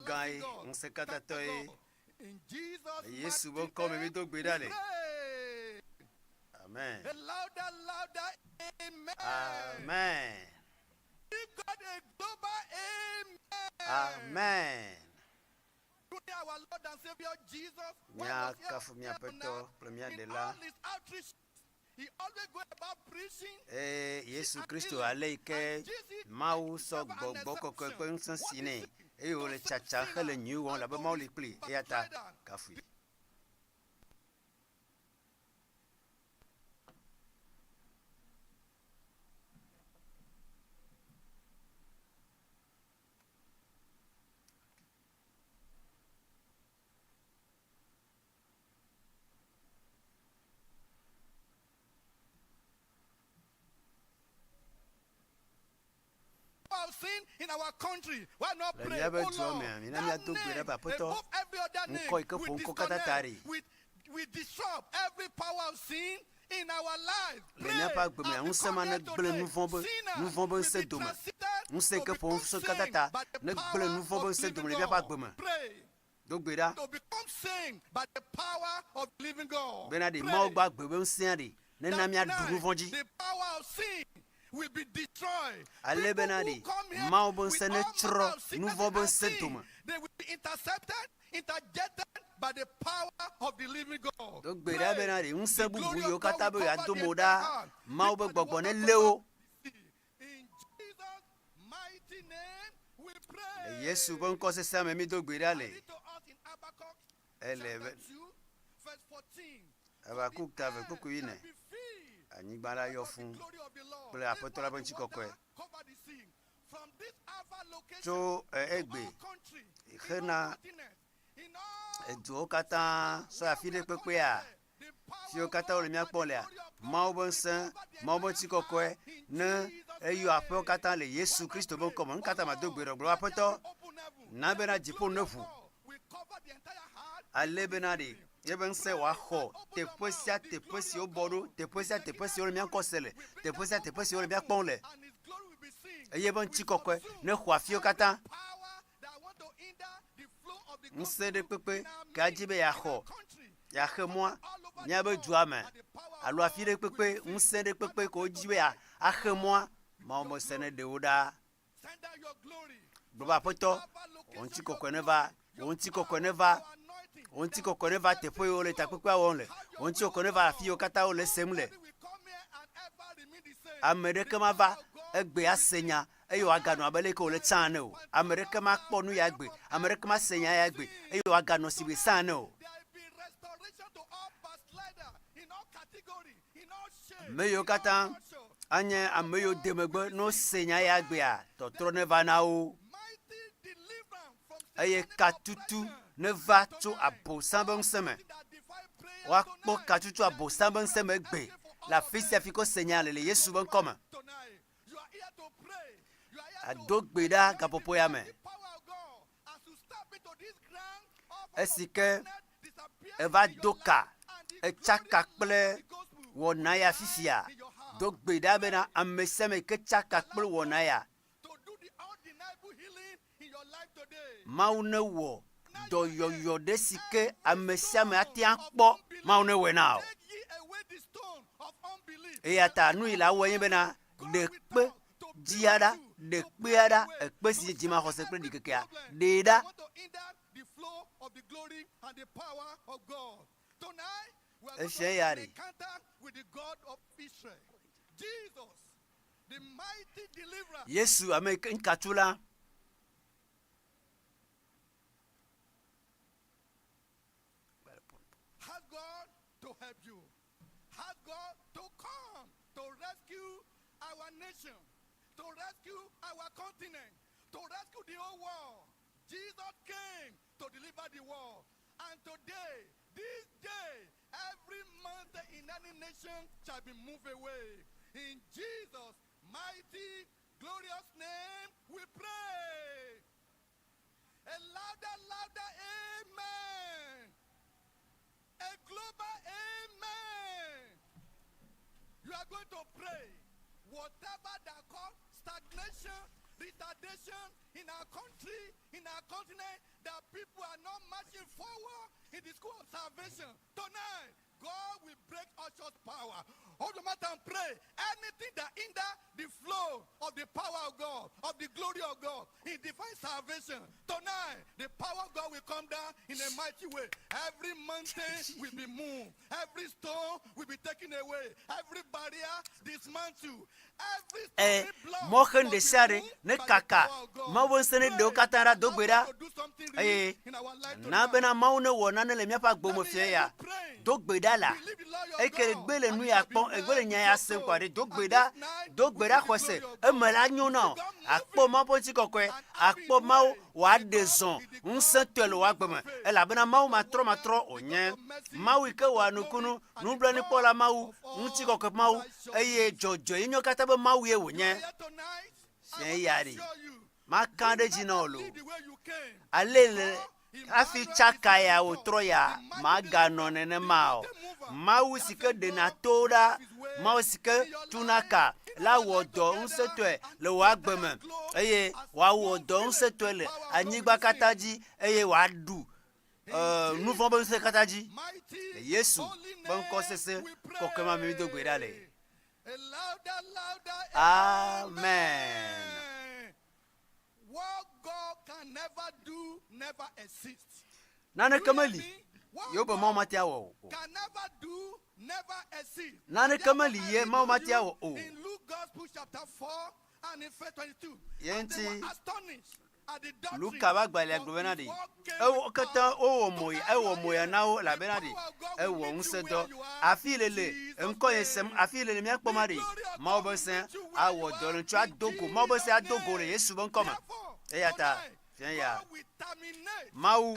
Gai, on se katatoy. Yesu bon comme mi do gbedale. Amen. Amen. Amen. Mia kafu mia peto premier de là. Yesu Kristo aleike Mawu so gbogbo koko ko nsan sine e o le chacha hele nyu won la ba Mawu le Kpli e ata kafu. In our country, why not pray? Oh Lord, that name, above every other name, we disrupt every power of sin in our life. To become saint by the power of the living God. The power of sin will be destroyed. People who come here with all manner of sickness and sin, they will be intercepted, interjected by the power of the living God. Pray. In Jesus' mighty name, we pray. Yesu bon ko se sa me mi do gbedale. Chapter 2, verse 14. Habakkuk ta ve poku ine. Anigbala yo fun ple apotola bon ti kokwe to Eʋegbe khena edu kata so afide pepe a si o kata o le mi apon le a Mawu bon san Mawu bon ti kokwe na eyo apo kata le Yesu Kristo bon komo nkata ma dogbe ro apoto na be na jipo nefu alebenadi Yeben se wa ho te posi o bodo te posi o le mi ankosele te posi o le mi akponle yeben ti kokwe ne ho afio kata nse de pepe ka jibe ya ho ya he moi nya be duame alo afi de pepe nse de pepe ko jibe ya a he moi ma o mo sene de oda baba poto on ti kokwe ne va on ti kokone va te po yo le takpekpa won le on ti kokone va fi yo kata o le semle America ma va egbe asenya eyo agano abele ko le tsane o America ma kponu ya gbe America ma senya ya gbe eyo agano sibe sane o me yo kata anye ameyo demegbe no senya ya gbe a totro ne va na o eye katutu ne va to abo sambon seme wa po katutu abo sambon seme gbe la fisi afiko senyale le Yesu bon koma adogbe da kapopo ya me esike eva doka echaka kple wona ya fifia dogbe da bena ameseme ke chaka kple wona ya Mawu ne wo do yo desike amesiame atia kpo Mawu ne we na o e ata nu ila wo yin bena de pe diada de peada e pe si jima ho se pe dikeke a de da e she yari Yesu ame nkatula to help you. Ask God to come to rescue our nation, to rescue our continent, to rescue the whole world. Jesus came to deliver the world. And today, this day, every mountain in any nation shall be moved away. In Jesus' mighty, glorious name, we pray. A louder, louder, amen. A global amen. You are going to pray. Whatever that cause stagnation, retardation in our country, in our continent that people are not marching forward in the school of salvation. Tonight, God will break Usher's power. Hold your mouth and pray. Anything that hinder the flow of the power of God, of the glory of God, in divine salvation, tonight, the power of God will come down in a mighty way. Every mountain will be moved. Every stone will be taken away. Every barrier dismantled. Every stone block mochen will de be sare moved ne by the kaka power of God. mawo sene Pray. do katara do Allow gbeda God to do something really in our life na tonight. bena mawo ne wo na ne le miapa gbo mo Let me fie hear ya you praying. do gbeda la Believe the Lord your ekele God, gbele and nu it ya shall be pon well egbele nya with ya your sen soul. kwa de do And gbeda this night, do we gbeda see the khose glory of e God. mala nyu na We see God akpo moving ma ponti kokwe and having akpo his mawo way wa because de zon he the un God se tele who wa never gbeme fails. e la bena mawo ma Because of tro wonder, onye because of mercy, mawo ke because wa of nukunu glory, and nu the blo ni God pola mawo of un ti all kokwe mawo righteousness. eye jojo inyo kata be mawo ye You are wonye here tonight. I Sien want yari. to assure you, ma you kan de will jina never olo leave the way you came. alele Because afi Emmanuel chaka is ya with us, otro ya the mighty ma gano deliverer, nene the mao mountain mover. mawu That's sike why de God na will toda have his way mawu sike in your tunaka life, in la our life wodo together, unsetwe and le wa the gbeme entire globe eye as wa one wodo spirit, unsetwe the le power of God anyigba will be seen. kataji eye wa du In nu fon bo se kataji mighty le yesu holy bon ko name sese we pray. ko kema mi do gbera le A louder, louder, Amen. What God can never do, never exists. nane Do you hear kamali me? What yo bo God ma matia wo can never do, never exist. Nane And therefore, kamali I ye read ma to matia you wo o in Luke Gospel chapter 4 and in verse 22. And they Yenti. were astonished at the doctrine Luka ba gbali of agbena his di word came e wo with kata power. o wo So moy now e you wo are moy here. na o la The bena di power of God e will wo meet you unseto where you are afile in le Jesus' enko yesem name. afile le mi akpo mari ma obo sen a wo do lu twa dogo ma obo sen a dogo le yesu bon koma e yata fien ya Mawu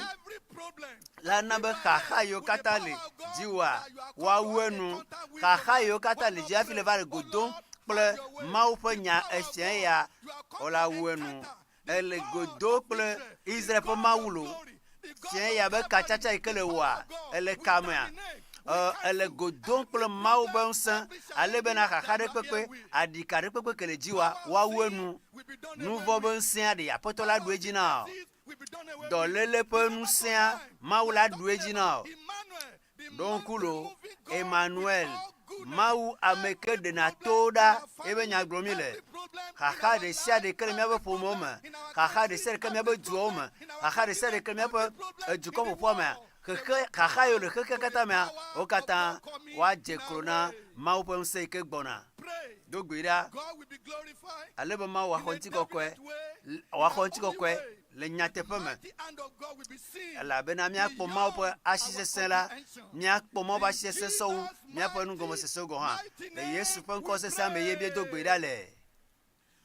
la na be kha yo kata le jiwa wa wenu kha yo kata le ja file va le godon ple Mawu pe nya esien ya o la wenu ele godo ple Israel pe Mawu lo fien ya be kachacha ikele wa ele kamea ele godon ple Mawu be nsan ale be na kha de pepe adika de pepe kele jiwa wa wenu nuvo be nsan de apotola du ejina dolele pe nusia Mawu la du ejina donc lo Emmanuel Mawu ameke de na toda ebe nya glomile kha de sia de kele mebe pomoma kha de sia de kele mebe duoma kha de sia de kele mebe duko popoma kha yo le kata me o kata wa je krona Mawu pe nse ke gbona do gbira ale be Mawu wa khonti kokwe le nyate peme la bena mi akpo Mawu pe asise la mi akpo Mawu ba asise so mi akpo nu gomo se so go ha le Yesu pe nko se sa me ye bi do gbira le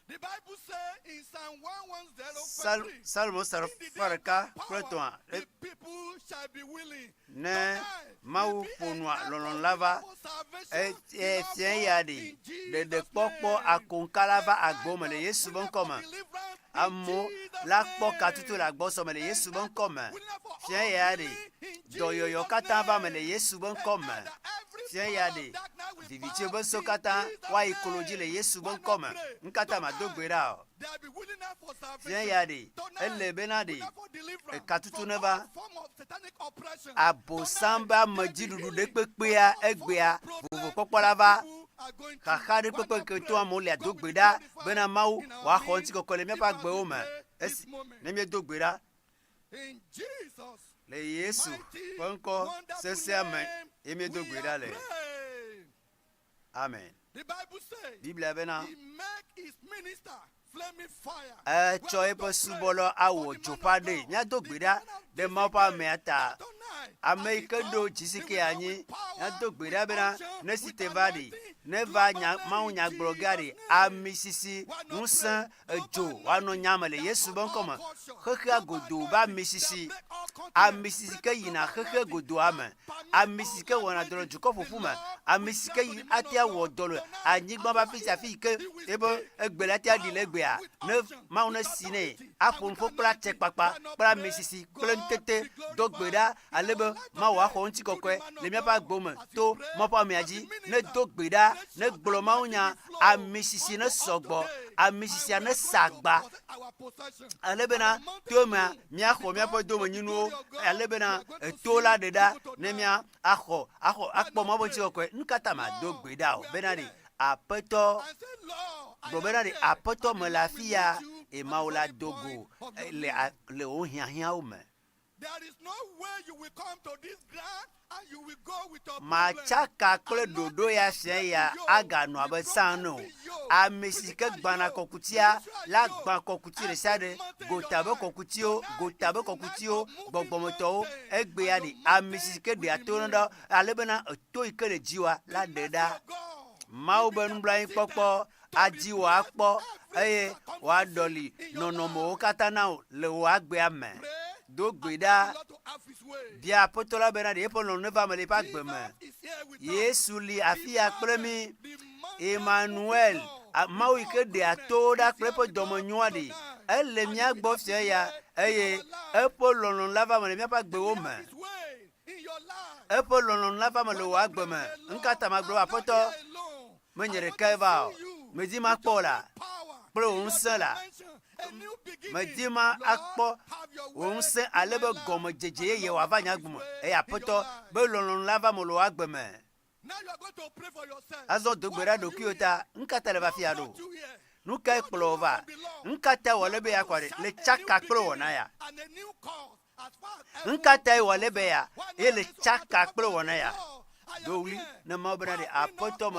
The Bible says in Psalm 110, Salmo faraka protoa the people shall be willing. ne Mawu ponwa lolon lava e fien yadi de popo akonkalava agbome le Yesu bon koma amo la poka tutu la gboso me le Yesu bon koma fien yadi doyoyo kata va me le Yesu bon koma fien yadi viviti bon so kata wa ekoloji le Yesu bon koma nkata ma dogbera fien yadi ele benadi e katutu neva abosamba majidudu de pepea egbea vovo popolava kha de pepe ke to amolia dogbeda bena Mawu wa khonti kokole me pa gbe o ma esi ne me dogbeda le Yesu ponko sese amen e me dogbeda le amen Bible bena choy po subolo awo chopade nya dogbeda de mapa meata America do jisike anyi nya dogbeda bena ne sitevadi ne va nya Mawu nya glogari amisisi nusan ejo wano nyamale Yesu bon koma khakha godo ba misisi amisike yina xexe godoa me, amisike wɔna dɔ le dukɔ ƒoƒu me, amisike yi atia wɔ dɔ le anyigba ba fi afi ke ebe egbe la tia ɖi le egbea ne Mawu ne si ne aƒo nuƒo kple atse kpakpa kple amisisi kple nutete do gbe ɖa ale be Mawu axɔ ŋutikɔkɔe le míaƒe agbo me to mɔƒe amea dzi ne do gbe ɖa ne gblɔ Mawu nya amisisi ne sɔgbɔ amisisia ne sagba ale bena to mea míaxɔ míaƒe domenyinuwo ale bena to la ɖe ɖa ne mía akpɔ mɔƒe ŋutikɔkɔe nu katã ma do gbe ɖa o bena ɖe Aƒetɔ gblɔ bena ɖe Aƒetɔ me le afi ya Mawu la do go le wo hiahiãwo me. Matsaka kple ɖoɖo ya fia ya aganɔ abe sãa ne o. Ame si ke gbãna kɔkutia la gbã kɔkuti ɖe sia ɖe gota be kɔkutiwo gbɔgbɔmetɔwo egbea ɖe ame si ke ɖea to ne ɖa ale bena eto yi ke le dziwa la ɖe ɖa. Mawu be nublanuikpɔkpɔ adi wò akpɔ eye wòaɖɔli nɔnɔmewo katã na wò le wò agbea me. Do gbe ɖa bia Aƒetɔ la bena ɖe eƒe lɔlɔ̃ neva me le eƒe agbe me. Yesu li afi ya kple mi. Imanuel, Mawu yi ke ɖea towo ɖa kple eƒe dɔmenyoa ɖe ele mía gbɔ fia ya eye eƒe lɔlɔ̃ la va me le míaƒe agbewo me. Eƒe lɔlɔ̃ la va me le wò agbe me. Nkata ma gblɔ Aƒetɔ menye ɖeka eva o. Medi ma kpɔ la kple wò ŋusẽ la. Medi ma akpɔ wò ŋusẽ ale be gɔmedzedze yeye wòava nye agbe me eye Aƒetɔ be lɔlɔ̃ la va me le wò agbe me. Azɔ do gbe ɖa ɖokuiwo ta nkata le va fi ya ɖo. Nu kae kplɔ wò va? Nkata wɔ le be ya kɔ ɖe le tsaka kple wɔna ya. Nkata wɔ le be ya ye le tsaka kple wɔna ya. Do wli ne Mawu bena ɖe Aƒetɔ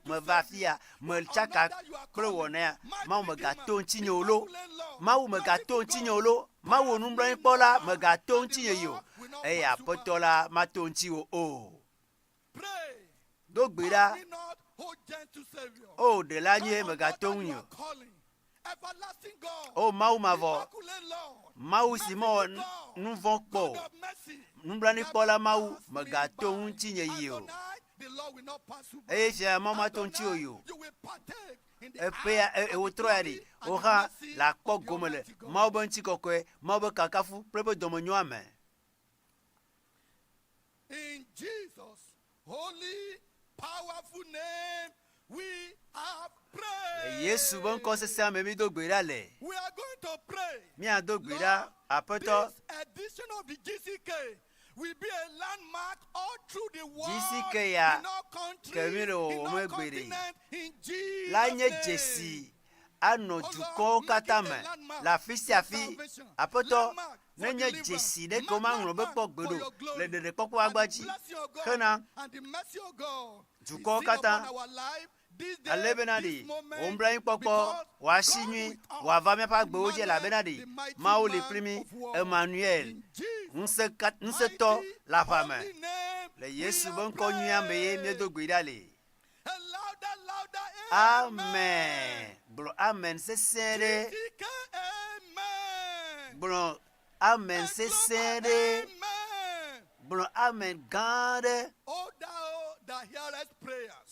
me va afi ya me tsaka kple wɔna ya. Mawu megato ŋutinye o lo. Mawu megato ŋutinye o lo. Mawu nublanuikpɔla megato ŋutinye yi o. Eye Aƒetɔ la mato ŋuti o. Do gbe ɖa o ɖela nye megato ŋu o. O Mawu mavɔ Mawu si mewɔ nu vɔ̃ kpɔ o. Nublanuikpɔla Mawu megato ŋutinye yi o. Eye fia Mawu mato ŋuti o yi o. Eƒea wotrɔ ya ɖe wo hã le akpɔ gome le Mawu be ŋutikɔkɔe Mawu be kakafu kple eƒe dɔmenyoa me. In Jesus' holy powerful name we have prayed. Yesu be ŋkɔ sesẽ me mi do gbe ɖa le. We are going to pray. Mía do gbe ɖa Aƒetɔ. This edition of the GCK will be a landmark all through the world. GCK ya in all countries, kemi le in wɔwɔ all me gbe ɖe. continents, in Jesus' La nye name. dzesi anɔ dukɔwo katã me le afi sia afi. Aƒetɔ ne nye dzesi ɖe ke womaŋlɔ be kpɔ gbe ɖo le ɖeɖekpɔkpɔ agbadzi hena dukɔwo katã ale bena ɖe wo nublanuikpɔkpɔ wòasi nyui wòava míaƒe agbewo dzi elabena ɖe Mawu li kpli mi. Emmanuel ŋusẽtɔ le aʋa me le Yesu be ŋkɔ nyuia me ye míedo gbe ɖa le. Amen. Gblɔ amen sesẽ ɖe. Gblɔ amen sesẽ ɖe. Gblɔ amen gã ɖe.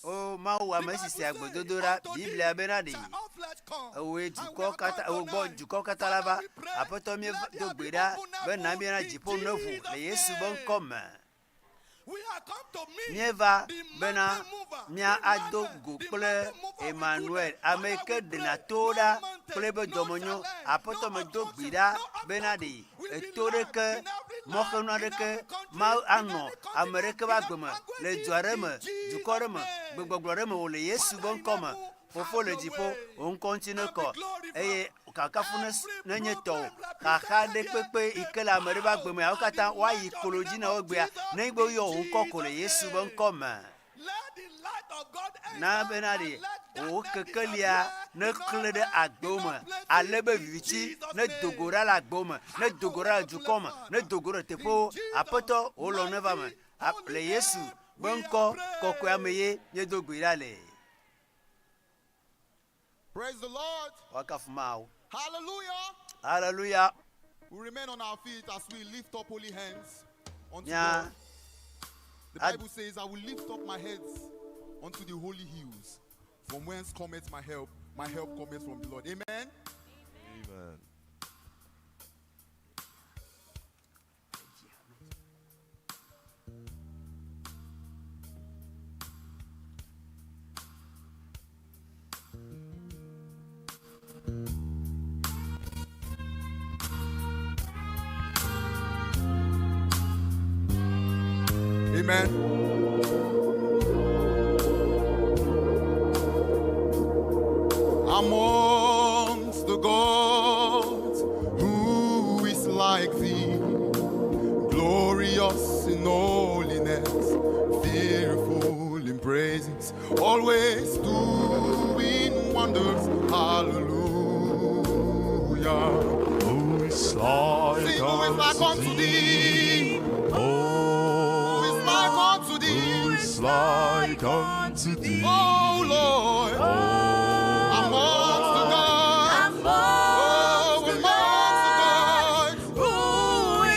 O Mawu ame si se agbedodo ɖa Biblia bena ɖe ewoe gbɔ dukɔ katã la va. Aƒetɔ míedo gbe ɖa bena míena dziƒo neʋu le Yesu be ŋkɔ me. Míeva bena mía ado go kple Emmanuel ame yi ke ɖena towo ɖa kple eƒe dɔmenyo. Aƒetɔ medo gbe ɖa bena ɖe eto ɖeke mɔxenu aɖeke Mawu anɔ ame ɖeke ƒe agbe me le du aɖe me dukɔ ɖe me gbegbɔgblɔ ɖe me wòle Yesu be ŋkɔ me. Fofo le dziƒo wò ŋkɔ ŋuti ne kɔ eye kakafu ne nye tɔwò xaxa ɖe kpekpe yi ke le ame ɖe ƒe agbe me wo katã woayi kolo dzi na wo gbea ne gbe woyɔ wò ŋkɔ ko le Yesu be ŋkɔ me. Na bena ɖe wò kekelia ne klẽ ɖe agbewo me ale be viviti ne dogo ɖa le agbewo me ne dogo ɖa le dukɔ me ne dogo ɖe teƒewo. Aƒetɔ wò lɔ neva me le Yesu be ŋkɔ kɔkɔea me ye míedo gbe ɖa le. Praise the Lord. Wakafu Mawu. Hallelujah. Hallelujah. We remain on our feet as we lift up holy hands unto Nya God. The Bible says, I will lift up my heads unto the holy hills, from whence cometh my help. My help cometh from the Lord. Amen. Amen. Amen. Amongst the gods, who is like thee? Glorious in holiness, fearful in praises, always doing wonders. Hallelujah. Who is like Sing, who is like unto thee? Oh, Who is like unto thee? who is like unto thee? Oh Lord, amongst the gods, oh, amongst the gods, Who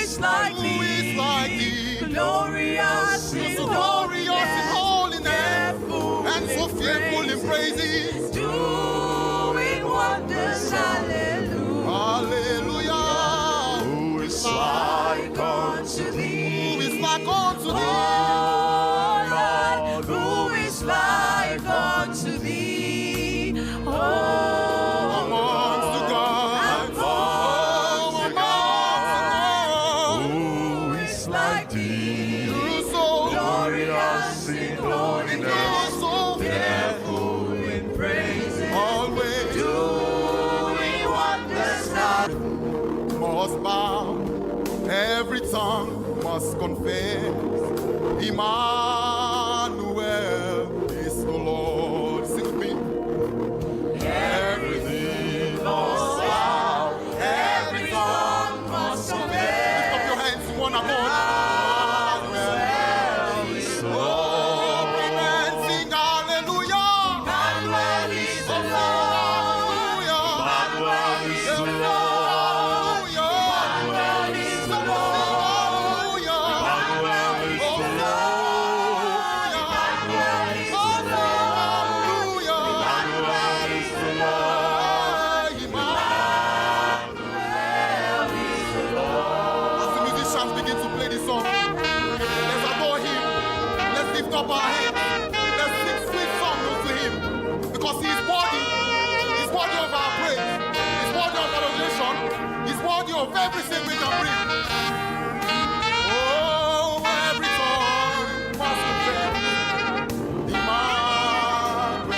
is like who is like thee? glorious So in glorious in holiness, fearful and so fearful in praises. doing wonders, hallelujah. Hallelujah. Who is like unto thee? Who is like unto thee? Oh Lord, who is like unto thee? Oh, Amongst the gods, oh, amongst Who is like thee? the gods, you're so Glorious in and holiness, you're so fearful in praises, always doing wonders, must bow, every tongue must confess, Imanuel is the Lord. Sing with me. Everything must bow, every tongue must confess. Lift up your hands in one accord. Emmanuel is the Lord. Amen. Sing hallelujah. Emmanuel is the Lord. Hallelujah. Emmanuel is the Lord. Emmanuel is the Lord. Emmanuel is the Lord. Emmanuel is the Lord. As the musicians begin to play this song, let's adore him. Let's lift up our hands. Let's sing sweet songs unto him. Because he is worthy. He's worthy of our praise. He's worthy of adoration. He's worthy of everything we can bring. Oh, every tongue must confess. Emmanuel.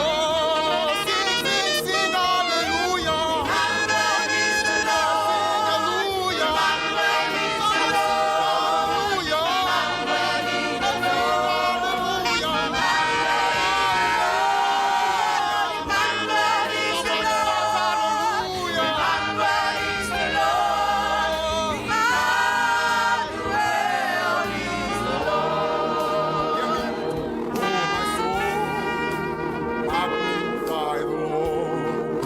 Oh, sing, sing, sing, hallelujah. Emmanuel is the Lord. Hallelujah. Emmanuel is the Lord. Hallelujah. Emmanuel is the Lord. Hallelujah. Emmanuel is the Lord. Hallelujah. Emmanuel is the Lord. Emmanuel is the Lord. Hear me. Oh, my soul, magnify the Lord,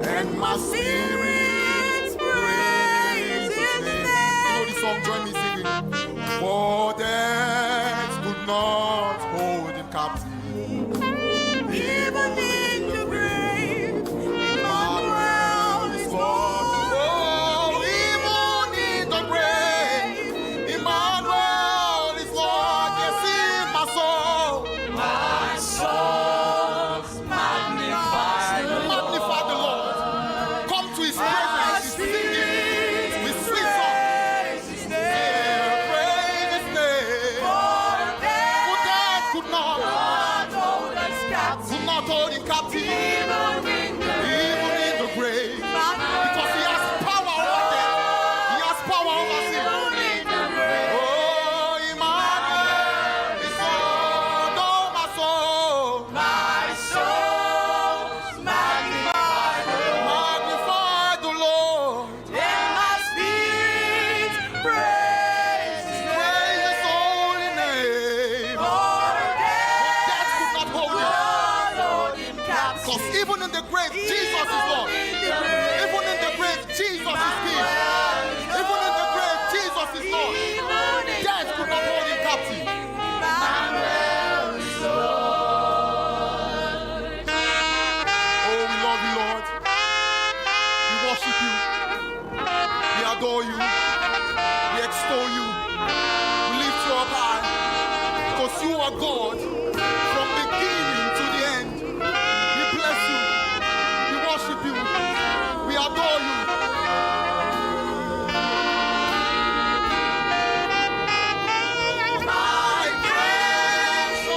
and my spirit praise His name. You know the song? Join me singing. For death could not hold him captive. Even in the grave, Emmanuel is Lord. Oh, even in the grave, Emmanuel is Lord. Yes, in my soul. My soul magnifies the Lord. Magnify the Lord. Come to His presence. He's singing with sweet songs. Praise His name. Praise His name. For For death death could not hold us captive. hold him captive. Even in the Even in the grave. Emmanuel Because He has power over death. He has power over sin. in the grave. Oh, Emmanuel is Lord. Oh, my soul. My soul magnify the Lord. Magnify the Lord. And my spirit praise His Praise His name. holy name. For Death death could not hold him. hold him captive. Because even in the grave, Jesus is Lord. In the grave. Even in Jesus is King. Even in the grave, Jesus is Lord. Death could not hold him captive. Oh, we love you, Lord. We worship you. We adore you. We extol you. We lift you up high. Because you are God from beginning to the end. We bless you. We worship you. We adore you. My precious,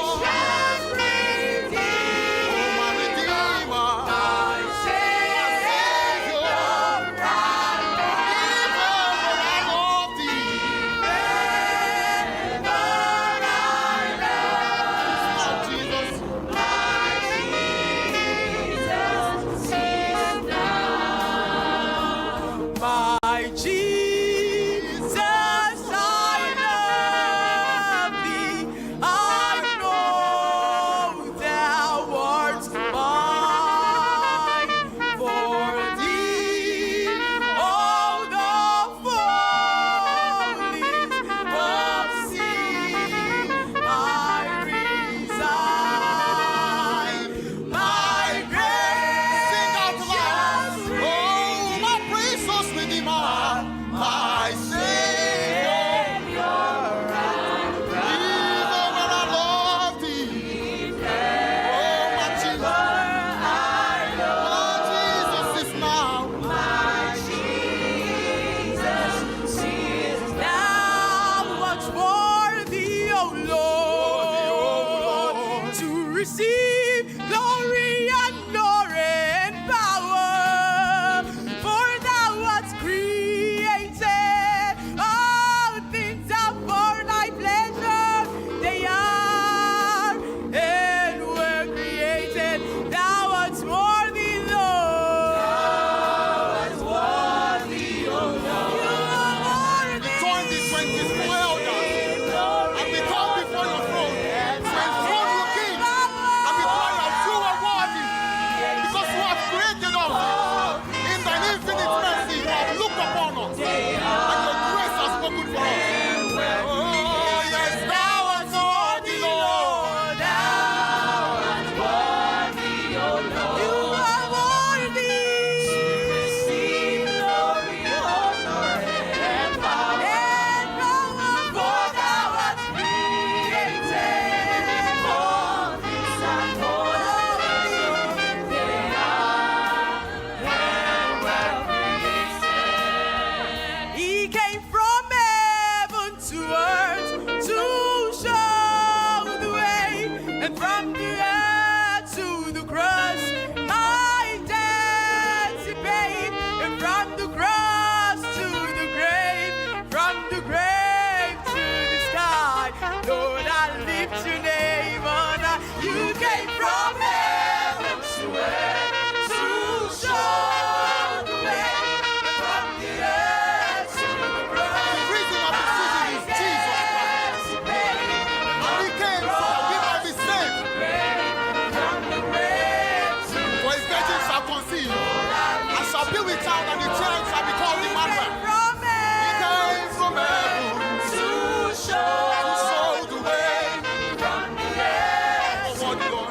oh my Redeemer, my Savior, I love thee. Oh, Jesus. My Jesus, I love thee. I know thou art mine. For thee, all the follies of sin I resign. My Sing out loud. gracious Oh, my precious Redeemer, my Savior. Even when I love thee. Oh, my Jesus is now. Thou art worthy, O Lord, to receive glory and honor and power. For thou art created all things are for thy pleasure. They are and were created. Thou art worthy, Lord. You are worthy. Join the 24 elders and we come before your throne. To enthrone you, King, and we cry out, you are worthy. Because you have created us. In thine infinite mercy, you have looked upon us. And your grace has spoken for us. Oh, yes, thou art worthy, Lord. You are worthy. And power, for thou art created all things are for He came from heaven to earth to show the way, and from the earth to the cross, my debt he paid, and from the cross to the grave, from the grave to the sky. Lord, I lift your name on high. You came from heaven to earth to show the way, and from the earth to the The cross. reason of the season is Jesus Christ. And he came so that we might be saved. For his virgin shall conceive, and shall be with child, and the child shall be called Imanuel. He came from heaven to show the way. Oh, what Lord.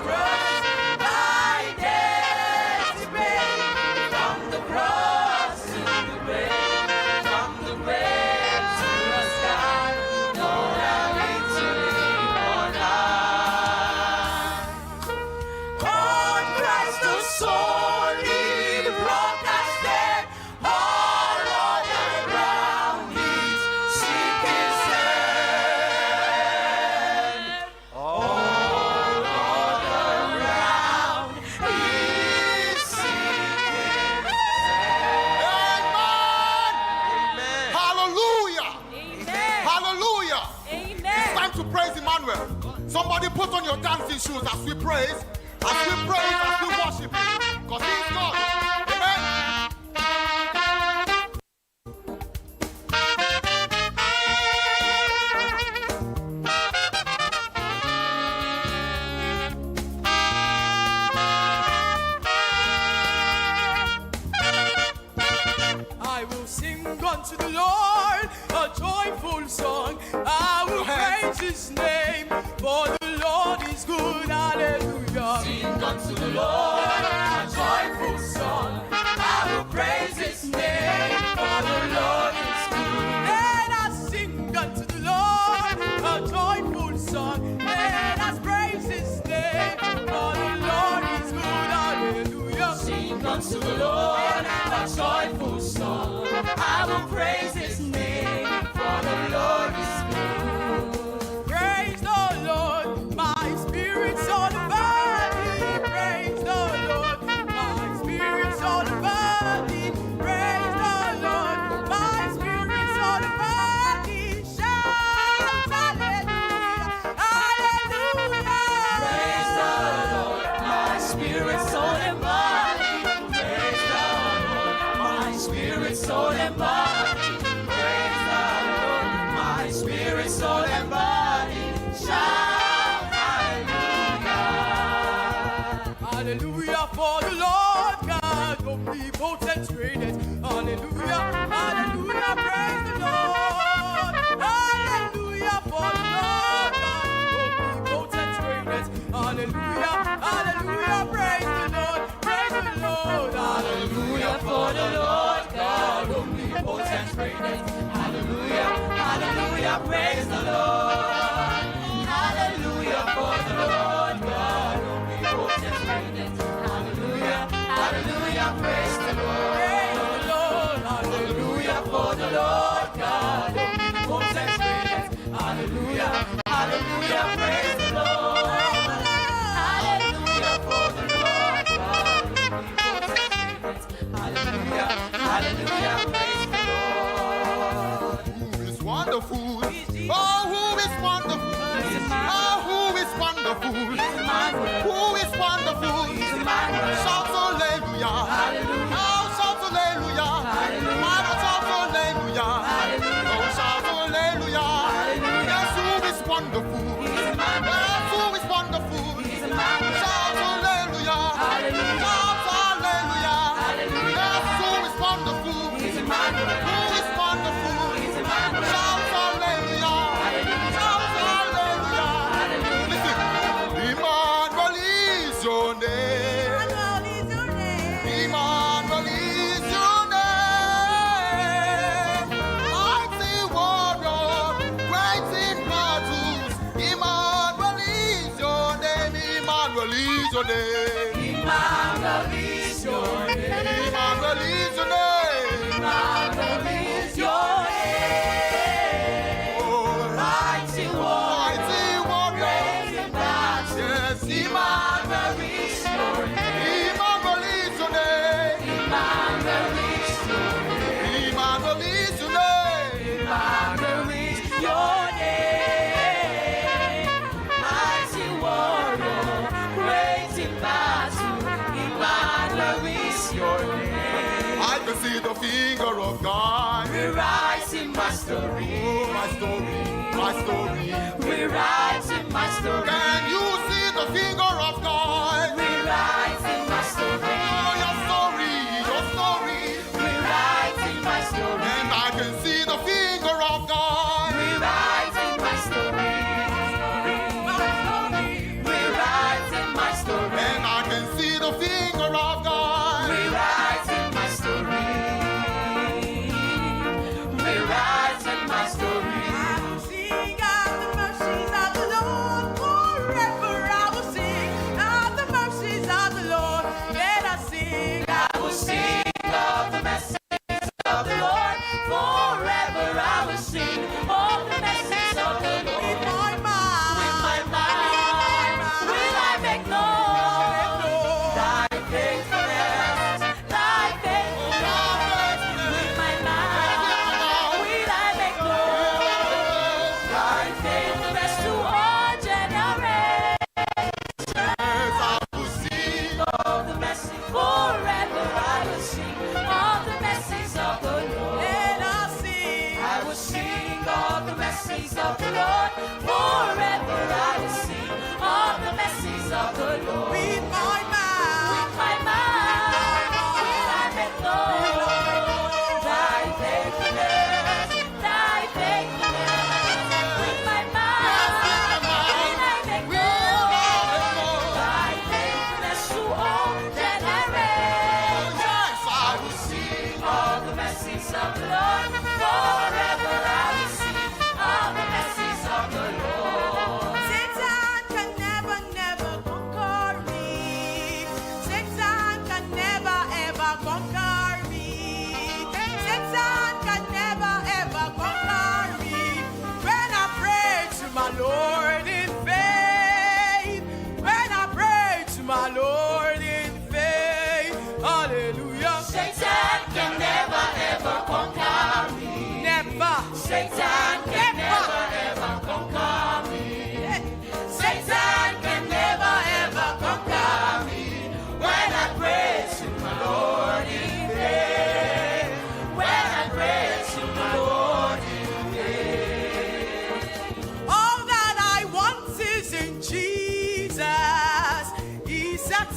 Amen. Hallelujah. Hallelujah. It's time to praise Emmanuel. Somebody put on your dancing shoes as we praise, as we worship him. Because he's God. Amen. unto the Lord a joyful song. I will praise his name, for the Lord is good. Hallelujah. Sing unto the Lord a joyful song. I will praise his name, for the Lord is good. Let us sing unto the Lord a joyful song. Let us praise his name, for the Lord is good. Hallelujah. Sing unto the Lord a joyful song. I will praise his name, for the Lord is good. Praise the Lord, my spirit, soul, and body. Praise the Lord, my spirit, soul, and body. Praise the Lord, my spirit, soul, and body. Shout hallelujah, hallelujah. Praise the Lord, my spirit, soul, and body. Praise the Lord, my spirit, soul, and body. Praise the Lord, my spirit, soul, and body. Shout hallelujah. Hallelujah for the Lord God omnipotent reigneth. Hallelujah, hallelujah, praise the Lord. Hallelujah for the Lord God omnipotent reigneth. Hallelujah, hallelujah, praise the Lord, praise the Lord. Hallelujah for the Lord God omnipotent reigneth. Hallelujah, hallelujah, praise the Lord. Hallelujah for the Lord God omnipotent reigneth. Hallelujah, hallelujah, praise the Lord. Hallelujah for the Lord God omnipotent reigneth. Hallelujah, hallelujah, praise the Lord. Hallelujah for the Lord God omnipotent reigneth. Hallelujah, hallelujah, praise the Lord. Who is wonderful? Oh, who is wonderful? Oh, who is wonderful? Who is wonderful? Shout hallelujah. Oh, shout hallelujah. Mama, shout hallelujah. Oh, shout hallelujah. Yes, who is wonderful? Yes, who is wonderful? Shout hallelujah. Shout hallelujah. Yes, who is wonderful? Who is wonderful? Shout hallelujah. Shout hallelujah. Listen, Imanuel is your name. Imanuel is your name. Mighty warrior, great in battles. Imanuel is your name. Imanuel is your name. Emmanuel is your name. Imanuel is your name. Emmanuel is your name. Oh, Mighty warrior, mighty warrior. great in battle. Yes, Emmanuel is your name. Imanuel is your name. Emmanuel is your name. Imanuel is your name. Emmanuel is your name. Mighty warrior, great in battle. Emmanuel is your name. I can see the finger of God. Rewriting my story. Oh, my story, my story. Rewriting my story. Can you see the finger of God? Rewriting my story. Oh, your story, your story. Rewriting my story. And I can see the finger of God. Rewriting my story. Rewriting my story. And I can see the finger of God. Rewriting my story. Rewriting my story. I will sing of the mercies of the Lord forever. I will sing of the mercies of the Lord. Let us sing. I will sing of the messages of the Lord forever. I will sing of the messages of the In Lord. my mind, With my mind, will I make known thy faithfulness, thy faithfulness. With my mind, will I make known thy faithfulness to all generations. Yes, I will sing. Of the message forever, I will sing of the message of the Lord. let us sing. I will sing of the message of the Lord forever. I will sing of the message of the Lord. With my mouth, With my mind, will I make known thy faithfulness.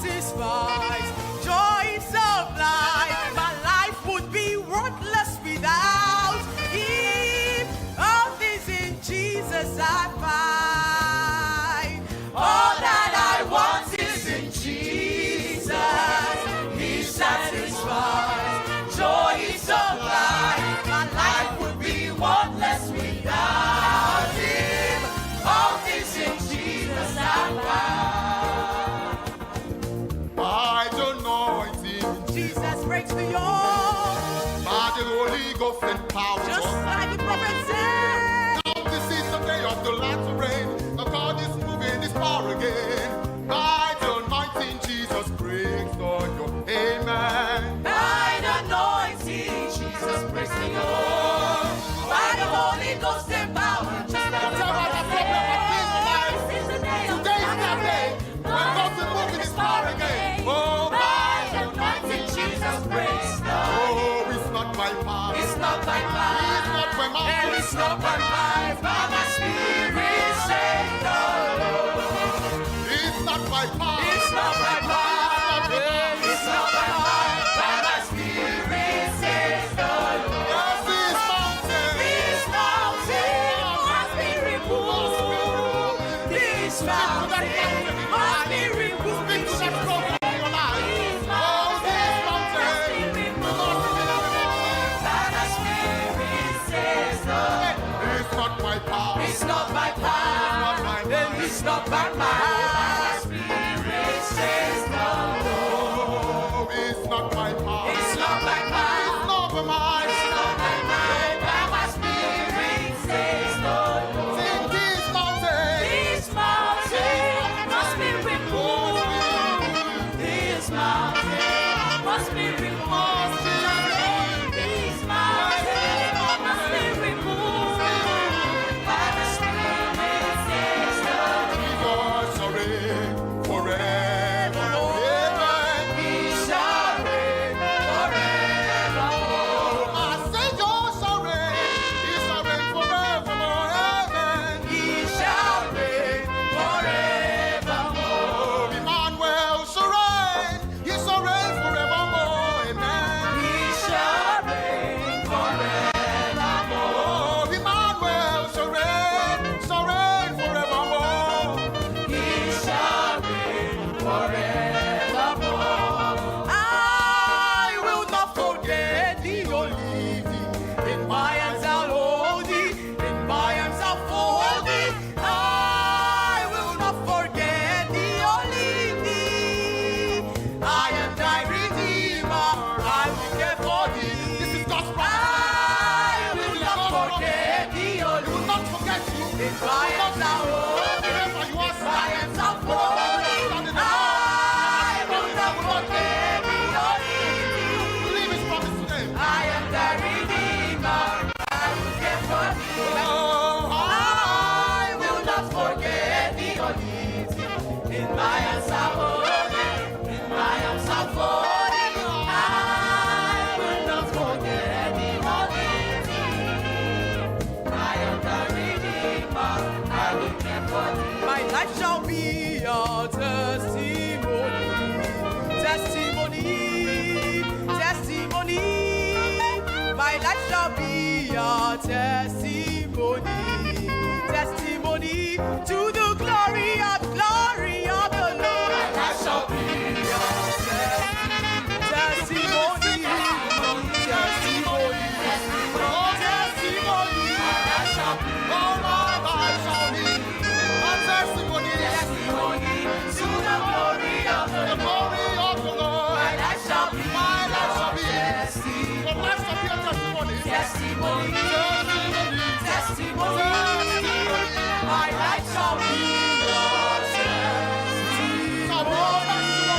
satisfies. Joys of life, my life would be worthless without Him. All things in Jesus I find. All that I want is in Jesus. He satisfies. Joys of life, my life would be worthless without Him. All things in Jesus I find. By the anointing, Jesus breaks the yoke, by the Holy Ghost and power. just like the prophet said. Now this is the day of the Lord's reign. The God is moving His power again. By the anointing, Jesus breaks the yoke. Amen. By the anointing, Jesus breaks the yoke. By the Holy Ghost and power, just like the Whatever the prophet problem has been in your said. life, This is the day of today is that God's day reign. when God is moving His power again. Oh, By the anointing, Jesus breaks the yoke. oh, it's not by power. It's not by might, It's not by might. and it's not by might, by my spirit, say the Lord. It's not by power. It's not by might, it's not by might, by my spirit, says the Lord. Yes, this mountain. This mountain must be removed. This mountain must be removed. Speak to that problem in your life. This Oh, this mountain must be mountain. removed. By my spirit, says the Lord. It's not by power. It's not by power, and it's not by might. My spirit says the Lord. Oh, it's not by power. It's not by might, It's not by might. it's not by might. By my spirit says the Lord. Sing this mountain. This mountain must be removed. This mountain must be removed. This mountain must be removed. By the spirit says the Lord. Jesus shall reign forever. Amen. He shall reign forevermore. My Savior shall reign. He shall reign forevermore. Amen. He shall reign forevermore. Oh, Imanuel shall reign. He shall reign forevermore. Amen. He shall reign forevermore. Oh, Imanuel shall reign forevermore. He shall reign forevermore. I will not forget the only thee. In my hands I'll hold thee. In my hands I'll fold thee. I will not forget the only thee. I am thy redeemer. I will care for thee. This is God's promise. I will not forget the He will only not forget you. in my hands I'll hold thee. Wherever you are, My hands are folded. I will not forget the only thee. believe His promise today. I am the Redeemer. I will care for thee. Oh, I will not forget the only thee. In my hands are holding. In my hands are folding. I will not forget the only thee. I am the Redeemer. I will care for thee. My life shall be a testimony. Testimony. Testimony. My life shall be a testimony. Testimony to the glory of the Lord. My life shall be a testimony. Testimony. oh, testimony. My life shall be Oh, my life shall be a testimony. testimony to the glory of the The Lord. glory of the Lord. My life shall be My life shall be testimony. Your life shall be a testimony. Testimony. Testimony. Testimony. My life shall be a testimony. Shall be a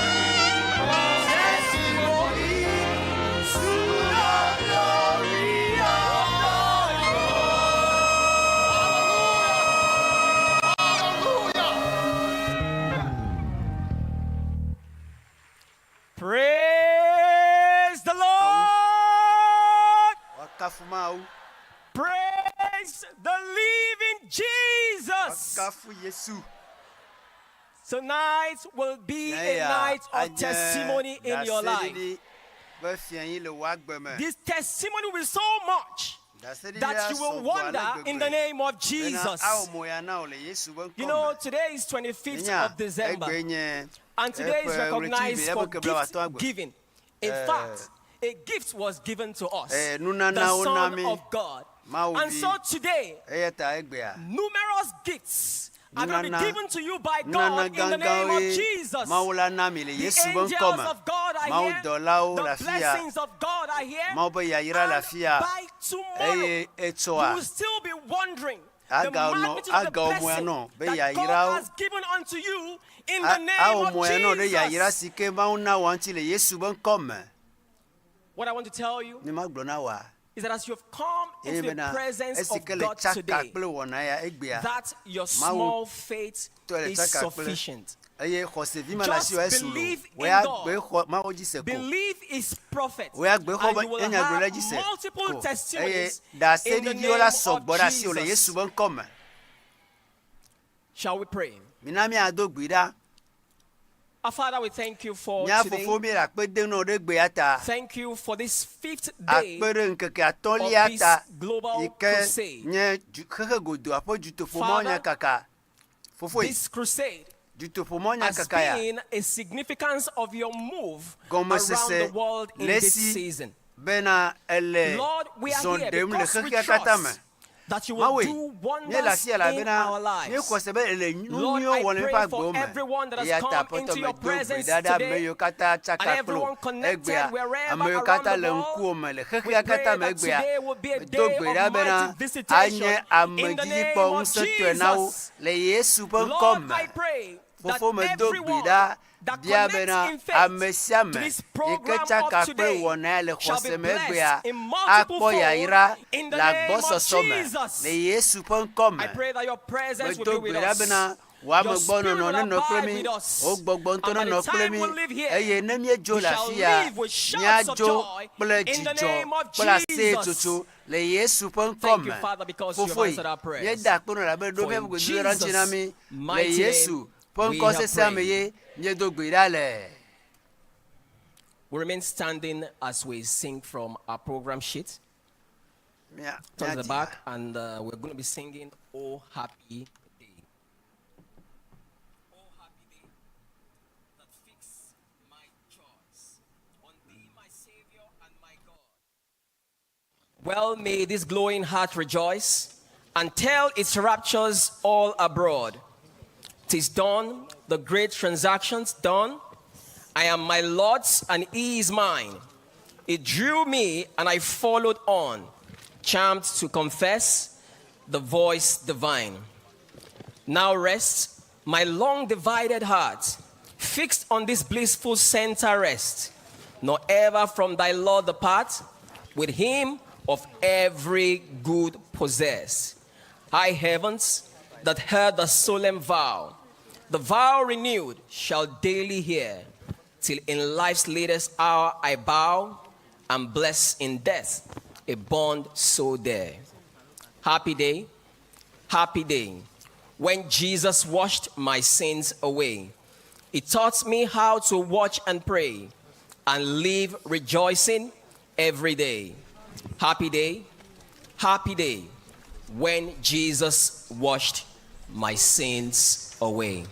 testimony. Testimony to the glory of the Lord. Hallelujah. Praise the Lord. Wakafu Mawu. Praise the living Jesus. Wakafu Yesu. Tonight will be a night of testimony in your life. This testimony will be so much that you will wonder in the name of Jesus. You know, today is 25th of December, and today is recognized for gift giving. In fact, a gift was given to us, the Son of God. And so today, numerous gifts are going to be given to you by God in the name of Jesus. The angels of God are here. The blessings of God are here. And by tomorrow, you will still be wondering the magnitude of the blessing that God has given unto you in the name of Jesus. What I want to tell you is that as you have come into the presence of God today, that your small faith is sufficient. Just believe in God. Believe His prophet, and you will have multiple testimonies in the name of Jesus. Shall we pray? Our Father, we thank you for today. Thank you for this 5th day of this global crusade. Father, this crusade has been a significance of your move around the world in this season. Lord, we are here because we trust that you will do wonders in our lives. Lord, I pray for everyone that has come into your presence today, and everyone connected wherever around the world. We pray that today will be a day of mighty visitation in the name of Jesus. Lord, I pray that everyone that connects in faith to this program of today shall be blessed in multiple folds in the name of Jesus. I pray that your presence will be with us. Your spirit will abide with us. And by the time we live here, we shall live with shouts of joy in the name of Jesus. Thank you, Father, because you have answered our prayers. For in Jesus' mighty name, we have prayed. We remain standing as we sing from our program sheet. Turn to the back, and we're going to be singing "Oh Happy Day." Oh happy day that fixed my choice on Thee, my Savior and my God. Well, may this glowing heart rejoice and tell its raptures all abroad. 'Tis done, the great transaction's done. I am my Lord's and He is mine. It drew me and I followed on, charmed to confess the voice divine. Now rests my long divided heart, fixed on this blissful center rest, nor ever from thy Lord depart, with Him of every good possess. High heavens that heard the solemn vow, the vow renewed shall daily hear, till in life's latest hour I bow and bless in death a bond so dear. Happy day, when Jesus washed my sins away. He taught me how to watch and pray and live rejoicing every day. Happy day, when Jesus washed my sins away.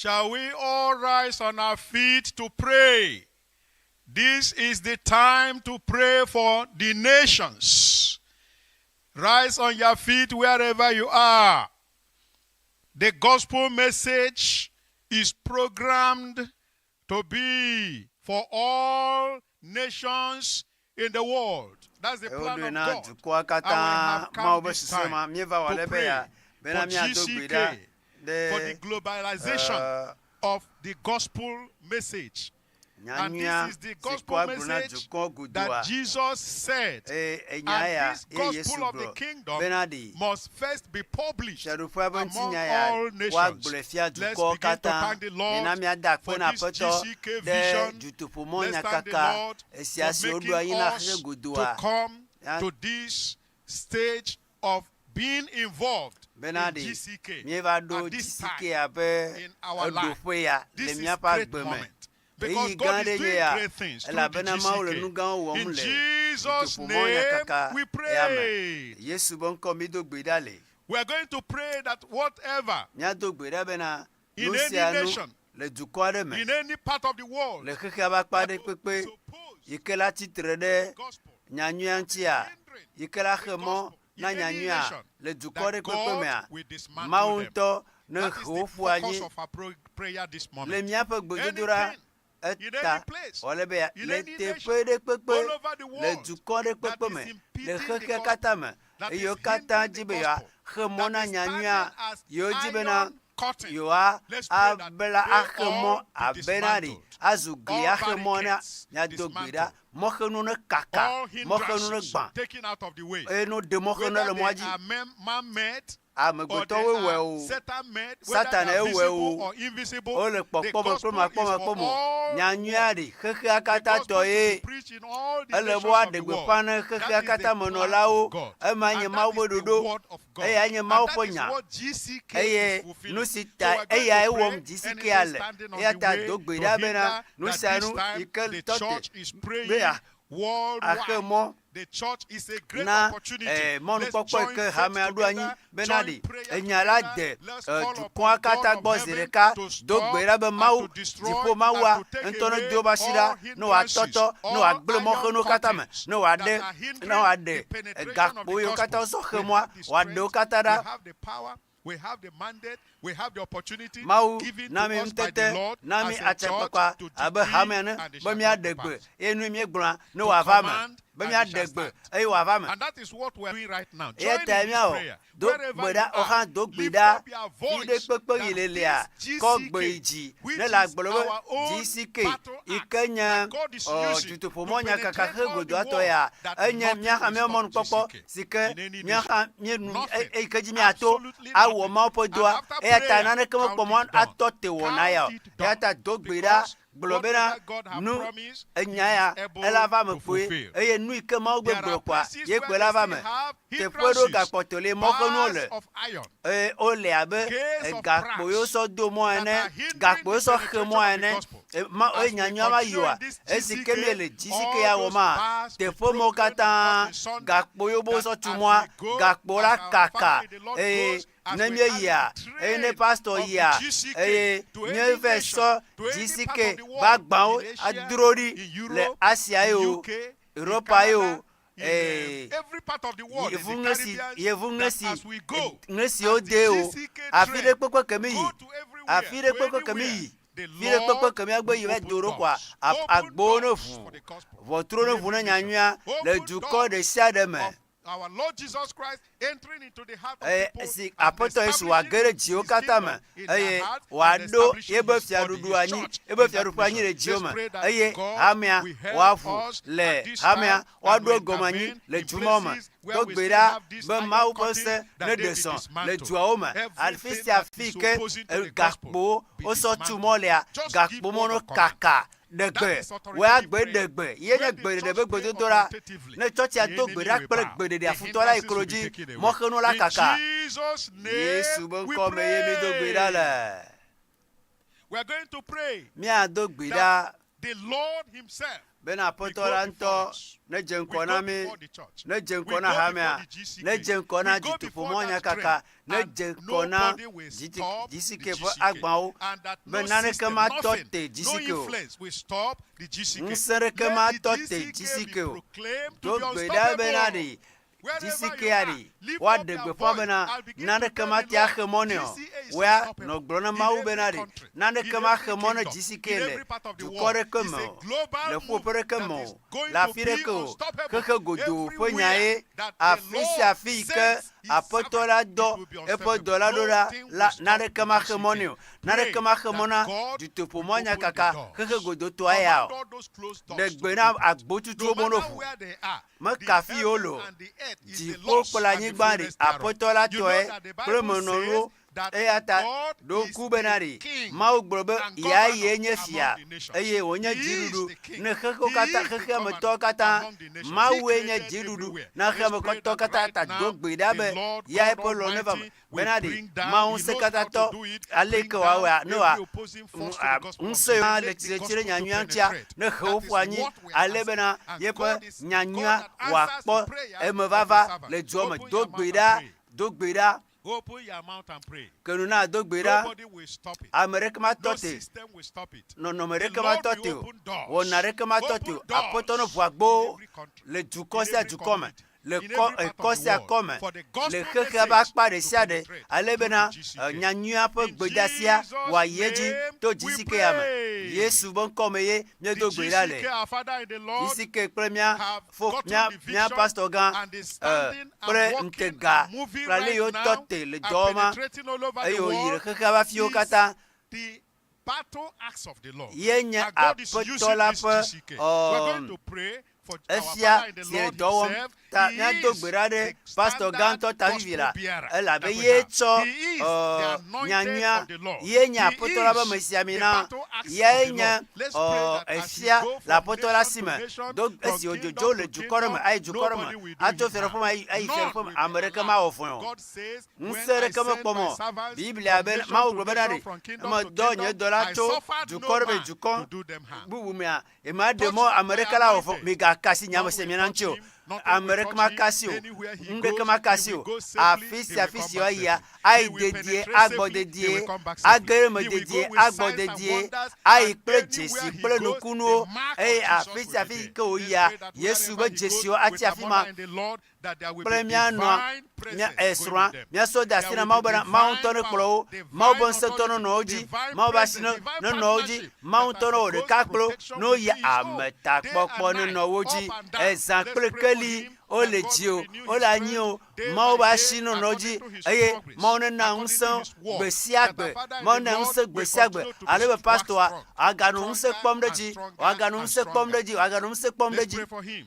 Shall we all rise on our feet to pray? This is the time to pray for the nations. Rise on your feet wherever you are. The gospel message is programmed to be for all nations in the world. That's the plan of God. And we have come this time to pray for GCK, for the globalization of the gospel message. And this is the gospel message that Jesus said. And this gospel of the kingdom must first be published among all nations. Let's begin to thank the Lord for this GCK vision. Let's thank the Lord for making us to come to this stage of being involved in GCK at this time in our life. This is a great moment. Because God is doing great things through the GCK. In Jesus' name we pray. We are going to pray that whatever in any nation, in any part of the world, that will suppose the gospel, that God will dismantle them. That is the focus of our prayer this moment. Anything, in any place, in any nation, all over the world, that is impeding the gospel, that is hindering the gospel, that is standing as iron curtain. Let's pray that they all be dismantled. All barricades dismantled. All hindrances taken out of the way. Whether they are man-made, or Satan-made, whether they are visible or invisible, the gospel is for all. The gospel is to preach in all the nations of the world. That is the plan of God. And that is the word of God. And that is what GCK is fulfilling. So we're going to pray, anything standing on the way to hinder that this time the church is praying worldwide. The church is a great opportunity. Let's join faith together, join prayer together. Let's call upon God of heaven to stop and to destroy and to take away all hindrances, all iron curtains that are hindering the penetration of the gospel. We have the power, we have the mandate, we have the opportunity given to us by the Lord as a church to decree and it shall come to pass. To command and it shall start. And that is what we are doing right now. Join in this prayer. Wherever you are, lift up your voice that this GCK, which is our own battle axe, that God is using to penetrate all the world, that nothing will stop GCK in any nation. Nothing. Absolutely nothing. And after prayer, count it done. Because whatever God has promised, He is able to fulfill. There are places where they still have hindrances, bars of iron, gates of brass that are hindering the penetration of the gospel. As we continue in this GCK, all those bars will be broken asunder, that as we go, as our Father in the Lord goes, as we carry the pastor train ya of GCK to any nation, to any part of the world, bagbao in Asia, adurori in le Europe, Asia in yo UK, in Europa Canada, yo in every part of the world, in the Caribbean, that as we go, as the GCK train, go to everywhere, to anywhere, the Lord will open doors. Open doors for the gospel. Open doors of our Lord Jesus Christ entering into the heart of people and establishing His kingdom in their heart and establishing His body, His church in that nation. Let's pray that God will help us at this time and will intervene in places where we still have this iron curtain that they be dismantled. Everything that is opposing to the gospel be dismantled. Just give word of command. degbe wa gbe degbe ye ne gbe de be gbe to ra ne church ya to gbe ra pere gbe de afuto la ikoloji mo khenu la kaka Yesu bon ko me ye mi do gbe da la we are going to pray mi a do gbe da the Lord himself bena apotola nto ne jenkona mi ne jenkona hamia ne jenkona jitupo monya kaka ne jenkona jisike po agbawo bena ne kama tote jisike o nsere kama tote jisike o to gbeda bena di jisike ari wa de gbepo bena nane kama ti ahemonio wa no glona Mawu bena di nane kama ahemonio jisike le du kore kemo le popere kemo la fireko keke godo ponyae afisi ke apotola do epo dola dora la nane kama ahemonio nane kama ahemona du topo monya kaka keke godo to aya de gbena agbotutu bonofu ma kafi olo ti pokola nyigbari apotola toe premonolo ata do kubenari Mawu gbrobe ya yenye fia eye onye jirudu ne kheko kata khema to kata Mawu yenye jirudu na khema ko to kata ta do gbedabe ya epolo ne vam benadi Mawu se kata to aleke wa no a unse le tire nyanyantia ne khofu anyi alebena yepo nyanya wa po emevava le joma do gbeda Open your mouth and pray. Kenuna dogbera Nobody will stop it. Amerika No matote system will stop it. no Amerika The Lord matote will open doors. wonareka matote Open doors apotono in vwagbo every country, le in dukosia every dukome community, le in every part of the kosia world, come for the gospel le khekha message ba kpa to de siade penetrate alebena to GCK. nyanyua po In gbedasia Jesus' wa yeji name to we GCK yama pray. Yesu bon komeye nye The dogbera GCK, le our Father in the Lord, GCK premier have fo gotten mia the vision pastor gan and is standing and pre walking ntega and moving prale right yo now tote le and doma penetrating all over the ayo yire world. khekha ba fio Is kata the battle axe of the Lord. yenya And God is using apotola this pe GCK. We're going to pray for our Esia Father in the si Lord dɔwɔm himself. ta He mia is dogbera de the pastor standard ganto ta vivi la gospel bearer ela that be we ye have. tso He is the anointed nyanya of the Lord. ye nya He apotola ba is mesiamina the battle axe ye of the nya Lord. Let's pray that as we esia go la from apotola nation to sima nation, do from esi ojojo kingdom le to jukoroma kingdom, ai jukoroma nobody will do ato him fero poma harm. ai None fero poma will be amerika ma allowed. ofon God says, when I nsere kama send my pomo servants biblia from ben nation ma to uglo nation, benari from kingdom ma to do nye kingdom, dola I to suffered no jukorbe man jukon to do them harm. bubumia e ma de mo Touch amerika my la ofon anointed. mi ga kasi nyama None se will mi touch nancho him, nothing will amerika touch ma him. kasi o Anywhere he nde goes, kama kasi he o will go safely, afisi he will afisi come o back ya safely. ai He will dedie penetrate agbo safely, he dedie will come back safely. agere me He will dedie go with agbo signs and dedie wonders, ai and ple anywhere jesi he ple goes, nukunu the mark of ei Jesus afisi will be afisi there. ke o Let's ya pray that yesu wherever be he jesi goes o ati with our afima mother in the Lord, that there will be premier noa divine nya presence going esra with them. nya so da There sina will ma be bana ma divine untono power, kplo divine ma bon se tono authority, no oji divine ma ba presence, sino divine no no oji partnership, ma that as he untono de goes, kakplo protection no will be ya his own, ameta day kpokpo and ni night, no up oji and down. ezan Let's pray for kpekeli him o that le God ji will o renew o his la strength yin o day ma o by ba day sino no according ji to his eye progress, ma o ne na according to nsan his work, gbesi that agbe our Father in ma o the ne Lord nsan will gbesi agbe continue to be ale be pastor a strong, aganu nse stronger kpom de and ji stronger aganu and nse kpom de stronger. ji aganu nse kpom de Let's ji pray for him.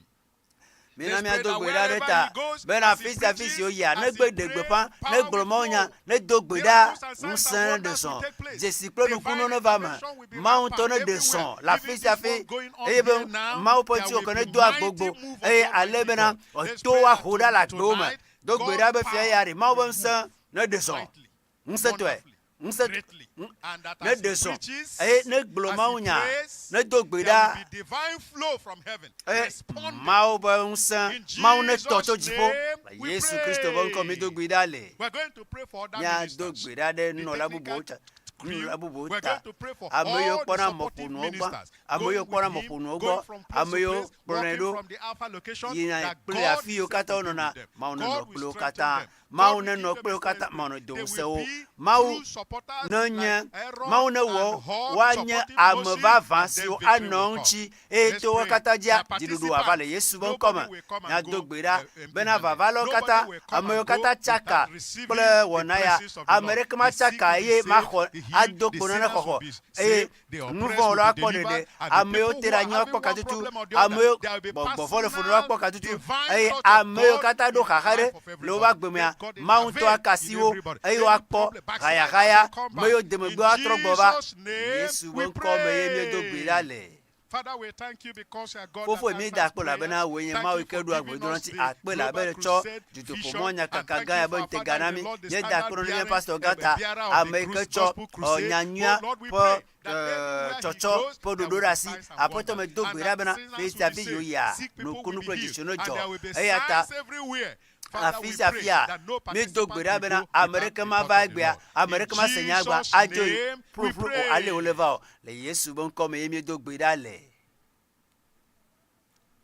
mina Let's mi pray ado that gbeda de wherever ta he goes, bena as he afisi afisi o preaches, ya ne as he gbe de prays, gbe pa ne power will gblomo nya flow. ne do gbeda Miracles and signs and nsan de wonders will son take place. jesi kple Divine nukuno ne va me intervention will be ma rampant unto ne de everywhere. son la Even fisi this afi one going on eye be here now, ma o there poti o will ko be ne do mighty agbogbo move of eye Almighty ale bena God. o Let's to pray wa that hoda la gbo me tonight, do gbeda be God's fie power yari ma o be will nsan ne de son mightily, nse to e wonderfully, nse greatly. And that ne as de he son preaches, eye ne as gblomo he nya prays, ne do there will gbeda be divine flow from heaven, responding. ma o be nsan In ma o ne to to Jesus' jipo name, we Yesu Kristo bon ko mi do gbeda le We're going to pray for other nya do ministers. gbeda de The no la technical bubo cha crew. la bubo We're ta going to pray for ameyo all the kpona supporting mopunu ogba ministers. ameyo Going kpona with him, mopunu going ogba from place to ameyo place, walking kpona from the alpha location, yina that kple God afi yo himself kata will be onona with them. ma ono God no will kple strengthen kata them. ma God ono will no give them kple a kata strength. ma ono They do will se o be ma true supporters no like nya Aaron ma ono and wo Hur wa nya supporting ameva Moses, and vansi then o victory will come. anonchi e Let's to pray. kata dia Their didudu participants, avale Yesu bon nobody koma will come nya and do go gbeda empty bena handed. vavalo Nobody kata will come ameyo and go kata chaka without receiving kple the wona ya blessings of the Lord. amerika ma The sick chaka will be ye ma saved, kho the healed, ado the kono na sinners will kho be e saved, the oppressed nuvo will lo be akpo delivered, de and the ameyo people who tera are nyo having akpo one katutu problem or the other, ameyo there will be bofolo funu personal akpo katutu divine e touch of ameyo God kata do in the khakare life of lo everybody. wa gbemia Let God maunto intervene in akasiwo everybody. e Any wa akpo problem, gaya backsliders gaya will come back. meyo demegbo In atrogboba Jesus' name Yesu we bon ko meye mi do pray. gbeda le Father, we thank you because you are God Fofo that mi answers da kpola prayers. bena wenye Thank ma you we for kedu agbo giving don us ti the akpe la Global bere cho Crusade juto vision, pomonya and thank kakaga you ya for our bonte Father, ganami the Lord, the ye da standard kono le bearing, pastor the gata bearer of the amerika cho gospel crusade. nyanya Oh Lord, we po pray that everywhere he chocho goes, po there do will be rasi signs and apoto me wonders. do And gbera that bena sinners face will ta be fi saved, yo ya sick no people kunu will pro be healed, jishono and jo there will be eyata signs everywhere. Father, we afisa pray fia that no mi do participant gbera will bena go without amerika the ma thought ba of the gbia Lord. amerika ma In senya gba Jesus' ajo name, we pro pray. ale oleva le yesu bon come ye mi do gbera le.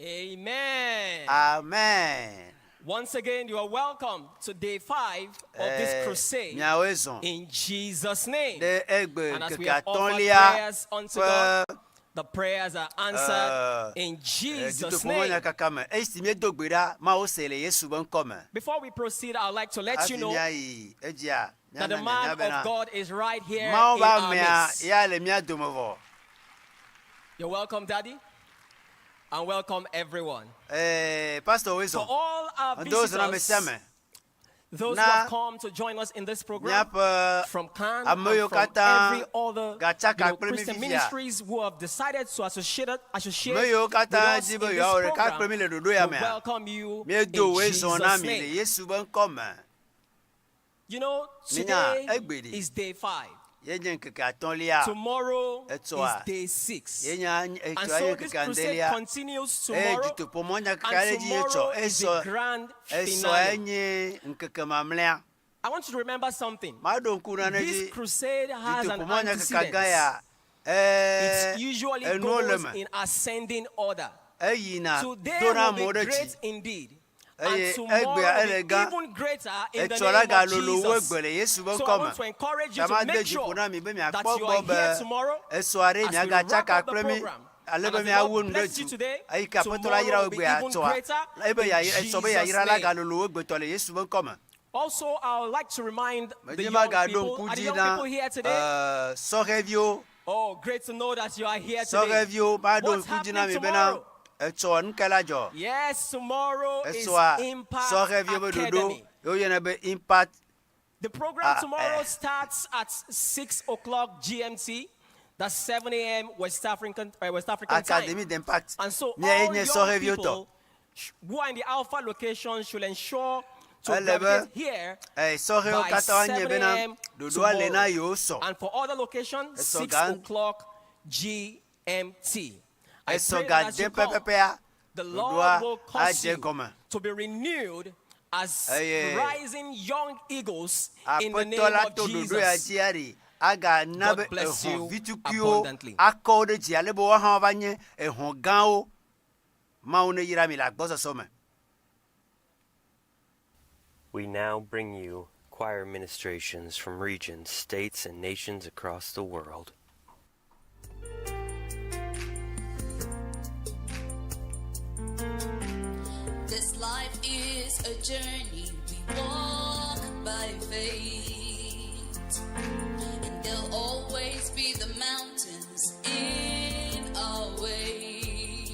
Amen. Amen. Once again, you are welcome to day 5 of this crusade in Jesus' name. And as we have offered prayers unto God, the prayers are answered in Jesus' name. Before we proceed, I would like to let you know that the man of God is right here in our midst. You're welcome, Daddy. And welcome everyone. Pastor, for all our visitors, those who have come to join us in this program from Cannes and from every other Christian ministries who have decided to associate with us in this program, we welcome you in Jesus' name. You know, today is day 5. Tomorrow is day 6. And so this crusade continues tomorrow. And tomorrow is the grand finale. I want you to remember something. This crusade has an antecedent. It usually goes in ascending order. Today will be great indeed. And tomorrow will be even greater in the name of Jesus. So I want to encourage you to make sure that you are here tomorrow as we wrap up the program. And as the Lord bless you today, tomorrow will be even greater in Jesus' name. Also, I would like to remind the young people, are the young people here today? Oh, great to know that you are here today. What's happening tomorrow? Yes, tomorrow is Impact Academy. The program tomorrow starts at 6 o'clock GMT. That's 7 a.m. West African time. And so all young people who are in the Alpha location should ensure to graduate here by 7 a.m. tomorrow. And for other locations, 6 o'clock GMT. I pray that as you come, the Lord will cause you to be renewed as rising young eagles in the name of Jesus. God bless you abundantly. We now bring you choir ministrations from regions, states, and nations across the world. This life is a journey we walk by faith, and there'll always be the mountains in our way.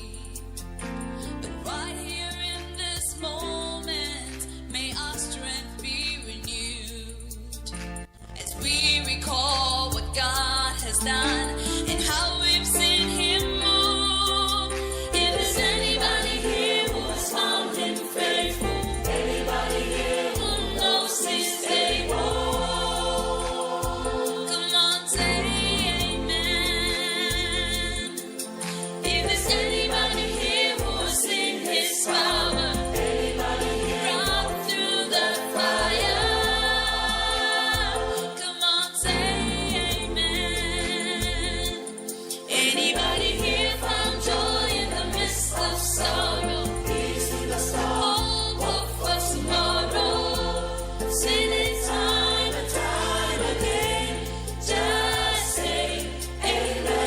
But right here in this moment, may our strength be renewed as we recall what God has done and how we've seen Him move. If there's anybody here who has found Him faithful, anybody here who knows His able, come on, say amen. If there's anybody here who has seen His power, anybody here walk through the fire, come on, say amen. Anybody here found joy in the midst of sorrow? Hope for tomorrow. Sing it time and time again. Just say amen.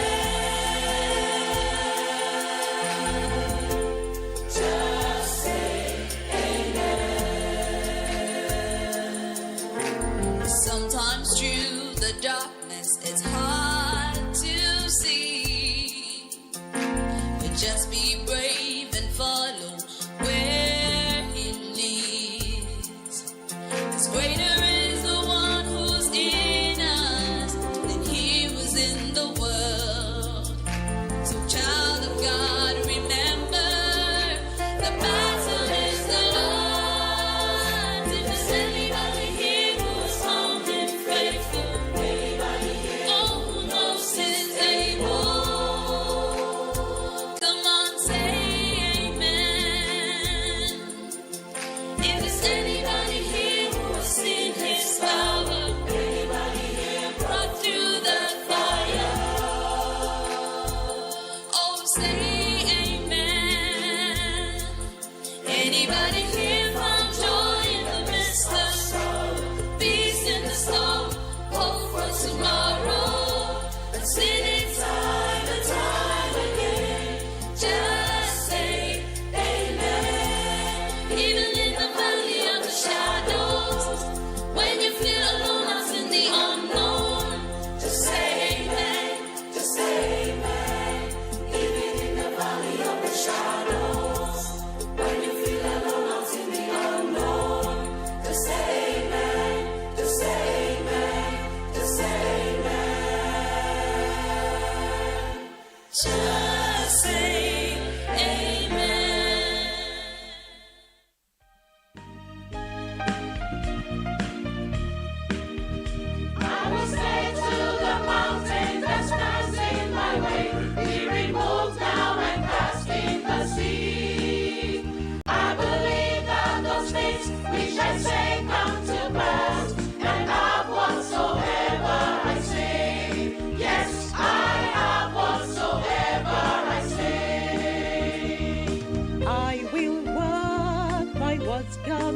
Just say amen. Sometimes through the darkness it's hard to see, but just be brave and follow where He leads. 'Cause greater is the one who's in us than he was in the world. So child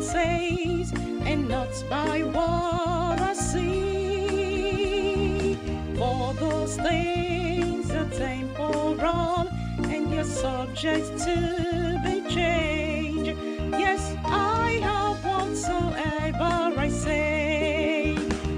says, and not by what I see. For those things are temporal, and you're subject to be changed. Yes, I have whatsoever I say.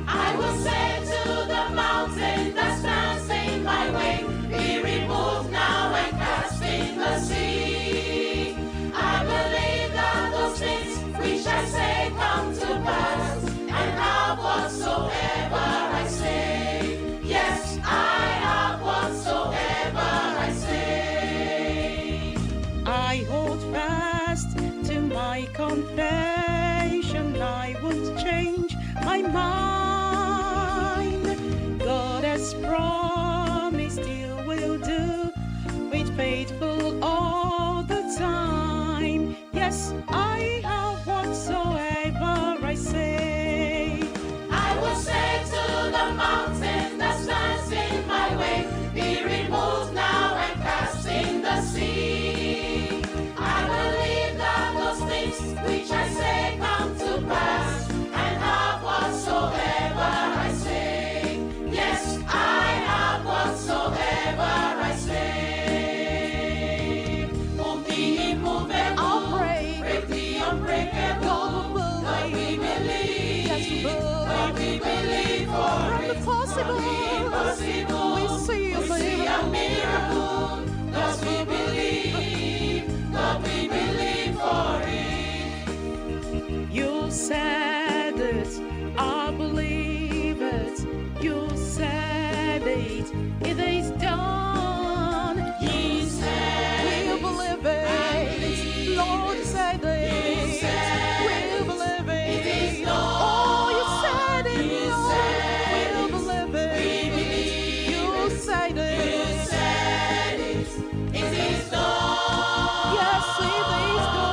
I will say to the mountain that stands in my way, be removed now and cast in the sea. I believe that those things which I say come to pass, and have whatsoever I say. Yes, I have whatsoever I say. I hold fast to my confession, I won't change my mind. God has promised He will do it faithful all the time. Yes, I have whatsoever I say. I will say to the mountain that stands in my way, be removed now and cast in the sea. I believe that those things which I say come to pass, and have whatsoever I say. Yes, I have whatsoever I say. Won't be immovable, I'll pray. break the unbreakable. God will God we believe, Yes, we will. God we believe for From the it. possible, Impossible, we see a we see a miracle. God we believe, God we believe for it. You said it, I believe it. You said it, it is done. He said We it, believe it. Lord said it. We believe it. it is done. Oh, you said it, You Lord. said We it. believe it. We believe You said You it. said it, it is done. Yes, it is done.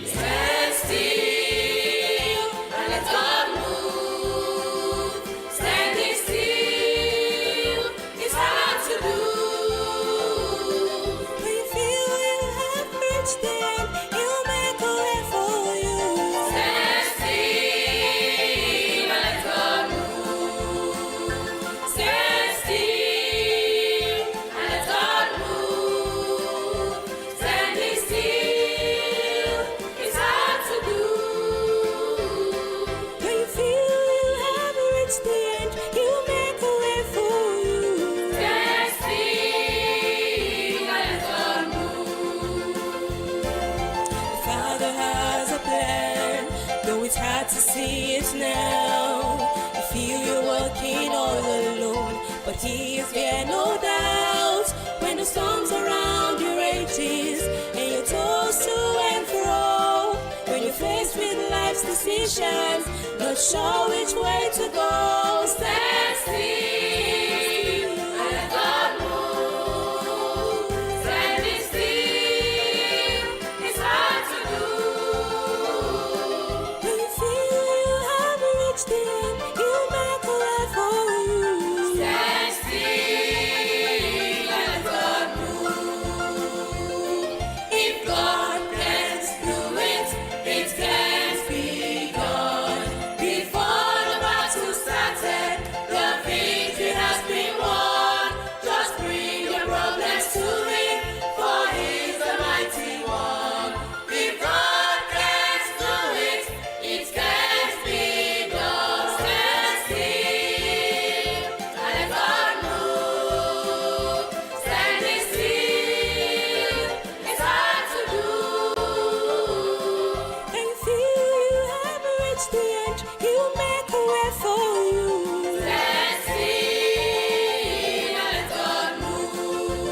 Stand still and let God move. Standing still is hard to do. When you feel you have reached the end, He'll make a way for you. Stand still and let God move. Stand still and let God move. Standing still is hard to do. When you feel you have reached the end, He'll make a way for you. Stand still and let God move. The Father has a plan, though it's hard to see it now. You feel you're walking all alone, but He is there, no doubt. When the storms around you rages and you're tossed to and fro, when you're faced with life's decisions, not sure which way to go, Stand still and let God move. Standing still is hard to do. When you feel you have reached the end, He'll make a way for you. Stand still and let God move. If God can't do it, it can't be done. Before the battle started, the victory has been won. Just bring your problems to Him, for He's the mighty one. If God can't do it, it can't be done. Stand still and let God move. Standing still is hard to do. When you feel you have reached the end, He'll make a way for you. Stand still and let God move.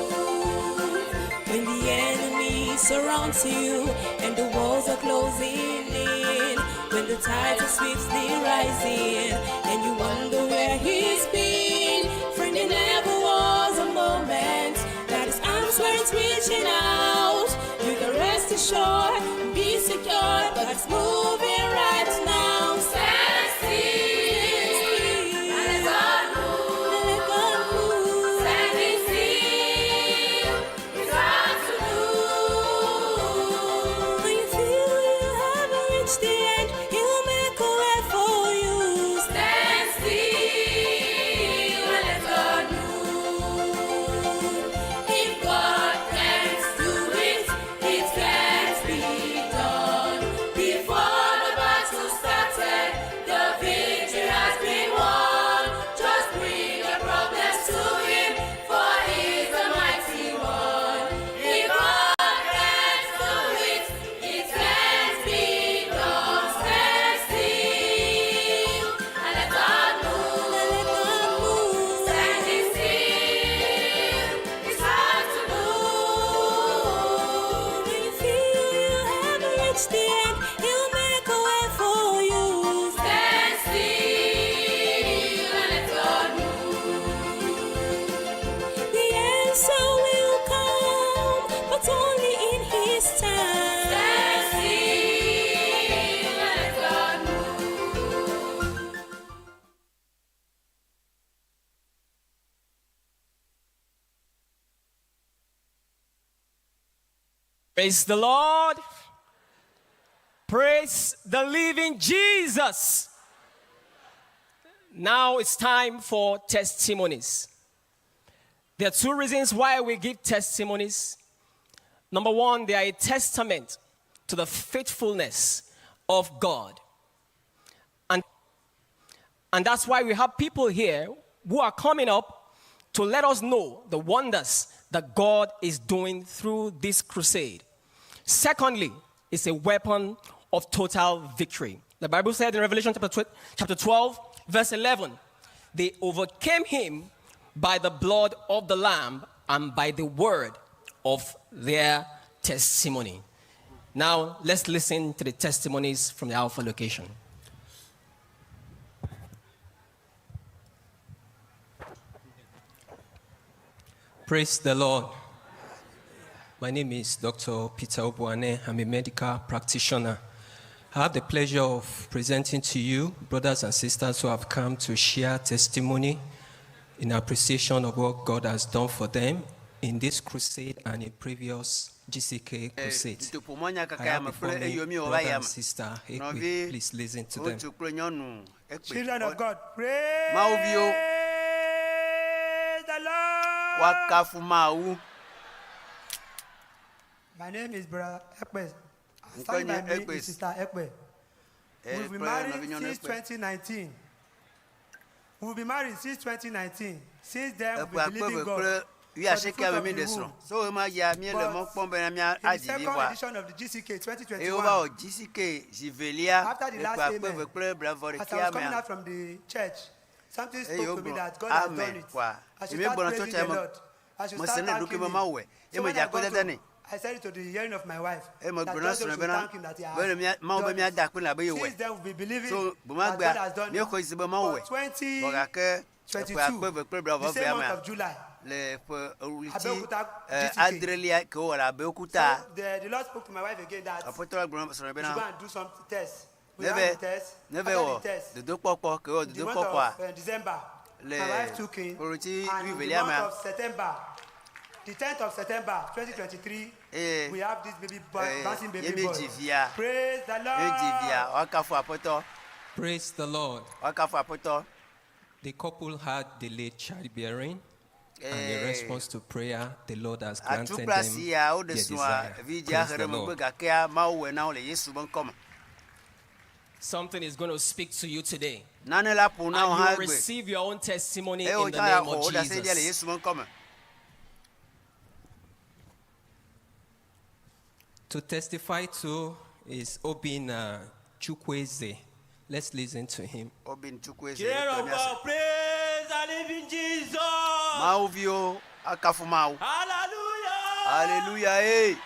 When the enemy surrounds you and the walls are closing in, when the tide is swiftly rising and you wonder where He's been, friend, there never was a moment that His arms weren't reaching out. You can rest assured and be secure, but it's moving right now. Stand still and let God move. Standing still Praise the Lord. Praise the living Jesus. Now it's time for testimonies. There are two reasons why we give testimonies. Number one, they are a testament to the faithfulness of God. And that's why we have people here who are coming up to let us know the wonders that God is doing through this crusade. Secondly, it's a weapon of total victory. The Bible said in Revelation chapter 12, verse 11, they overcame him by the blood of the Lamb and by the word of their testimony. Now, let's listen to the testimonies from the Alpha location. Praise the Lord. My name is Dr. Peter Obuane. I'm a medical practitioner. I have the pleasure of presenting to you brothers and sisters who have come to share testimony in appreciation of what God has done for them in this crusade and in previous GCK crusades. I have before me brother and sister Eʋegbe. Please listen to them. Children of God, praise the Lord. My name is Brother Eʋegbe. Starting by me is Sister Eʋegbe. We've been married since 2019. We've been married since 2019. Since then, we've been believing God. In the second edition of the GCK 2021, after the last amen, as I was coming out from the church, something spoke to me that God has done it. I should start praising the Lord. I should start thanking Him. So when I got home, I said it to the hearing of my wife, that God should thank Him that He has done it. Since then, we've been believing that God has done it. For 2022, the same month of July, the Lord spoke to my wife again that she go and do some tests. We ran the test. After the test, the month of December, my wife took in, and the month of September, the 10th of September 2023, we have this baby boy, bouncing baby boy. Praise the Lord. Praise the Lord. The couple had delayed childbearing, and in response to prayer, the Lord has granted them their desire. Praise the Lord. Something is going to speak to you today. And you will receive your own testimony in the name of Jesus. To testify to is Obin Chukwueze. Let's listen to him. Obin Chukwueze. Praise the living Jesus. Mauvio akafumau. Hallelujah. Hallelujah. Hey.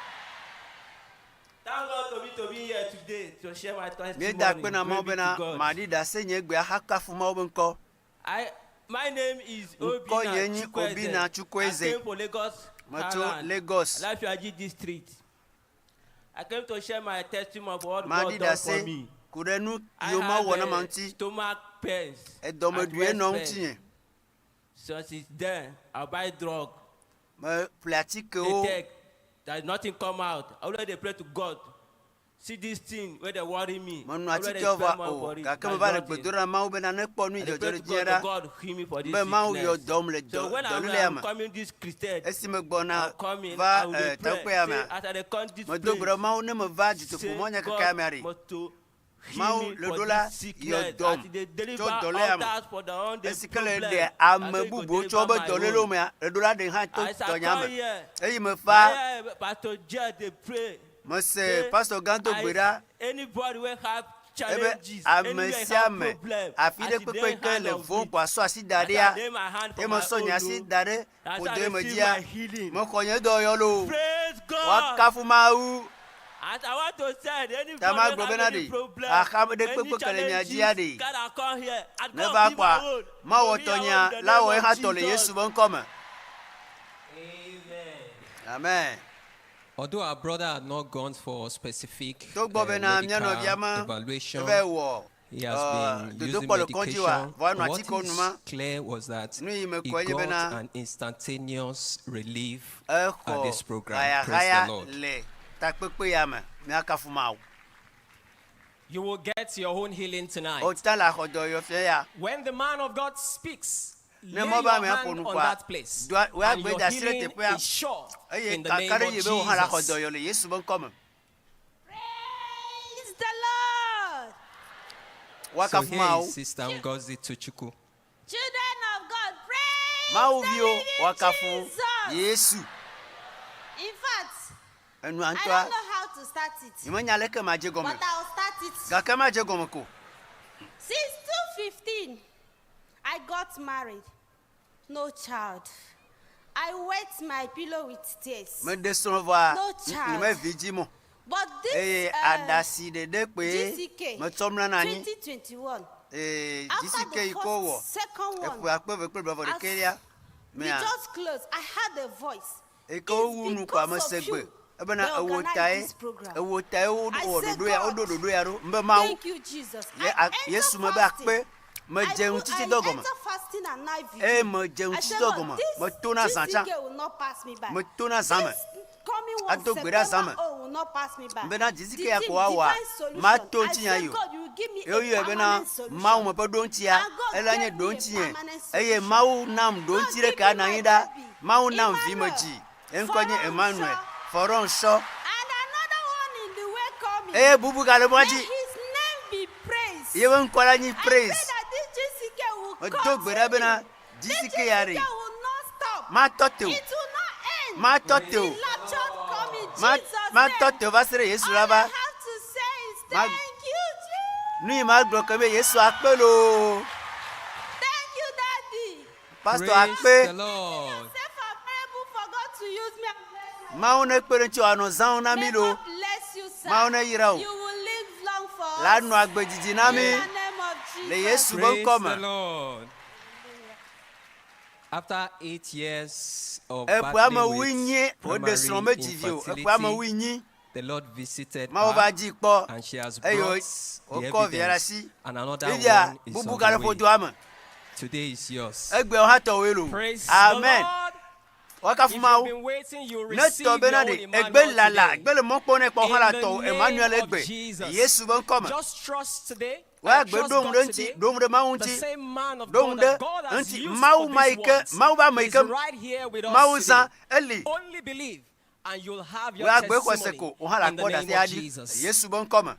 Thank God to be here today to share my testimony. My name is Obina Chukwueze. I came from Lagos, Lafayette district. I came to share my testimony of what God done for me. I had stomach pains and breast pain. So since then, I buy drug. They take. That nothing come out. I already pray to God. See this thing where they worry me. I already pray for it. God heal me for this sickness. So when I'm coming this Crusade, I'm coming, I will pray. After they come this place, say God must to heal me for this sickness. As they deliver others for their own problem, I shall come here. Pastor Joe, they pray. Pastor Dr Anybody will have challenges, anywhere have problem, as they hand of it, as I lay my hand for my own, as I receive my healing. Praise God. As I want to say, anybody will have any problem, any challenges, God I come here, and God give my own. In the name of Jesus. Amen. Although our brother had not gone for specific medical evaluation, he has been using medication. What is clear was that he got an instantaneous relief at this program. Praise the Lord. Ta pepe ya me akafu Mawu. You will get your own healing tonight. Autant la rodo yo fie ya. When the man of God speaks, lay Ne your mo ba me hand aponu on kwa. that place. We And agbe your da sire healing te pe is sure Eye in the name kakare of ye be o hala rodo Jesus. yo le Yesu bon come. Praise the Lord. Waka So fu here Mawu. is Sister Ngozi Tuchuku. Children of God, praise Mawu the bi o living waka fu Jesus. Yesu. In fact, Enu I antwa. don't know how to start it, Imanya leke ma je but gomme. I'll start it. Ga kama je gomme ko. Since 2015, I got married. No child. I wet my pillow with tears. Me de son voir. No child. Me viji mo. But Eh this adasi de pe. GCK Me tomla na ni. 2021, GCK after the iko wo. first, second E one, fu akpe ve pe bravo de as keria. we Me a. just closed, I had a voice. E ko wu nu kwa me because of segbe. you Ebe na they ewo organized tai. this program. Ewo tai o I o said, dodo ya o God, dodo ya ro. Mbe Mawu. Thank you, Jesus. Ye I Yesu enter me be fasting. akpe. Me jeun titi dogo mo. I enter fasting and night Eh, vigil. me jeun I titi said, dogo Lord, mo. this Me tona zancha. GCK will not pass me by. Me tona zame. This coming one Ato gbera September zame. oh, will not pass me by. Mbe na GCK The ya team, ko awa. divine solution. Ma to I nti said, yo. God, you will give me Yo a yo ebe na permanent solution. Mawu me pe don tia. And God Ela nye gave me don a tie. permanent Eye solution. Mawu nam don God tire give ka me na my yida. baby, Mawu nam vi Imanuel, meji. Enkonye ferons, Emmanuel. sure. Ferons sho. And another one in the way coming. Eh bubu gale May moji. his name be praised. Ye won kwala ni I pray praise. that this GCK will Do gbera be na This GCK GCK yare. will not stop. Ma tote o. It will not end. Ma tote o. The rapture coming, Ma Jesus' ma name. tote o va sere Yesu All I laba. have to say is Ma- thank you, Jesus. Nu ma glo ke be Yesu akpelo. Thank you, Daddy. Pastor Praise akpe. the Lord. Say for parable for God to use me and bless me. Mawu ne kpere nti ano zan na mi May lo. God bless you, sir. Mawu ne yira o. You will live long for La us. nu agbejiji na mi. In the name of Le Jesus. Yesu bon Praise come. the Lord. After 8 years of E po ama battling winyi with o de son primary meji vi o. E po ama infertility, winyi. the Lord visited Mawu ba her ji po. and she has Eyo brought o the ko viera evidence. si. And another Bibia one is bubu on gale the fojo way. ama. Today is yours. Egbe o ha to we lo. Praise Amen. the Lord. Waka If fu you've Mawu. been waiting, you Ne receive to be your na own de Emmanuel egbe lala today. egbe le mo po ne po In hala the to name Emmanuel of egbe. Jesus. Yesu bon come. Just trust today. Wa Trust gbe dom God re today. nti dom re Mawu The nti. same man of Dom God de that God has nti used Mawu for maike this Mawu ba once maike is right here with us Mawu today. san eli. Only believe and you'll have your Wa gbe ko testimony seko o hala in the ko da name se of adi. Jesus. Yesu bon come.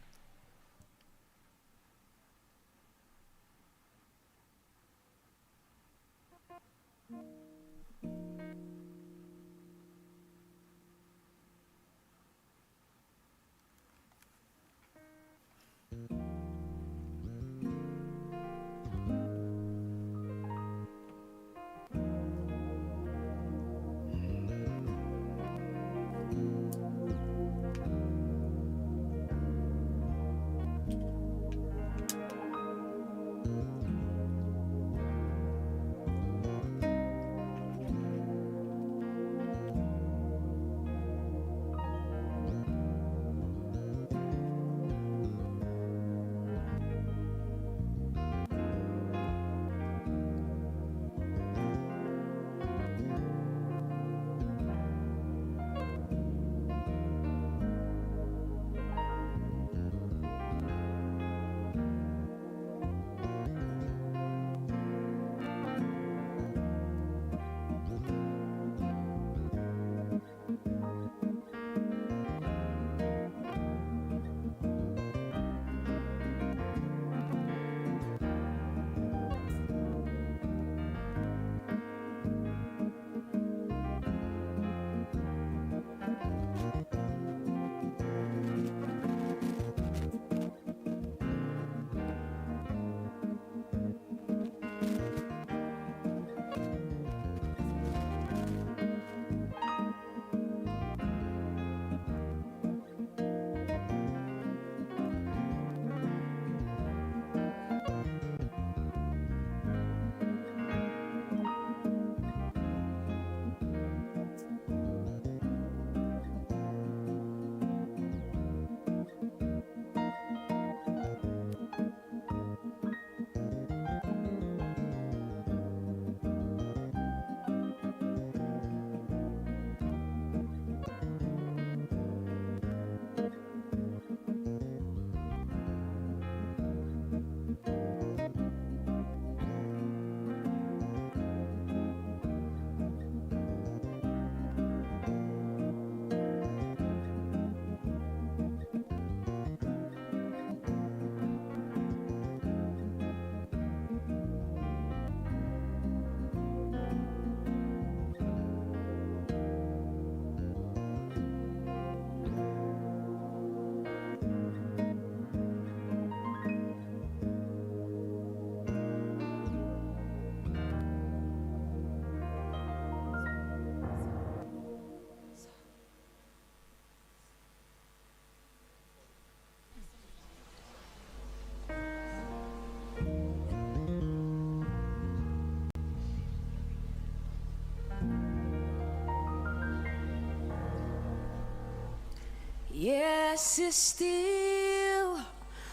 Yes, it still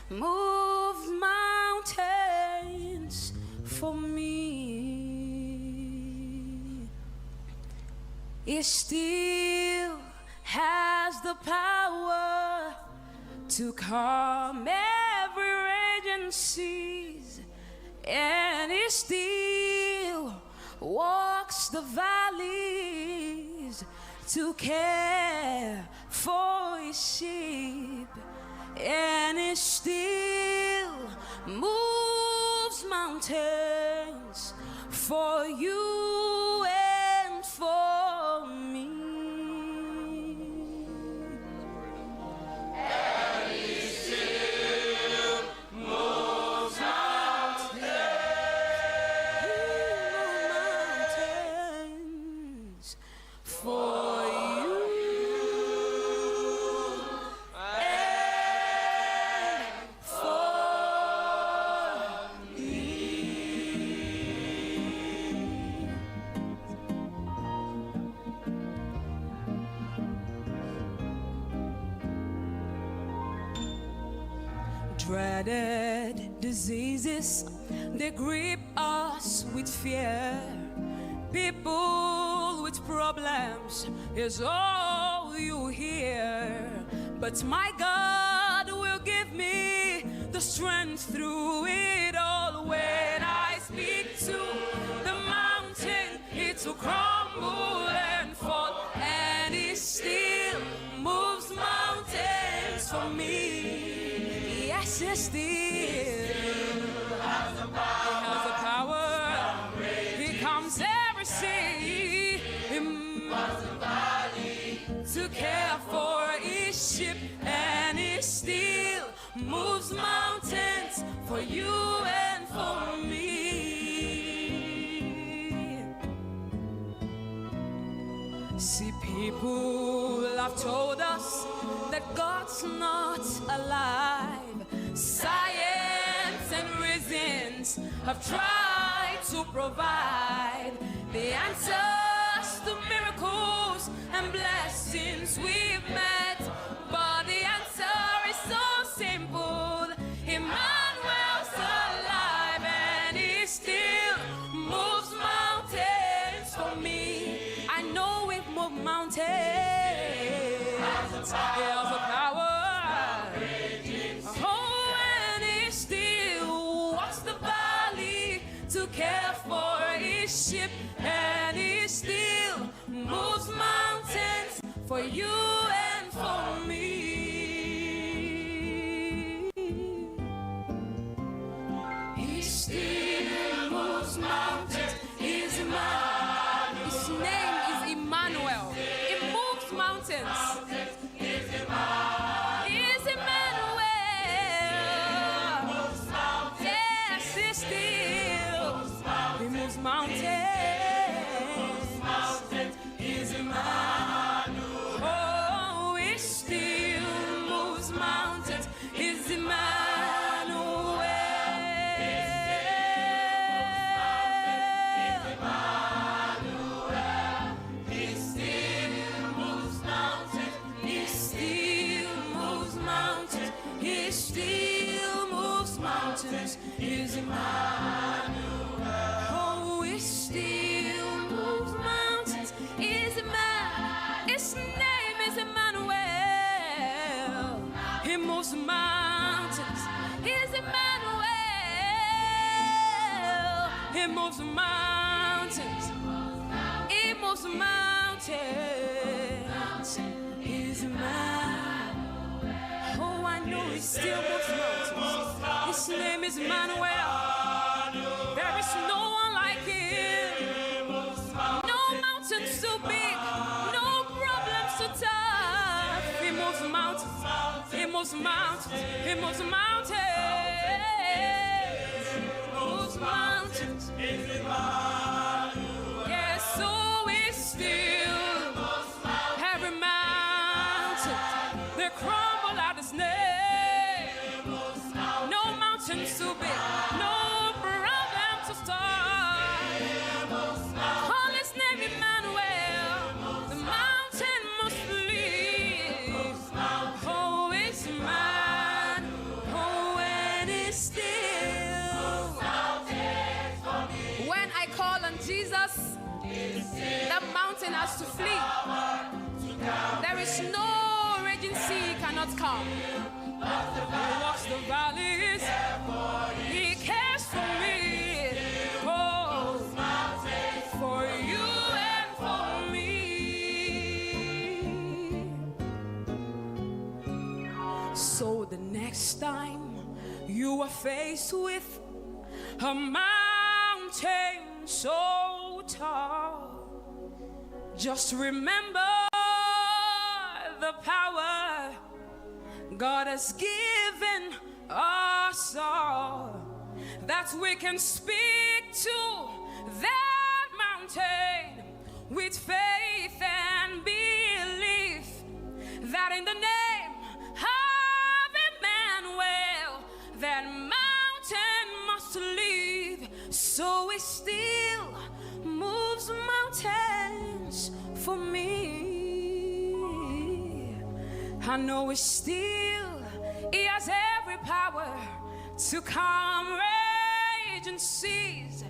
moves mountains for me. It still has the power to calm every raging seas, and it still walks the valleys to care for his sheep, and it still moves mountains for you and for me. And it still moves mountains for you. Dreaded diseases, they grip us with fear. People with problems is all you hear. But my God will give me the strength through it all. When I speak to the mountain, it will crumble and fall, and it still moves mountains for me. Yes, it still has the power. He comes every sea to care for his sheep, and he still moves mountains for you and for me. See, people have told us that God's not alive. Science and reasons have tried to provide the answers to miracles and blessings we've met, but the answer is so simple. Emmanuel's alive, and he still moves mountains for me. I know we've moved mountains. He has the power. Care for his sheep, and he still moves mountains for you and for me. He still moves mountains. His name is Imanuel. He moves mountains. He's Emmanuel. Yes, he still moves mountains. He's Emmanuel. Oh, he still moves mountains. He's Emmanuel. He still moves mountains. He still moves mountains. He still moves mountains. He's Emmanuel. Still moves mountains. His name is Emmanuel. He moves mountains. He's Emmanuel. He moves mountains. He moves mountains. He's Emmanuel. Oh, I know he still moves mountains. His name is Emmanuel. There is no one like him. No mountains too big, no problems too tough. He moves mountains. He moves mountains. He moves mountains. Moves mountains. Yes, so we still every mountain they crumble at his name. No mountains too big, no problem to stop. Call his name Emmanuel. The mountain must flee. which no raging sea cannot come. He walks the valleys. He cares for me. Oh, for you and for me. So the next time you are faced with a mountain so tall, just remember the power God has given us all, that we can speak to that mountain with faith and belief, that in the name of Emmanuel, that mountain must leave. So it still moves mountains for me. I know it's still, he has every power to calm raging seas.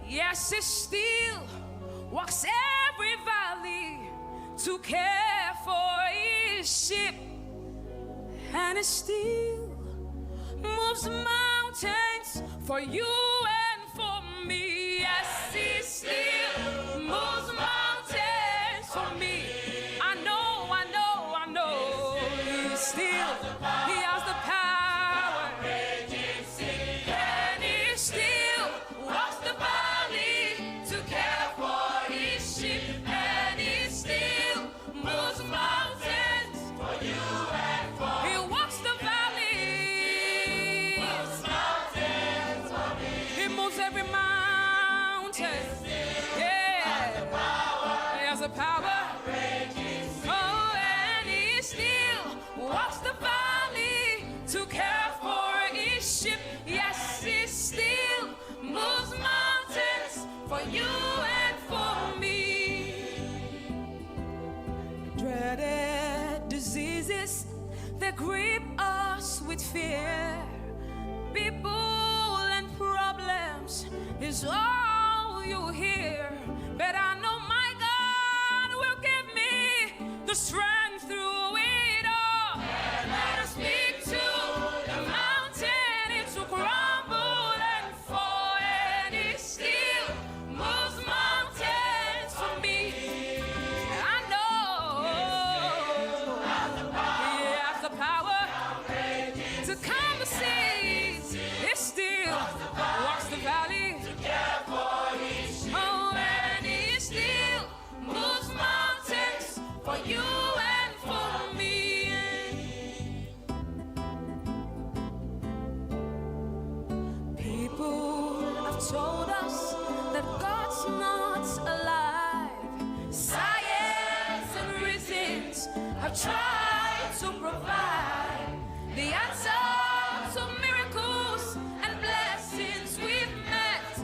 Yes, it still walks every valley to care for his sheep. And it still moves mountains for you and for me. Yes, it still moves mountains for me. I know. Still, he has the power, and he still walks the valley to care for his sheep, and he still moves mountains for you and for me. He walks the valley, moves mountains for me. He moves every mountain. Yeah, he has the power. Oh, and he still walks the valley to care for his sheep. Yes, he still moves mountains for you and for me. Dreaded diseases that grip us with fear, people and problems is all you hear. But I know my God will give me the strength through it all. Let us speak to the mountain, it to crumble and fall, and it still moves mountains for me. I know he has the power to calm the seas. It still walks the valley. Oh, and he still moves mountains for you and for me. People have told us that God's not alive. Science and reasons have tried to provide the answer to miracles and blessings we've met.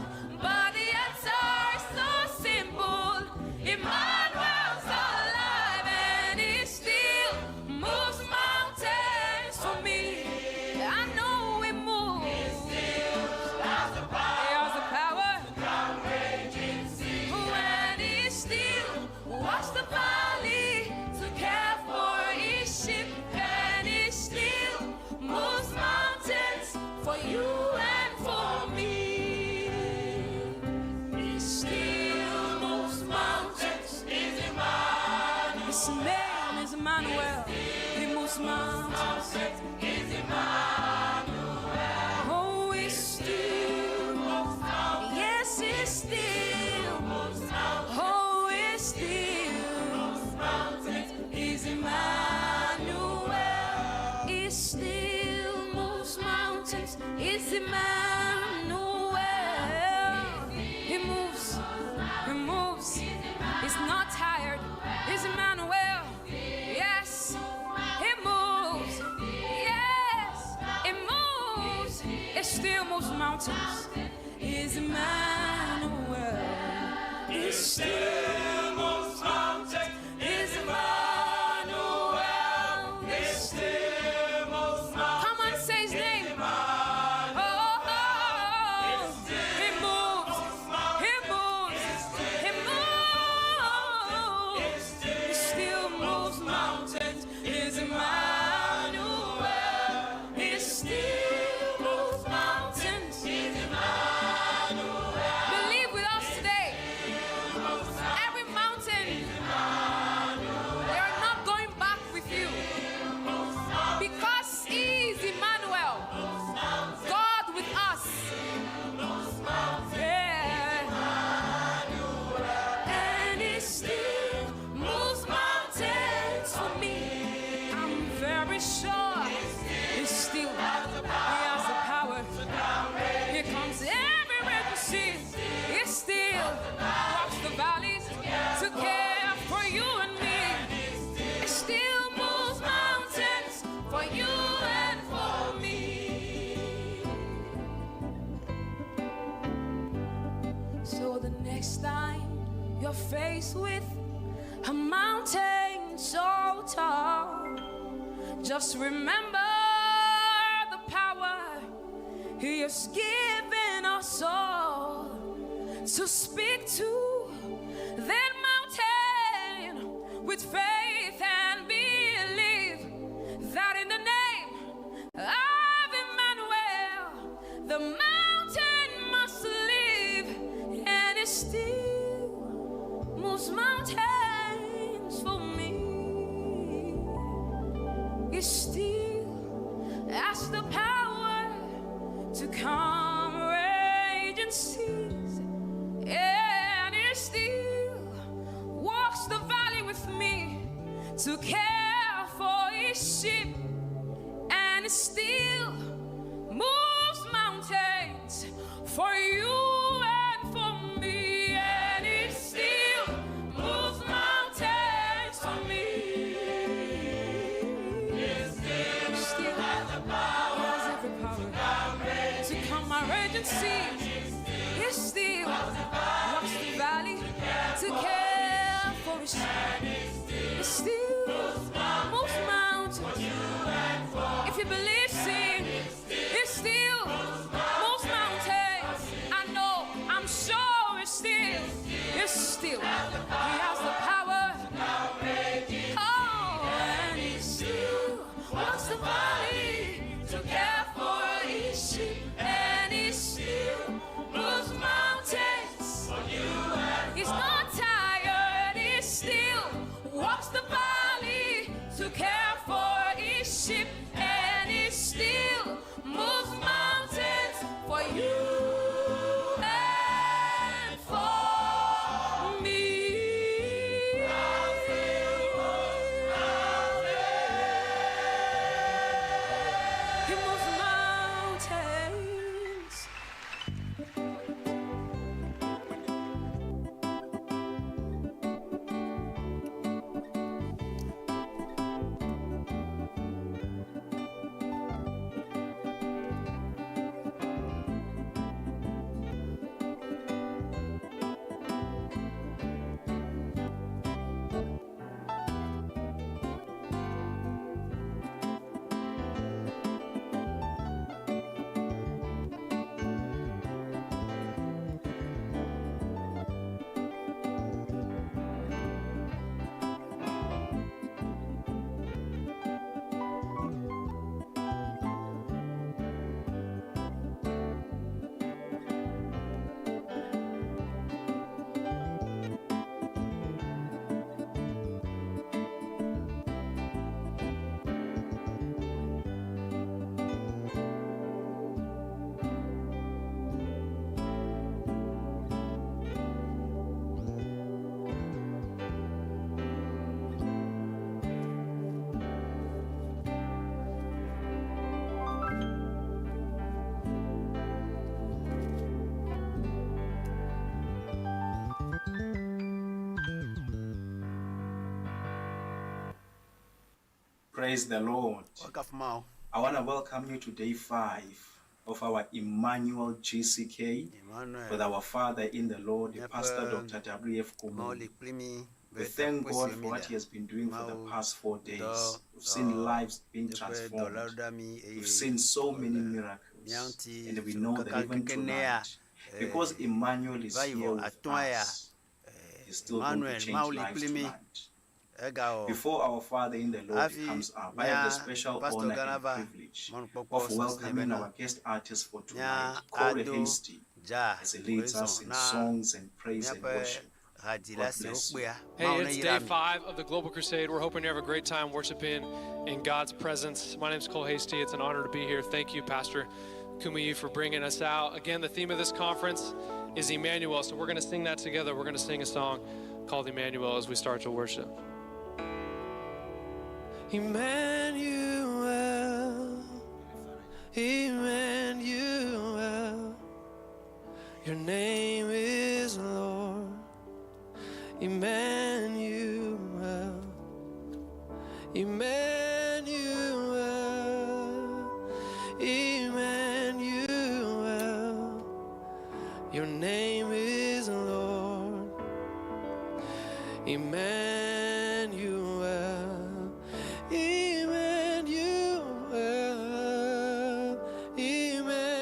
But the answer is so simple. Emmanuel's alive, and he still moves mountains for me. I know he moves. He has the power. When he still walks the valley to care for his sheep, and he still moves mountains for you and for me. He still moves mountains. His name is Emmanuel. He moves mountains. Oh, he still moves mountains. Yes, he still moves mountains. Oh, he still moves mountains. He's Emmanuel. He still moves mountains. He's Emmanuel. He moves. He moves. He's not tired. He's Emmanuel. Yes, he moves. Yes, he moves. It still moves mountains. He's Emmanuel. He still moves mountains. He's Emmanuel. He still moves mountains. Come on, say his name. Oh, he moves. He moves. He moves. He still moves mountains. very sure. He's still, he has the power. Here comes every emergency. He still walks the valleys to care for you and me. He still moves mountains for you and for me. So the next time you're faced with a mountain so tall, just remember the power He has given us all to speak to that mountain with faith and believe that in the name of Emmanuel, the mountain must leave, and it still moves mountains for me. It still has the power to calm raging seas, and it still walks the valley with me to care for His sheep, and it still moves mountains for you and for me, and it still moves mountains for me. It still has the power, has every power to calm my raging seas. It still walks the valley to care for His sheep. It still moves mountains. If you believe, sing. It still moves mountains. I know, I'm sure it still. He has the power. Oh, and He still walks the valley to care for His sheep, and He still moves mountains. He's not tired. He still walks the valley to care for His sheep, and He still moves mountains for you and for me. He moves mountains. Praise the Lord. I want to welcome you to day 5 of our Emmanuel GCK with our Father in the Lord, Pastor Dr W.F Kumuyi. We thank God for what He has been doing for the past 4 days. We've seen lives being transformed. We've seen so many miracles. And we know that even tonight, because Emmanuel is here with us, He's still going to change lives tonight. Before our Father in the Lord comes up, I have the special honor and privilege of welcoming our guest artist for tonight, Corey Hasty, as he leads us in songs and praise and worship. God bless you. Hey, it's day 5 of the Global Crusade. We're hoping you have a great time worshiping in God's presence. My name is Cole Hasty. It's an honor to be here. Thank you, Pastor Kumuyi, for bringing us out. Again, the theme of this conference is Emmanuel, so we're going to sing that together. We're going to sing a song called Emmanuel as we start to worship. Emmanuel. Emmanuel, your name is Lord. Emmanuel, Emmanuel, Emmanuel, your name is Lord. Emmanuel, Emmanuel, Emmanuel,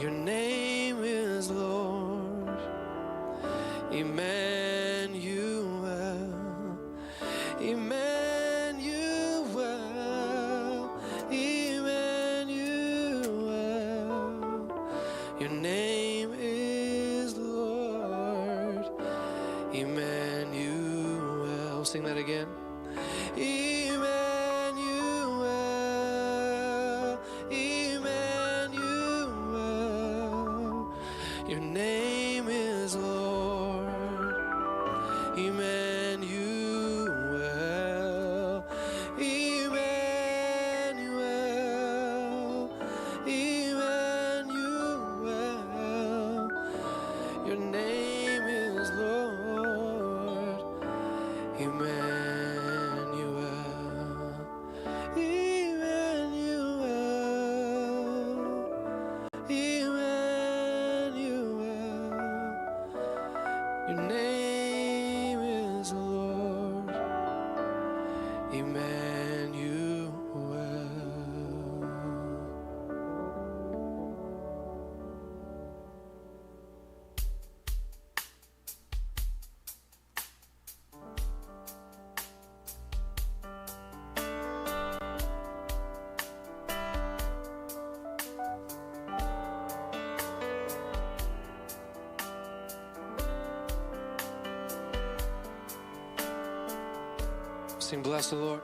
your name is Lord. Emmanuel, Emmanuel, Emmanuel, your name is Lord. Emmanuel, sing that again. Emmanuel, Emmanuel, your name is Lord. Emmanuel, Emmanuel, Emmanuel, your name is Lord. Emmanuel, Emmanuel, Emmanuel, your name is Lord. Emmanuel. Sing, bless the Lord.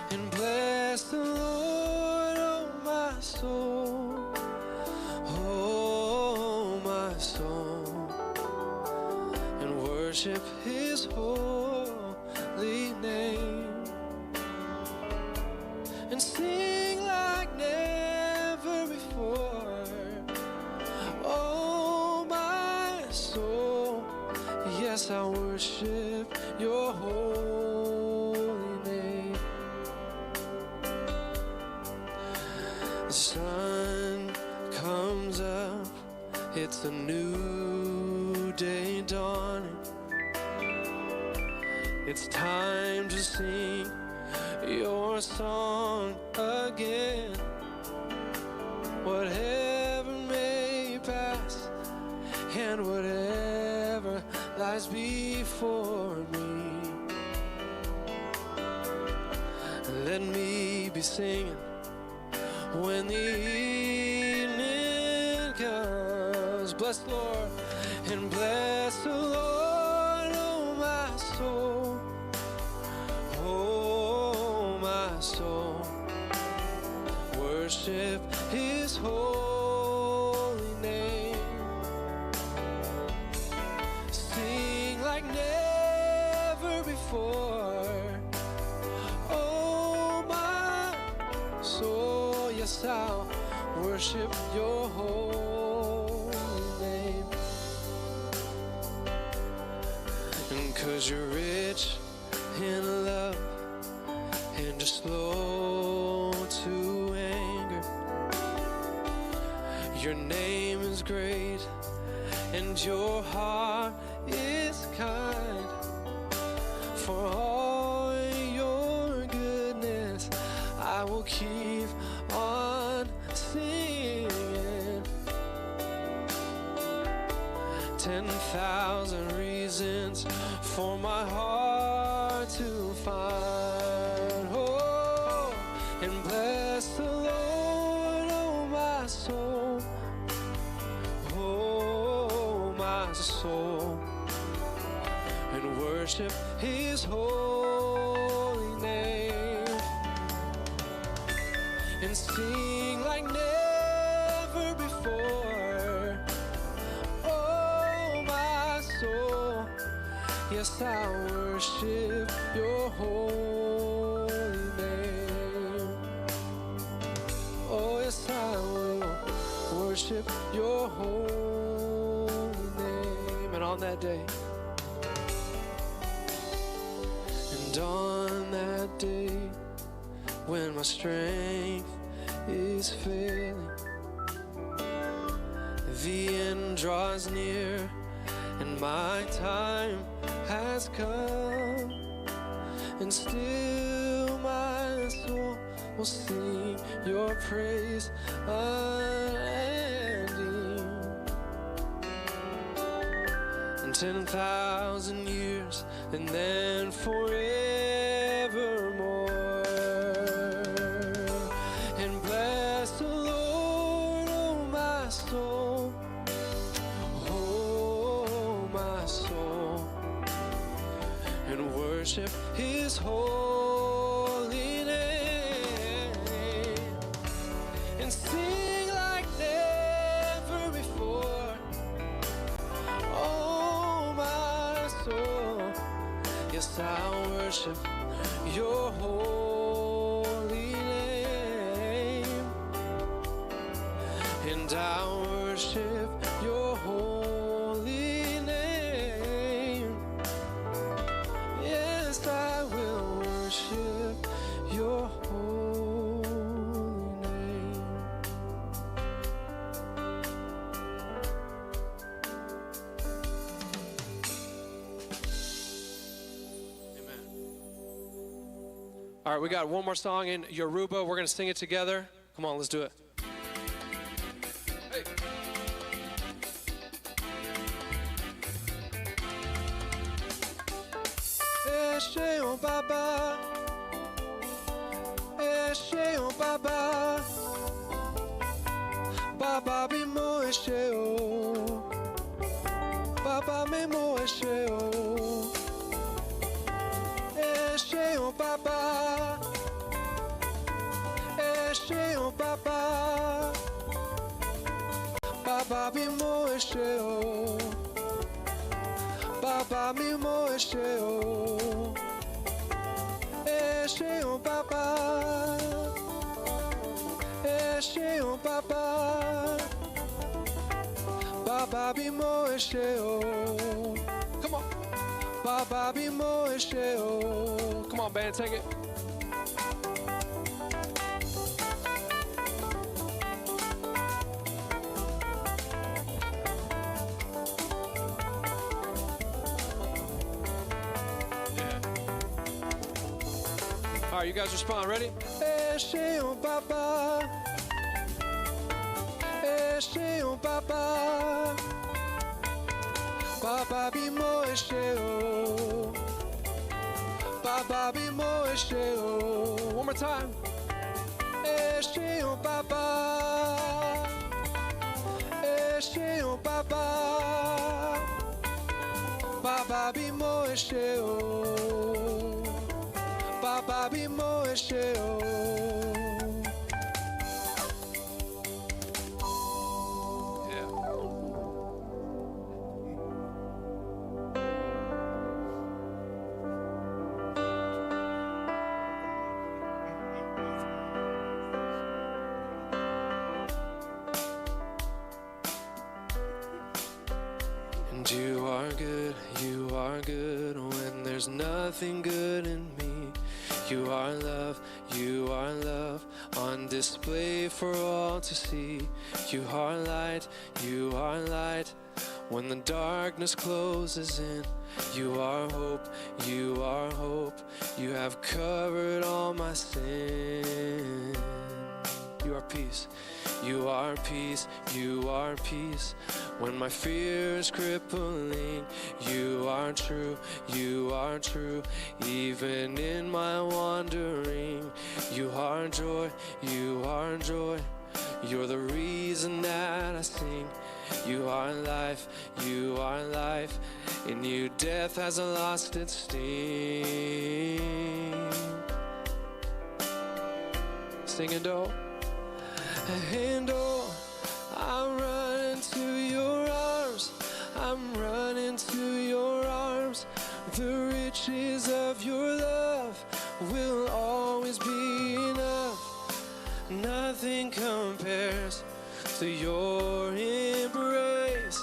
And bless the Lord, oh my soul, oh my soul, and worship his holy name, and sing like never before, oh my soul, yes, I worship your holy name. The sun comes up, it's a new day dawning. It's time to sing your song again. Whatever may pass and whatever lies before me, let me be singing when the evening comes. Bless the Lord, and bless the Lord, oh my soul, oh my soul, worship his holy name, sing like never before, oh my soul, yes, I'll worship your holy name. And 'cause you're rich in love and you're slow to anger, your name is great and your heart is kind. For all your goodness I will keep on singing. 10,000 reasons for my heart to find. Oh, and bless the Lord, oh my soul, oh my soul, and worship his holy name, and sing like never before, oh my soul, yes, I worship your holy name. yes, I will worship your holy name. And on that day, and on that day, when my strength is failing, the end draws near, and my time has come, and still my soul will sing your praise unending. And 10,000 years, and then forevermore. And bless the Lord, oh my soul, oh my soul, and worship his holy name, and sing like never before. Oh my soul, yes, I'll worship your holy name, and I'll worship your holy name. Yes, I will worship your holy name. Amen. All right, we got one more song in Yoruba. We're going to sing it together. Come on, let's do it. Hey. Esheon Baba, Esheon Baba, Baba bimo Esheo, Baba memo Esheo, Esheon Baba, Esheon Baba, Baba bimo Esheo, Baba mimo Esheo, Esheon Baba, Esheon Baba, Baba bimo Esheo. Come on, Baba bimo Esheo. Come on, band, take it. All right, you guys respond. Ready? Esheon Baba, Esheon Baba, Baba bimo Esheo, Baba bimo Esheo. One more time. Esheon Baba, Esheon Baba, Baba bimo Esheo, Baba bimo Esheo. And you are good when there's nothing good in me. You are love on display for all to see. You are light when the darkness closes in. You are hope, you have covered all my sin. You are peace, you are peace, when my fear is crippling. You are true, even in my wandering. You are joy, you're the reason that I sing. You are life, in you death has lost its sting. Sing and oh, I'm running to your arms, I'm running to your arms. The riches of your love will always be enough. Nothing compares to your embrace.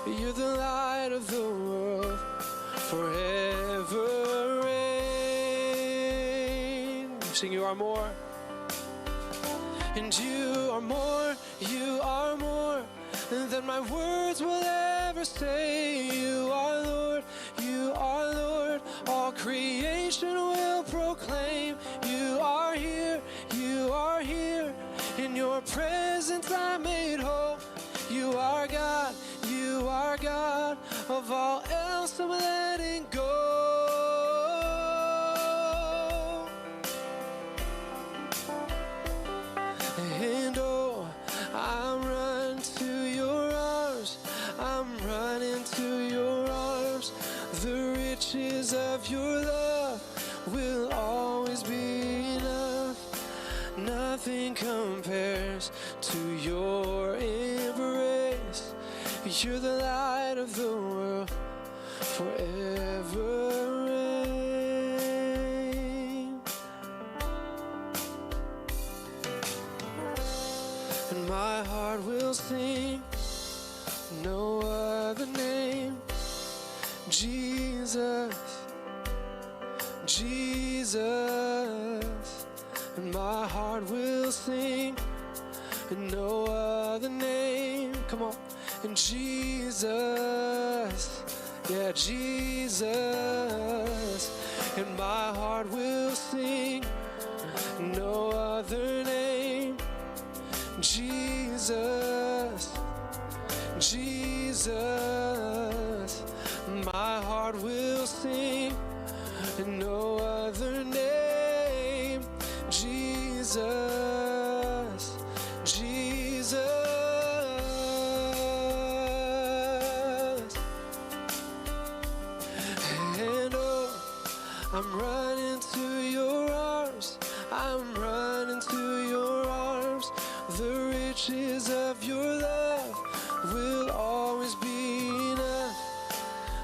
You're the light of the world, forever reign. Sing, you are more. And you are more than my words will ever say. You are Lord, all creation will proclaim. You are here, in your presence I'm made whole. You are God, of all else I'm letting go. And oh, I'm running to your arms, the riches of your love will always be enough. Nothing compares to your embrace. You're the light of the world, forever reign. And my heart will sing no other name. Jesus, and my heart will sing no other name. Come on. And Jesus, yeah, Jesus, and my heart will sing no other name. Jesus, my heart will sing no other name. Jesus, and oh, I'm running to your arms, the riches of your love will always be enough.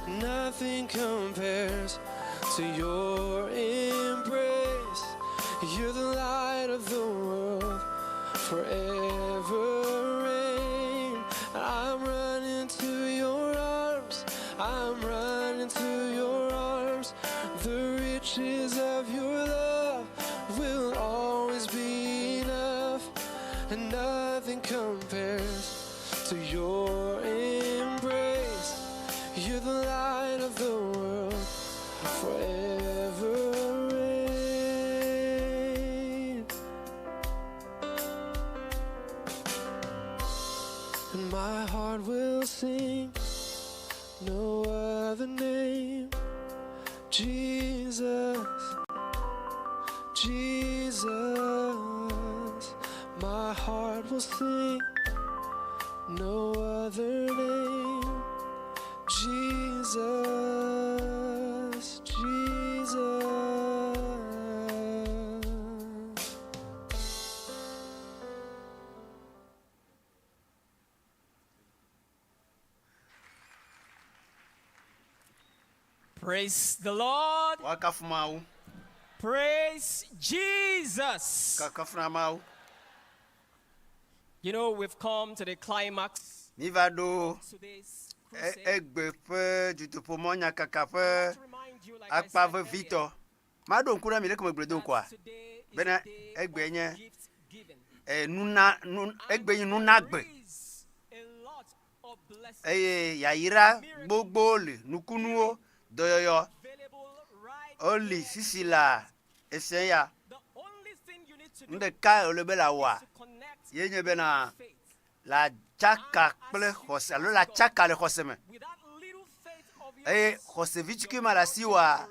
Nothing compares to your embrace. You're the light of the world, forever reign. I'm running to your arms, the riches of your love will always be enough. And nothing compares to your embrace. You're the light of the world, forever reign. And my heart will sing no other name. Jesus, my heart will sing no other name. Jesus. Praise the Lord. Praise Jesus. You know, we've come to the climax. Today's crusade. Doyoyo Oli Sisila Eseya Ndeka olebela wa Yenye bena la chaka Kpli Jose alo la chaka le Joseme Jose vichiki malasiwa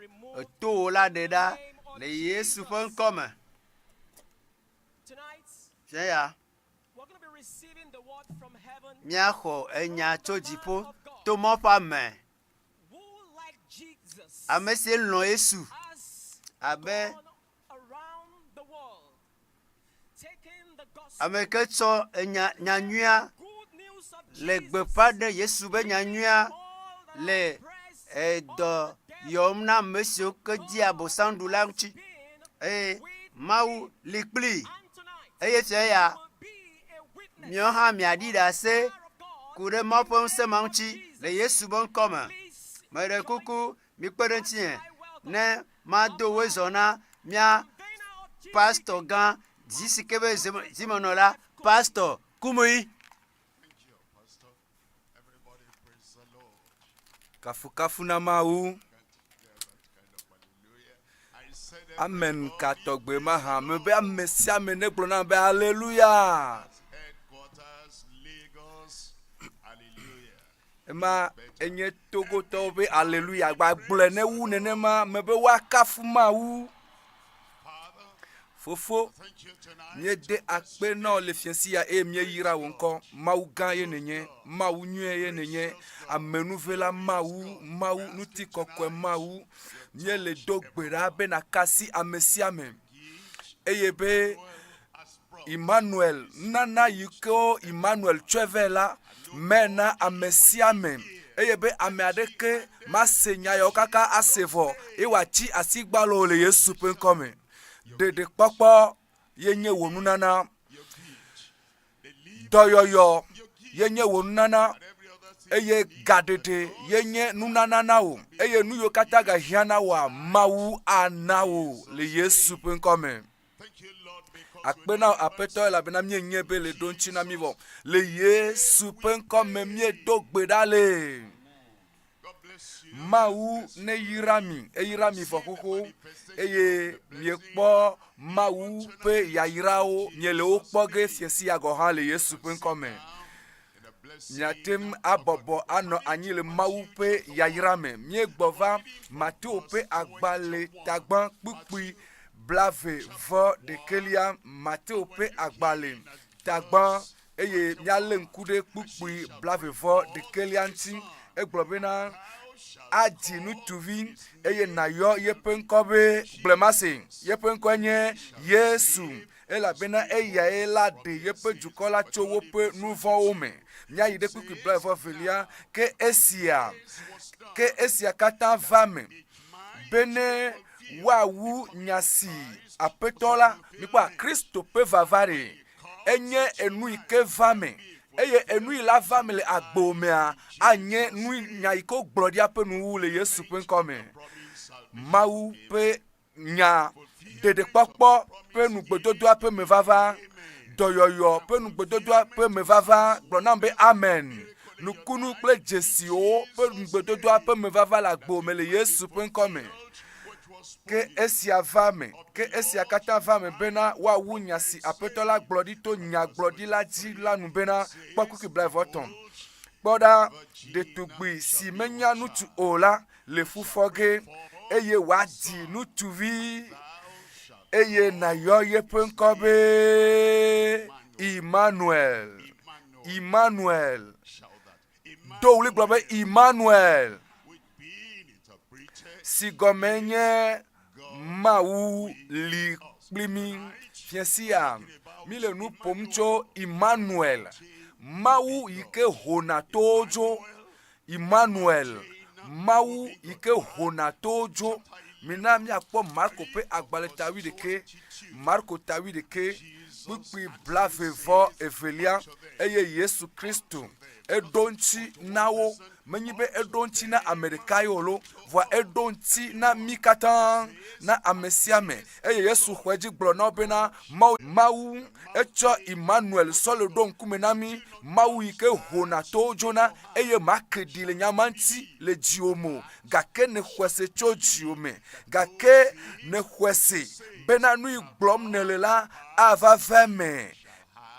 to la deda le Yesu fon come Seya Miaho enya chojipo to mopa me Amesi lon Yesu abe Ameketso nyanyua le gbepa de Yesu be nyanyua le do yomna mesio ke dia bosandu la nchi Mawu li Kpli eye tse ya mio ha mi adida se kure mopon se manchi le Yesu bon koma mere kuku mi kperentien ne ma do wezona mia pastor gan disikebe zimonola Pasteur Kumuyi. Kafu na Mawu. Amen katogbe maha me be amesia me ne glo na be hallelujah. Ema enye Togo to be hallelujah gba gble ne wu ne ma me be wa kafu Mawu. Fofo nye de akpe na le fiansi ya mie yira wonko Mawu gan ye nenye Mawu nue ye nenye amenuvela Mawu nuti kokwe Mawu nye le dogbera be na kasi amesiame eyebe Imanuel nana yiko Imanuel chevela mena amesiame eyebe ameadeke masenya yo kaka asevo ewachi asigbalo le Yesu penkome de kpakpa yenye wonunana doyoyo yenye wonunana eye gadede yenye nunana nawo eye nuyo kataga hiana wa Mawu anawo le Yesu penkome akpena apeto la bena mienye be le donchi na mivo le Yesu penkome mie dogbedale Mawu ne yirami fokoko eye miekpo Mawu pe yayirao miele okpoge fiesi agoha le Yesu penkome nyatem abobo ano anyile Mawu pe yayirame miegbova Mateo pe agbale tagban kpukpi blave vo de kelia Mateo pe agbale tagban eye miale nkude kpukpi blave vo de kelia nti eglobena adi nutuvi eye nayo yepenkobe blemase yepenkwenye Yesu elabena eya elade yepejukola chowo pe nuvo ome nya yide kpukpi blavo velia ke esia kata vame bene wawu nyasi apetola mikwa Kristo pe vavare enye enu ike vame eye enu ila family agbomea anye nu nyaiko gloria pe nu le Yesu penkome Mawu pe nya dede kpokpo pe nu gbododo pe mevava doyoyo pe nu gbododo pe mevava glonambe amen nukunu kple jesio pe nu gbododo pe mevava la gbome le Yesu penkome ke esia vame ke esia kata vame bena wa wunyasi apetola glodi to nya glodi la ji lanu bena kpakuki blavoton boda de tugbi si menya nutu ola le fufoge eye wadi nutuvi eye na yo yepenkobe Imanuel do uli globe Imanuel si gomenye Mawu li Kpli fiasia mile nu pomcho Imanuel Mawu ike honatojo Imanuel Mawu ike honatojo mina mi akpo Marco pe agbale tawi de ke kpukpi blavevo evelia eye Yesu Kristo edonchi nawo menyibe edonchi na amerikayolo voa edonchi na mikatan na amesiame eye Yesu khweji gblo na obena Mawu echo Imanuel solo don kumenami Mawu ike hona tojona eye makedile nyamanti le jiomo gake ne khwese chojiome gake ne khwese bena nu iglom nelela avaveme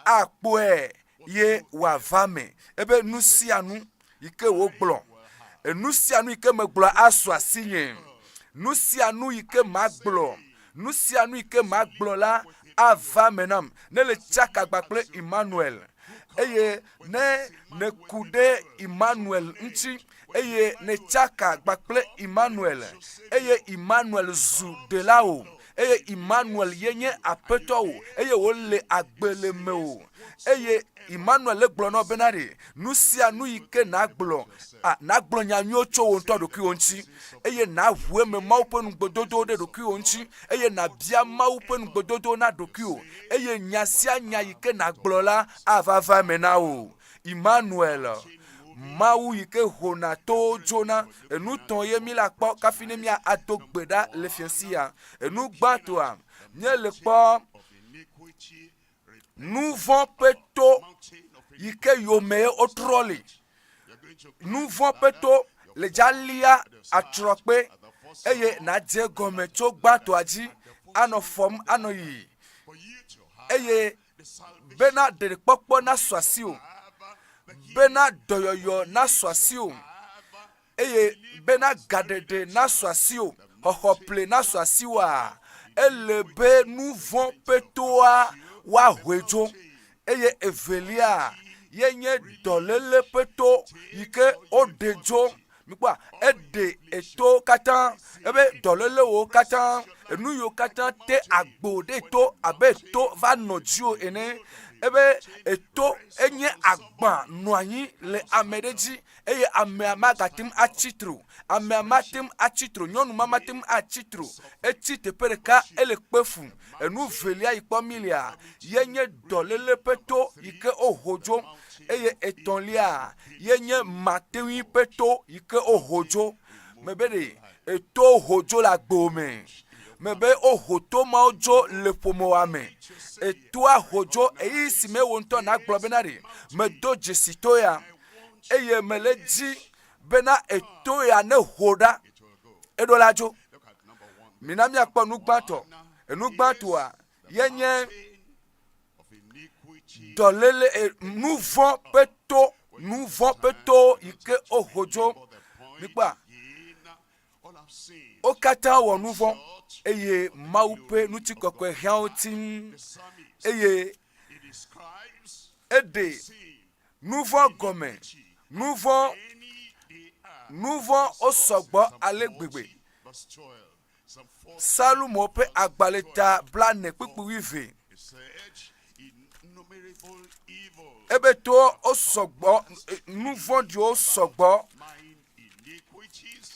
akpoe ye wavame ebe nusianu ike wo gblo enusianu ike megblo aso asinye nusianu ike magblo la avamenam ne le chaka gbakple Imanuel eye ne kude Imanuel nchi eye ne chaka gbakple Imanuel eye Imanuel zu de lao eye Imanuel yenye apeto o eye wo le agbele me o eye Imanuel le gblɔ no benare nu sia nu yike na gblɔ nya nyo tso wo ntɔ ɖokui wo ŋuti eye na ʋue me Mawu ƒe nugbedodo ɖe ɖokui wo ŋuti eye na bia Mawu ƒe nugbedodo na ɖokui wo eye nya sia nya yike na gblɔ la avava me na wo. Imanuel Mawu yike hona to dzona enu tɔn ye mi la kpɔ kafi ne mia ado gbe ɖa le fiasia enu gbãtɔa nye le kpɔ nu vɔ̃ ƒe to yike yome ye wotrɔ le nu vɔ̃ ƒe to le dzalia atrɔkpe eye nadze gɔme tso gbãtɔa dzi anɔ fɔm anɔ yi eye bena ɖeɖekpɔkpɔ na sɔ asi o bena dɔyɔyɔ na sɔ asi o eye bena gaɖeɖe na sɔ asi o xɔxɔple na sɔ asi oa ele be nu vɔ̃ ƒe toa woahoe dzo eye evelia yenye dɔléle ƒe to yike woɖe dzo mikpɔa eɖe eto katã ebe dɔlélewo katã enu yiwo katã te agbo ɖe to abe to va nɔ dzi o ene ebe eto enye agba nɔ anyi le ame ɖe dzi eye amea magatem atsitro amea matem atsitro nyɔnu ma matem atsitro etsi teƒe ɖeka ele kpe fu enu velia yi kpɔ milia yenye dɔléle ƒe to yike woho dzo eye etɔ̃lia yenye matewi ƒe to yike woho dzo mebe ɖe eto ho dzo le agbo me mebe oho to mawo dzo le ƒomoa me etoa ho dzo eyi si me wo ŋutɔ na gblɔ bena ɖe medo dzesi to ya eye mele dzi bena eto ya ne ho ɖa eɖo la dzo mina miakpɔ nu gbãtɔa yenye dɔléle nu vɔ̃ ƒe to yike oho dzo mikpa wo katã wɔ nu vɔ̃ eye Mawu ƒe ŋutikɔkɔe hiãwo tim eye eɖe nu vɔ̃ gɔme nu vɔ̃ wo sɔgbɔ ale gbegbe Salumo ƒe agbalẽta 40:12 ebe to wo sɔgbɔ nu vɔ̃ɖiwo sɔgbɔ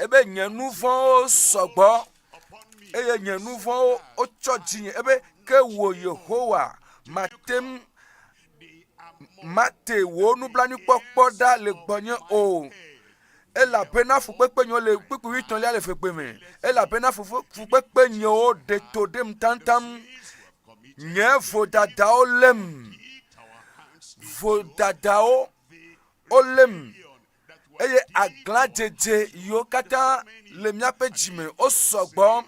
ebe nye nu vɔ̃wo sɔgbɔ eye nye nu vɔ̃wo wotsɔ dzinye ebe ke wo Yehowa mate wo nublanuikpɔkpɔ ɖa le gbɔnye o elabena fukpekpe nyewo le kpikpi 8 le Eʋegbe me elabena fukpekpe nyewo ɖe to ɖem tantam nye vodadawo lem eye aglãdzedze yiwo katã le míaƒe dzime wo sɔgbɔ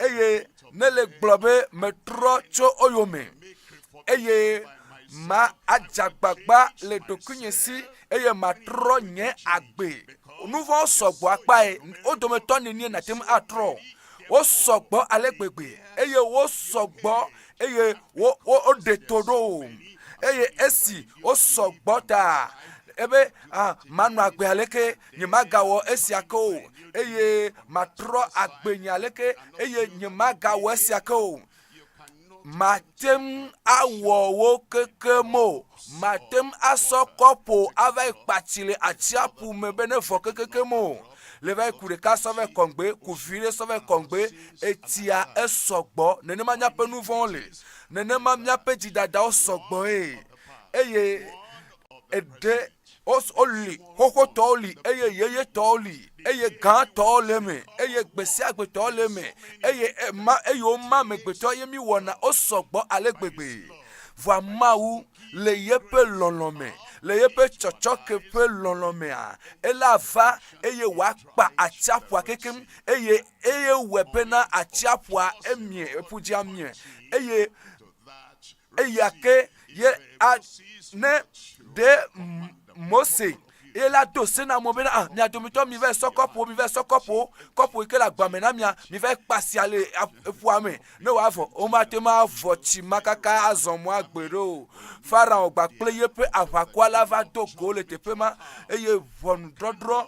eye ne le gblɔ be metrɔ tso oyome eye ma adzagbagba le ɖokuinye si eye matrɔ nye agbe nu vɔ̃wo sɔgbɔ akpae wo dometɔ nenie natem atrɔ wo sɔgbɔ ale gbegbe eye wo sɔgbɔ eye wo ɖe to ɖo eye esi wo sɔgbɔ ta ebe manɔ agbe aleke nye magawɔ esia ke o eye matrɔ agbe nye aleke eye nye magawɔ esia ke o matem awɔ wo keke mo matem asɔ kɔpo ava kpatsi le atsiaƒu me be ne vɔ kekeke mo le va ku ɖeka sɔ va kɔngbe ku vi ɖe sɔ va kɔngbe etia esɔgbɔ nenema míaƒe nu vɔ̃wo le nenema míaƒe dzidadawo sɔgbɔ eye eɖe oli xoxotɔwo li eye yeyetɔwo li eye gãtɔwo le me eye gbesiagbetɔwo le me eye wo ma megbetɔ ye mi wɔna wo sɔgbɔ ale gbegbe vɔa Mawu le yeƒe lɔlɔme le yeƒe tsɔtsɔke ƒe lɔlɔmea ela va eye wòakpa atsiaƒua kekem eye wòe bena atsiaƒua emie eƒu dzi amie eye eyake ye ne de Mose ela do se na mo bena mia domitɔ mi va sɔ kɔpo kɔpo ke le agba me na mia mi va kpasia le eƒua me ne wòavɔ o mate ma vɔ tsi ma kaka azɔ mo agbe ɖo Farao gbakple yeƒe aʋakɔa la va do go le teƒe ma eye ʋɔnudɔdrɔ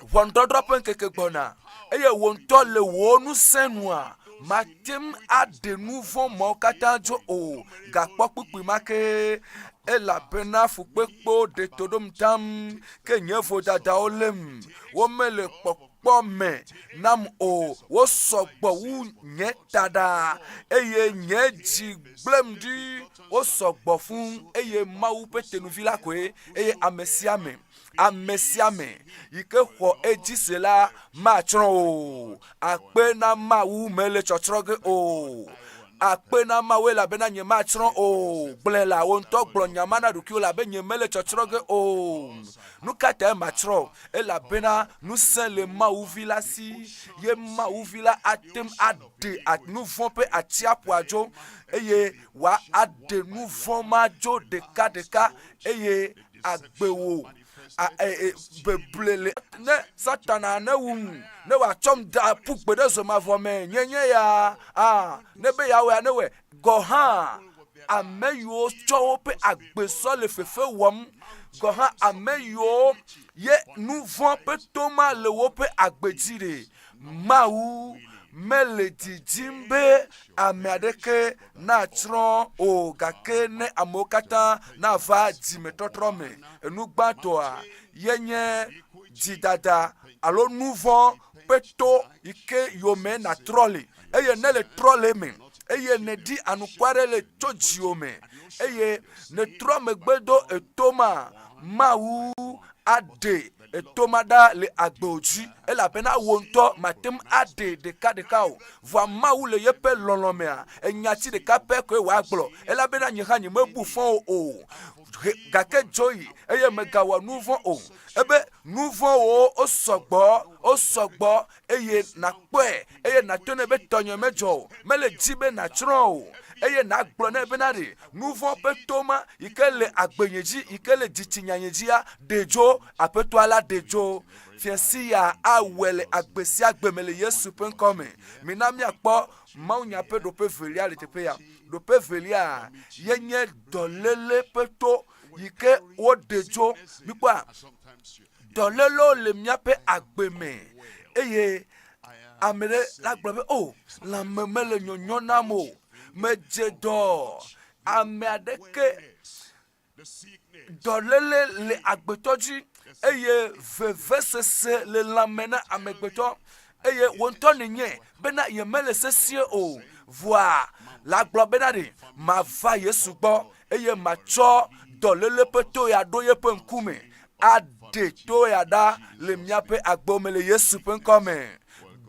ƒe ŋkeke gbɔna eye wonto le wo nu senua matem ade nouveau mo katanjo o gakpo pipi make elabena fukpekpo de todom tam ke nyefo dada olem wo mele pokpo me nam o wo sogbo wu nye dada eye nye ji blemdi wo sogbo fun eye mawu petenu vila kwe eye amesiame yike ho ejisela machron o akpena mawu mele chochroge o akpena mawe la bena nye machron o blela wonto gblo nyamana duki la be nye mele chochroge o nukata machron e la bena nous saint le mawu vila si ye mawu vila atem ade at nous vont pe atia poajo eye wa ade nous vont majo de ka eye agbewo beblele ne satana ne wum ne wa chom da pugbe de so ma vome nyenye ya ne be ya we ne we go ha ameyo chowo pe agbeso le fefe wom go ha ameyo ye nous vont pe toma le wo pe agbejire mawu melody jimbe ameadeke na tron o gake ne amokata na va dimetotrome enugbato yenye didada alo nouveau peto ike yome na trolley eye ne le trolley me eye ne di anukware le tojiome eye ne trome gbedo etoma mawu ade etomada le agboji ela pena wonto matem ade de kadekao vo mawu le yepe lolomea enyati de kape ko wa gblo ela bena nyiha nyi mebu fon o gake joyi eye megawa nouveau o ebe nouveau o sogbo eye na pe eye na tone be tonyo mejo mele jibe na tron eye na gblo na benari nouveau petoma ikele agbenyeji ikele jitinyanyeji dejo apeto ala dejo fiesi ya awele agbesi agbemele Yesu penkome minami akpo maunya pe do pe velia le tepe ya do pe velia yenye dolele peto yike wo dejo bikwa dolelo le miape agbeme eye amele la gblo o la memele nyonyona mo mejedo ameadeke dolele le agbetoji eye vevesese le lamena amegbeto eye wonto ninye bena yemele sesie o voa la glo benade ma va Yesu gbo eye ma cho dolele peto ya doye penkume ade to ya da le miape agbomele Yesu penkome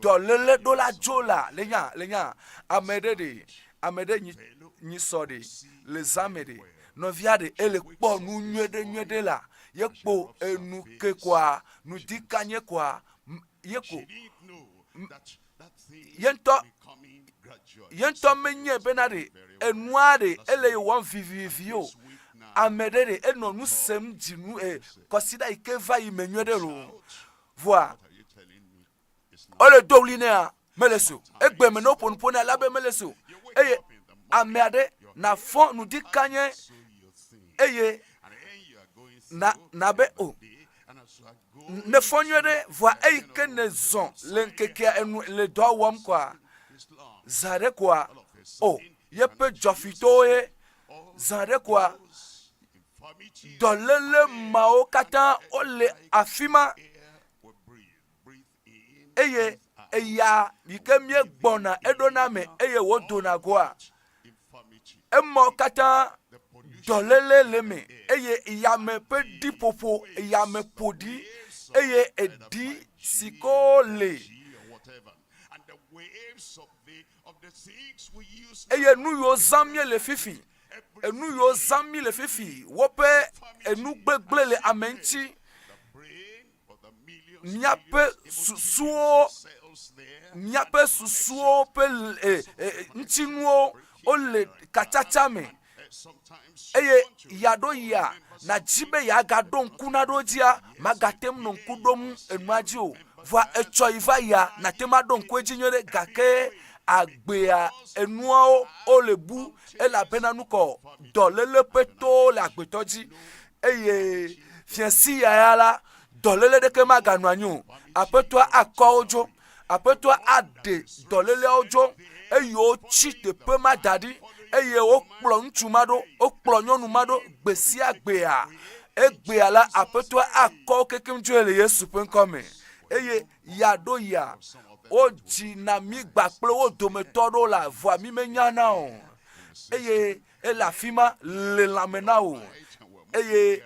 dolele dola jola lenya amede ni sodi les amede no viade ele po nu nyede la yekpo enu ke kwa nu dikanye kwa yeko yento menye benade enuade ele won vivio amede eno nu sem jinu consider ikeva imenwede lo voi ole dolinea meleso egbe me no ponpona labe meleso eye amede na fon nu dikanye eye na be o ne fonywede voa eike ne zon le Ŋkeke enu le do wom kwa zare kwa o yepe jofitoe zare kwa dolele mao kata ole afima eye eya yikemie gbona edoname eye wodona kwa emo kata dolele leme eye yame pe dipopo yame podi eye edi sikole eye nu yo zamie le fifi enu yo zami le fifi wope enu gbegble le amenchi miape susuo pe nchinuo ole kachachame eye yado ya na jibe ya gadon kunado dia magatem non kudom enmajio va echo iva ya na temadon kwejinyere gake agbea enuo olebu ela benanu ko dolele peto la gbetoji eye fiensi ya la dolele de ke maganu anyu apeto akojo apeto ade dɔléle ojo eye wotsi teƒe ma da ɖi eye wokplɔ ŋutsu ma ɖo wokplɔ nyɔnu ma ɖo gbe sia gbea egbea la apeto akɔ kekem dzo le Yesu ƒe ŋkɔme eye ya ɖo ya wodzi na mi gba kple wo dometɔ ɖo la vɔa mi menya na o eye ele afi ma le lãme na o eye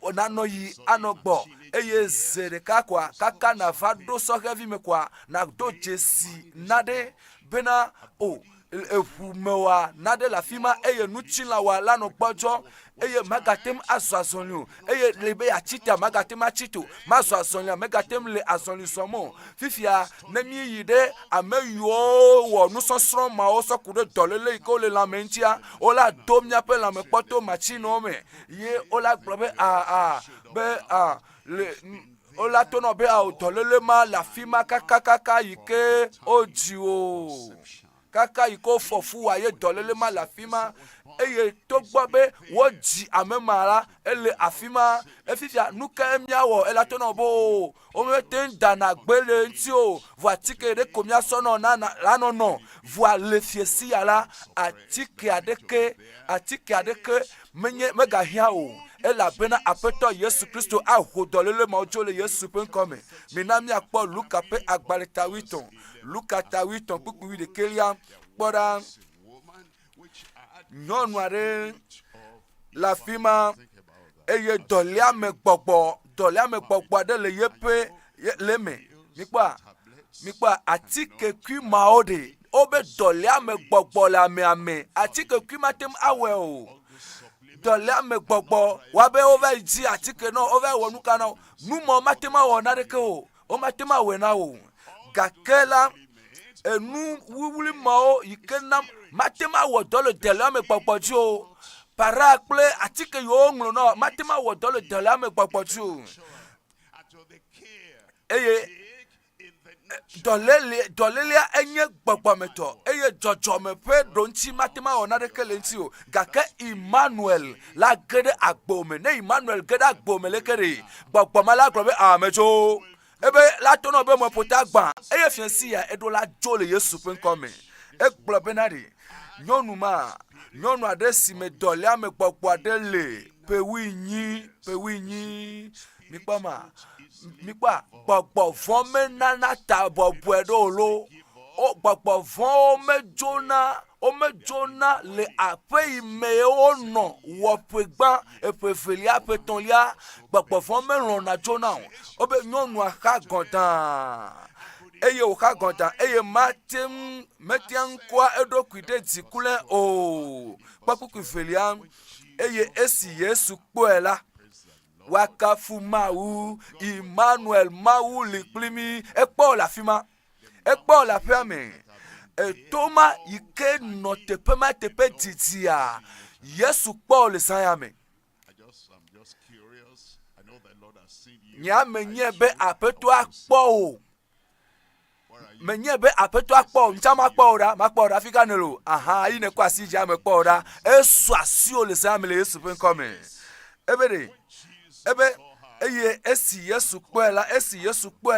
nanɔ yi anɔ gbɔ eye ze ɖeka koa kaka nava ɖo sɔhɛvi me koa nado dzesi naɖe bena o eʋu me wa naɖe le afi ma eye nutsila wa la nɔ gbɔdzɔ eye magatem azɔ azɔli o eye le be yatsita magatem atsito mazɔ azɔlia megatem le azɔli sɔm o fifia ne mi yi ɖe ame yiwo wɔ nusɔsrɔ̃ mawo sɔ ku ɖe dɔléle yi ke wole lãme ŋutia wola do miaƒe lãmekpɔtɔ matsinowo me ye wola gblɔ be le wola tonɔ be dɔléle ma le afi ma kakakaka yi ke wodzi o kaka yi ke wofɔfu wa ye dɔléle ma le afi ma eye togbɔ be wodzi ame ma la ele afi ma efifia nu ke miawɔ ela tonɔ bo womete ŋu dana gbe le ŋuti o vɔ atike ɖe ko miasɔnɔ la nɔnɔ vɔa le fiesi ya la atike aɖeke megahiã o elabena aƒetɔ Yesu Kristo aho dɔléle mawo tso le Yesu ƒe ŋkɔme. Mina miakpɔ Luka ƒe agbalẽ ta 8 Luka ta 8 kpukpu 11 kpɔ ɖa nyɔnu aɖe le afi ma eye dɔléame gbɔgbɔ aɖe le yeƒe le me mikpɔa atikekui mawo ɖe wobe dɔléame gbɔgbɔ le ameame atikekui matem awɔe o dɔléame gbɔgbɔ wabe wova yi dzi atike na wova wɔ nuka na numɔ matem awɔ naɖeke o wo matem awɔe na o gake la enu wuwuli mawo yi ke nam matem awɔ dɔ le dɔléame gbɔgbɔ dzi o para kple atike yiwo ŋlɔ na matem awɔ dɔ le dɔléame gbɔgbɔ dzi o eye dɔlélea enye gbɔgbɔmetɔ eye dzɔdzɔme ƒe ɖoŋtsi matem awɔ naɖeke le ŋuti o gake Imanuel la ge ɖe agbo me ne Imanuel ge ɖe agbo me leke ɖe gbɔgbɔma la gblɔ be amedzo ebe la tɔnɔ be meƒota gbã eye fiesi ya eɖo la dzo le Yesu ƒe ŋkɔme egblɔ bena ɖe nyɔnu aɖe si me dɔléame gbɔgbɔ aɖe le pewi nyi mikpa gbɔgbɔ vɔ menana ta bɔbɔe ɖo lo o gbɔgbɔ vɔ womedzona le aƒe yi me wonɔ wɔƒe gbã eƒe velia eƒe tɔ̃lia gbɔgbɔ vɔ melɔ̃na dzona o wobe nyɔnua xa gɔdãa eye wòxa gɔdãa eye metia ŋkɔa eɖokui ɖe dzikulẽ o kpɔkpukui velia eye esi Yesu kpɔe la wakafu Mawu Imanuel Mawu li kpli mi ekpɔ le afi ma ekpɔ le aƒea me etoma yi ke nɔ teƒe ma teƒe didia Yesu kpɔ le zãya me nyame nye be aƒetɔ akpɔ o menye be aƒetɔ akpɔ o ntsa makpɔ o ɖa fi ka ne lo aha yi ne kɔ asi dzi ame kpɔ o ɖa esu asi o le zãya me le Yesu ƒe ŋkɔme ebe eye esi Yesu kpɔe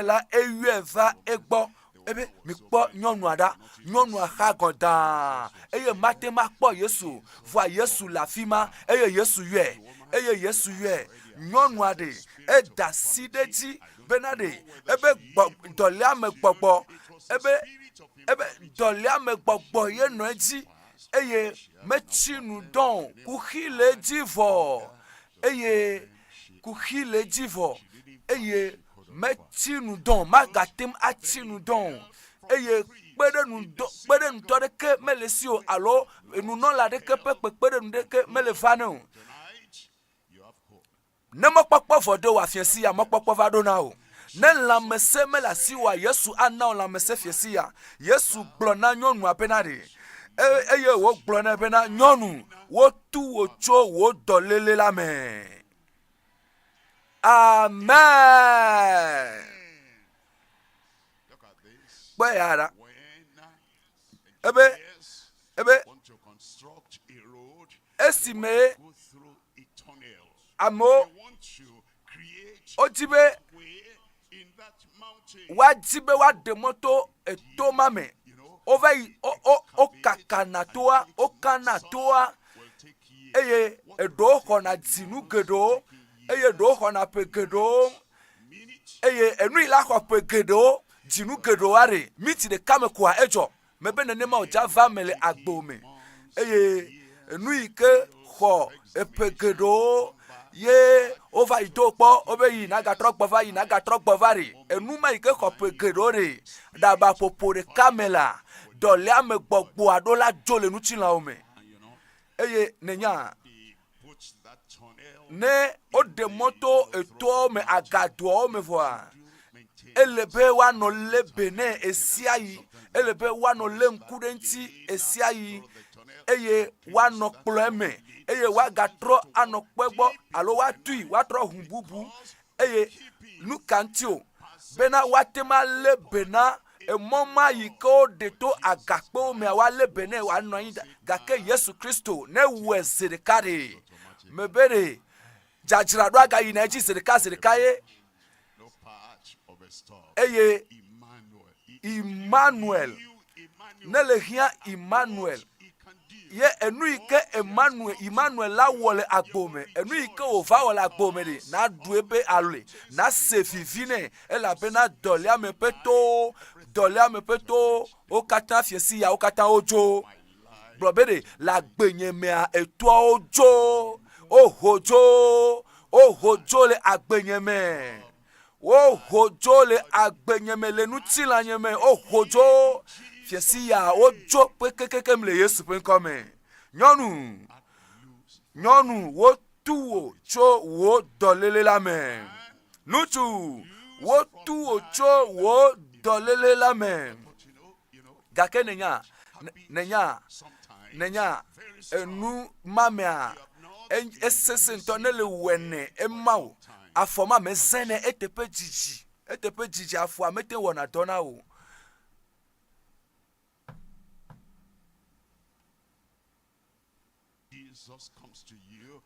la eyɔe va egbɔ ebe mikpɔ nyɔnua xa gɔdãa eye mate ma kpɔ Yesu vɔa Yesu le afi ma eye Yesu yɔe nyɔnua ɖe eda si ɖe dzi bena ɖe ebe dɔléame gbɔgbɔ ebe dɔléame gbɔgbɔ ye nɔ edzi eye metsi nu dɔn kuxi le edzi vɔ eye metsi nu dɔn magatem atsi nu dɔn eye kpeɖenutɔ ɖeke mele si o alo nunɔla ɖeke ƒe kpekpeɖenu ɖeke mele va ne o ne mɔkpɔkpɔ vɔ ɖe wò afiesi ya mɔkpɔkpɔ va ɖo na o ne lãmesẽ mele asi wa Yesu ana o lãmesẽ fiesi ya Yesu gblɔ na nyɔnua bena ɖe eye wògblɔ nɛ bena nyɔnu wotu wò tso wò dɔléle la me. Amen. Kpɔ ya ɖa ebe esime amewo wodi be wa dibe wa demoto etomame over o kakanatoa o kanatoa eye edo hona dinu gedo eye do hona pegedo eye enu ila ho pegedo dinu gedo are miti de kame kwa ejo mebe ne nema oja family agbome eye enu ike ho epegedo ye over itokpo obeyi na ga trok bova yi na ga trok bovari enu ma ike ho pegedo re daba popore kamela dole ame gbogbo adola jole nu chila ome eye nenya ne o de moto eto me agado me voa elebe wa no lebe ne esiayi elebe wa no le nkudenti esiayi eye wa no kpleme eye wa gatro anokpegbo alo wa tui wa tro humbubu eye nukantio bena watema lebena emoma yiko deto agakpo me wa lebene wa no yin gake Yesu Kristo ne wezirikare mebere jajira do aga yi na ji sirikaye eye Imanuel nelehia Imanuel ye enu ike Imanuel la wole agbome enu ike ova wole agbome de na duebe alwe na sefivine ela bena dolia me peto o kata fiesi ya o kata ojo blobere la gbenyemea eto ojo ohojo le agbenyeme ohojo le agbenyeme le nutila nyeme ohojo fiesi ya ojo pekekeke mle Yesu penkome nyonu wo tuwo cho wo dolele lame nutu wo tuwo cho wo dolele lame gake nenya enu mamea esese ntonele wene emao afoma mezene etepe jiji afo amete wona dona o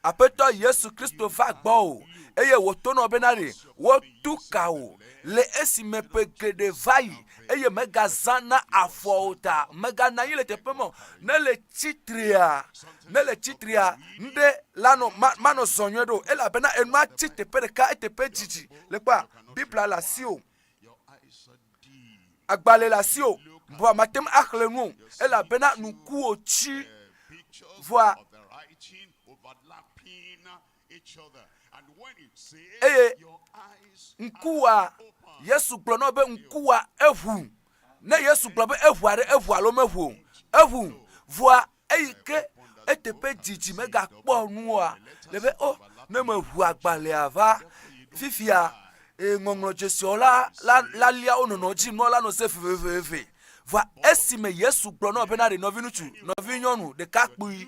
apeto Yesu Kristo va gbo eye wo to no benare wo tuka o le esime pegede vai eye megazana afota megana yile tepemo nele chitria nde lano mano sonyedo ela bena enwa chitepere ka etepe jiji lepa bibla la sio agbale la sio bo matem akhlenu ela bena nuku ochi voa eye nkuwa Yesu gbono be nkuwa evu ne Yesu gbono be evu alo mevu evu voa eyike etepe jiji mega kpo nuwa lebe o ne mevu agbale ava fifia ngongro jesiola la lia onono ji no la no se fefefe voa esime Yesu gbono be na de novinutu novinyonu de kakpui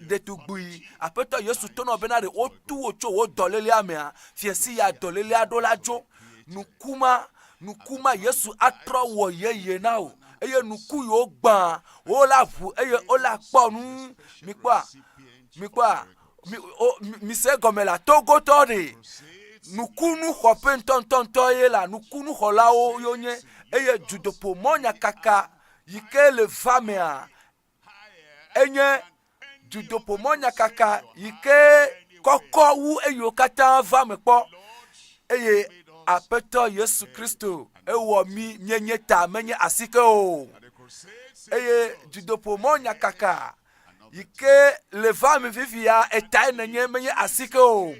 de tugbui apeto Yesu to no be na de otu ocho o dolele amea fiesi ya dolele adolajo nukuma Yesu atro wo yeye now eye nuku yo gban o la vu eye o la ponu mi se gomela Togo tore nukunu khope ntontonto ye la nukunu khola o yonye eye judopo monya kaka yike le famea enye judopo monya kaka yike kokowu eyo kata fame po eye apeto Yesu Kristo ewo mi nyenyeta menye asike o eye judopo monya kaka yike le fame vivia etai nenye menye asike o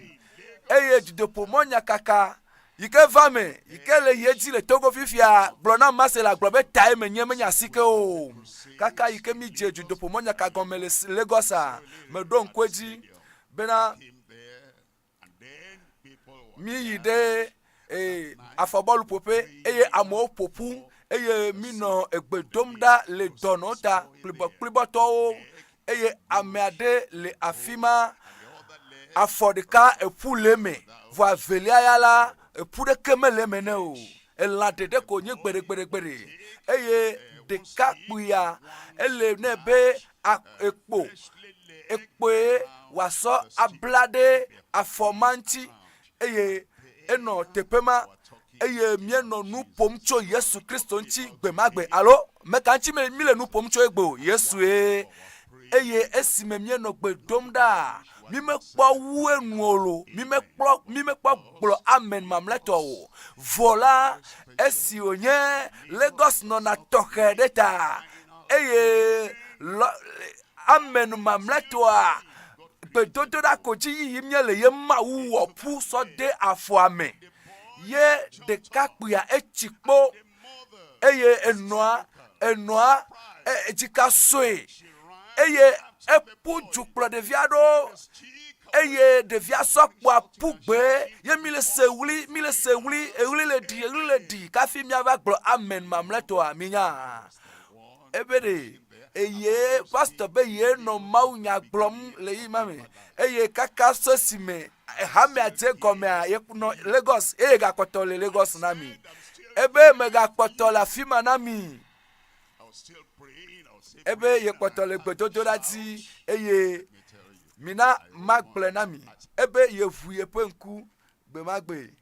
eye judopo monya kaka yike vame yike le yeji le Togo vivia blona masela globe tai menye menye asike o kaka yike mi je judopo monya kagomele Lagosa medon kweji bena mi yide afobolu pope eye amo popu eye mino egbedomda le donota pliboto eye ameade le afima afodika epuleme vo velia yala epude kemele meneo elade de ko nye gbere eye de kakpuya ele nebe ekpo waso ablade afomanti eye eno tepema eye mieno nu pom tso Yesu Kristo nti gbemagbe alo mekanchi me mi le nu pom tso egbo Yesu eye esi me mieno gbe domda mi me kpo wu enuolo mi me kpo gblo amen mamleto o vola esi onye Lagos no na toke deta eye amen mamleto a bedodo da koji yi miele ye Mawu opu so de afo ame ye de kakpuya echikpo eye enoa ejika soe eye epu jukplo de viado eye de via sokpo apugbe ye mile sewuli ewuli le di kafi mi ava glo amen mamleto aminya ebere eye pastor be ye no Mawu nya glom le imame eye kaka sosime hame ate komea ye no Lagos eye ga kotole Lagos nami ebe mega kotole afima nami ebe ye kotole gbedodo dati eye mina magble nami ebe ye vu ye penku be magbe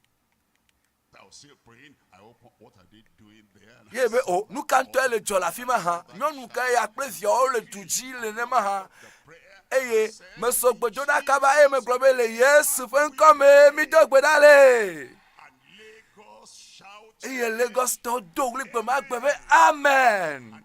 ye be o nu kanto ele jola fima ha nyonu ka ya previo o le tuji le nema ha eye me so gbedo da kaba e me globe le Yesu fen come mi dogbe dale eye Lagos to dogli pe magbe be amen.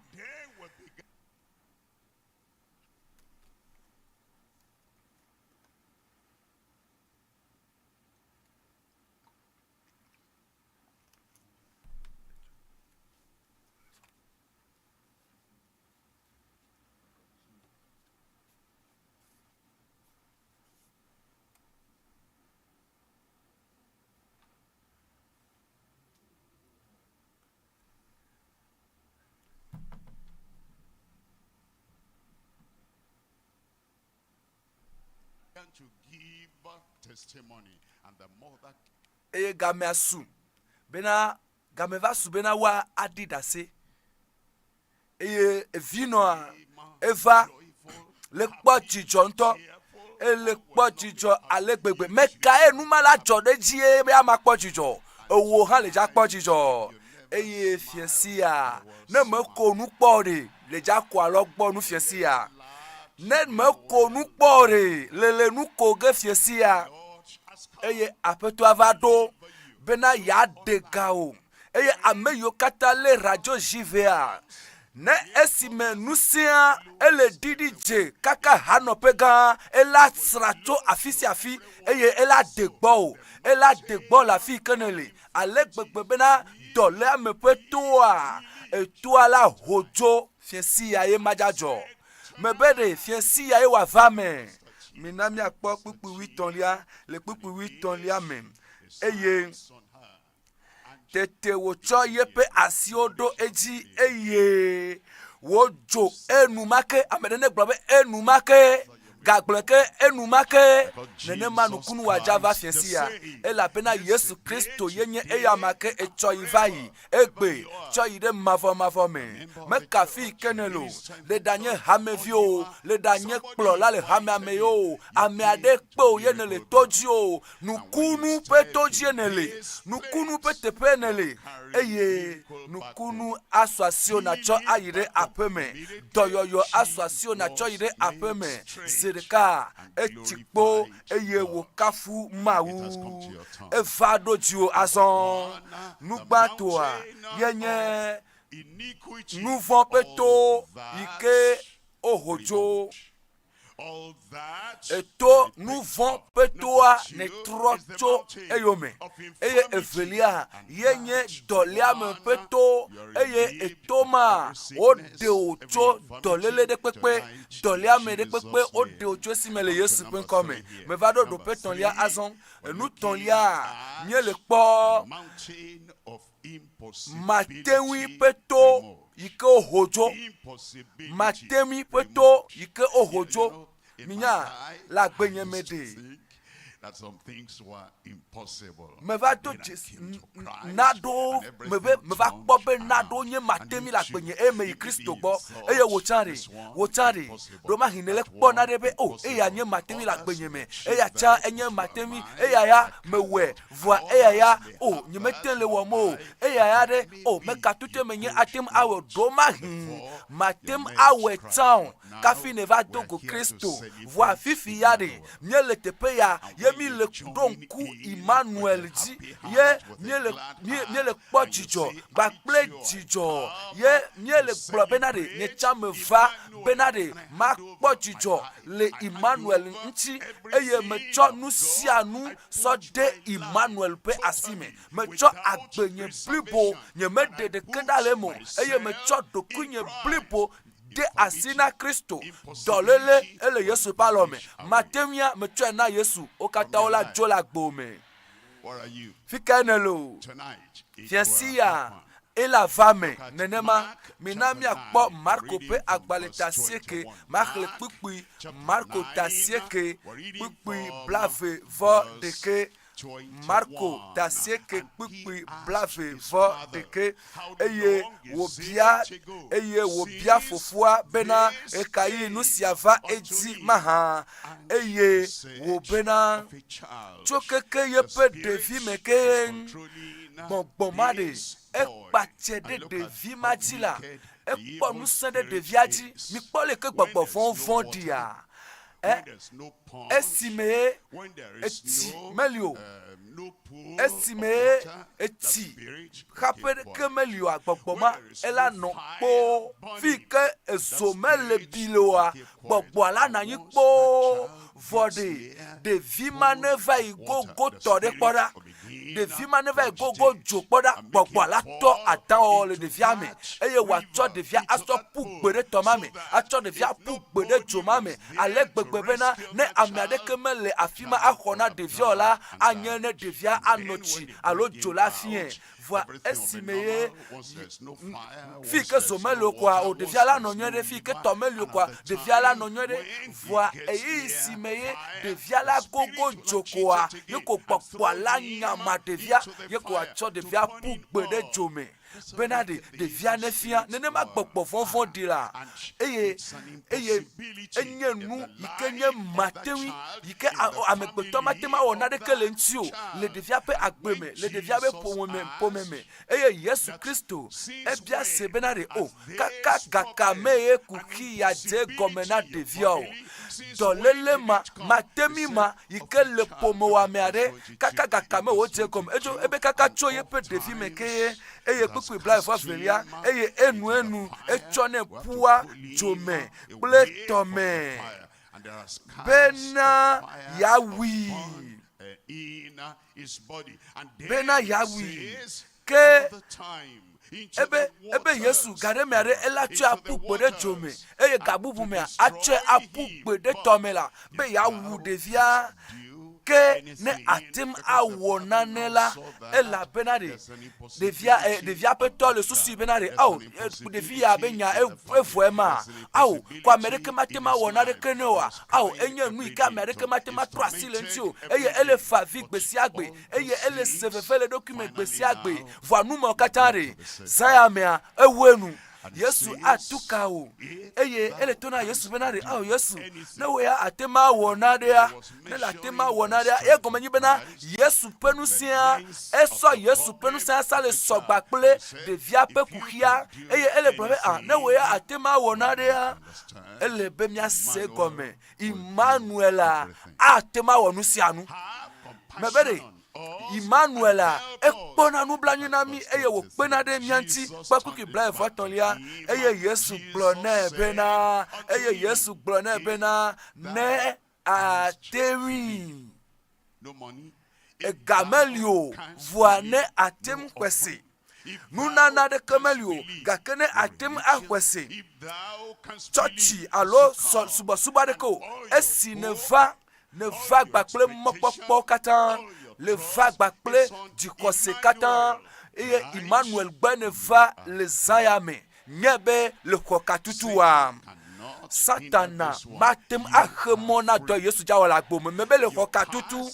To give testimony and the mother eye game asu bena game vasu bena wa adidase eye evino a eva le kpo jijo nto ele kpo jijo alegbegbe meka enu mala jode jie be ama kpo jijo owo han le ja kpo jijo eye fiesia na meko nu kpo re le ja ko alogbo nu fiesia ne meko nu kpo re lele nu ko ge fiesia eye apeto avado bena ya degao eye ameyo katale radio jivea ne esime nusia ele didije kaka hanopega ela trato afisi afi eye ela degbo la fi kenele alegbegbe bena dole amepeto a eto ala hojo fiesia ye majajo mebede fiesia ye wa vame minami akpo pupu 8 lia le pupu 8 lia mem eye tete wo cho yepe asiodo eji eye wo jo enumake amedene gbobe enumake gagleke enumake nene manukunu wajava fiesia ela pena Yesu Kristo yenye eyamake echo ivai egbe cho ide mavo me kafi kenelo le danye hamevio le danye kplo la le hameameyo ame ade kpo yenele tojio nukunu pe tojienele nukunu pe tepenele eye nukunu aswasio na cho ayire apeme doyoyo aswasio na cho ire apeme zirika etikpo eye wo kafu Mawu evado jio azon nugbatoa yenye nouveau peto ike ohojo eto nouveau petoa ne trocho eyome eye evelia yenye dolia me peto eye etoma ode ocho dolele de pepe dolia me de pepe ode ocho simele Yesu pen come me vado do peton lia azon nous ton lia nye le po matewi peto ike ohojo matemi peto ike ohojo minya la gbenye mede that some things were impossible. Me va to nado me va kpobe nado nye matemi la gbenye e me Kristo gbo eye wo chare do ma hinele kpo na debe o e ya nye matemi la gbenye me e ya cha enye matemi e ya me we voa e ya o nye metele wo mo e ya de o me katute me nye atem awe do ma hin matem awe town kafi ne va dogo Kristo voa fifi ya de nye le tepe ya ye mi le donku Imanuel ji ye nye le kpo jijo ba ple jijo ye nye le kpo benade nye chame va benade ma kpo jijo le Imanuel nti eye me cho nu sianu so de Imanuel pe asime me cho agbenye blibo nye me de kendale mo eye me cho dokunye blibo de asina Kristo dolele ele Yesu palome matemia me cho na Yesu okataola jola gbome. What are you? Fikanelo Tonight. fiasia ela vame nenema minami akpo Marco pe agbaleta sieke makle kpukpi Marco tasieke kpukpi blave vo deke Marco tasieke kpukpi blave vo deke eye wobia fofua bena ekayi nusiava edi maha eye wobena chokeke yepe devi meke bonbomade ekpatie de vie matila ekpo nu sende de viaji mi pole ke gbogbo fon dia esime eti melio esime eti kapere ke melio agbogboma ela no po fi ke ezomele biloa gbogbo ala na yin po vode de vie maneva igogo tore poda de vie maneva igogo jo poda gbogbo ala to atan le de vie me eye wa to de vie aso pugbere to mame ato de vie pugbere jo mame ale gbegbe bena ne amiade kemele afima akona de viola anyene de vie anochi alo jola fien voa esimeye fi ke somelo kwa o de vie la no nyere fi ke tomelo kwa de vie la no nyere voa esimeye de vie la gogo jokoa yeko popo la nyama de vie yeko acho de vie pugbere jome benade de via nefia nene ma gbogbo fonfon dira eye enye nu ikenye matewi ike amegbeto matema ona de kele ntio le de via pe agbeme le de via be pomeme eye Yesu Kristo ebia se benade o kaka gakame kuki ya de gomena de via dolele matemi ma ike le pomo wa meade kaka gakame o je kom ejo ebe kaka choye pe de vi meke eye kpukpi blive of velia eye enu echone pua jome pletome bena yawi bena yawi ke ebe Yesu gare mere elachu apukpede jome eye gabubu me ache apukpede tomela be ya wu devia ke ne atim awona nela ela benade devia peto le susi benade au devia benya evuema au kwa amerika matema wona de kenoa au enye nu ika amerika matema trasilentio eye ele favi gbesiagbe eye ele sevefele document gbesiagbe vo nu mo katare zayamea ewenu Yesu atukao eye ele tona Yesu benade au Yesu na we atema wonade ya na la tema wonade ya gomenyi bena Yesu penusia eso Yesu penusia sale sogbakple de via pe kuhia eye ele brave na we atema wonade ya ele bemia se gome Imanuela atema wonusia nu mebere Imanuela ekpona nu blanyu na mi eye wo pena de mianti pakuki bla evatonlia eye Yesu blone bena eye Yesu blone bena ne atemi no money egamelio voane atem kwesi nunana de kamelio gakene atem akwesi chochi alo suba de ko esi ne va gbakple mokpokpo katan le va gbakple du kosekatan et Imanuel beneva le zayame nyebe le kokatutuwa Satana matem ahemona do Yesu jawala gbome mebe le kokatutu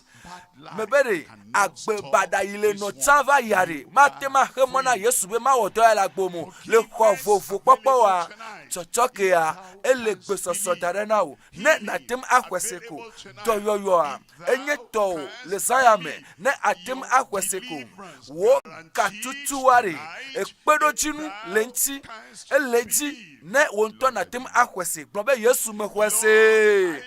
mebere agbe bada ile no tava yare matema hemona Yesu be ma wodo ala gbomo le khovovo popo wa chochoke ya ele gbe soso dare na o ne na tem akweseko doyoyo a enye to le sayame ne atem akweseko wo katutu ware ekpedochinu lenti eleji ne wonto na tem akwese blobe Yesu mehwese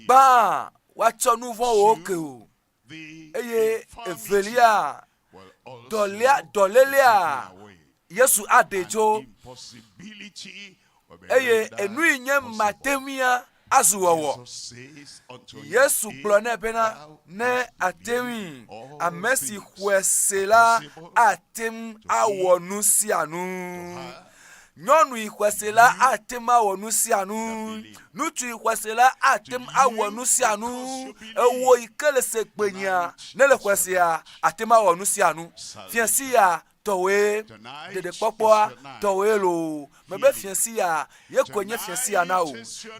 ba wacho nouveau oke o eye evelia dolelia Yesu adejo eye enu inye matemia azuwowo Yesu plone bena ne atemi amesi hwesela atem awonu sianu nyonu ikwesela atem awonu sianu nutu ikwesela atem awonu sianu ewo ikele segbenya nele kwesea atem awonu sianu fiansi ya towe de popoa towe lo mebe fiansi ya ye konye fiansi ya na o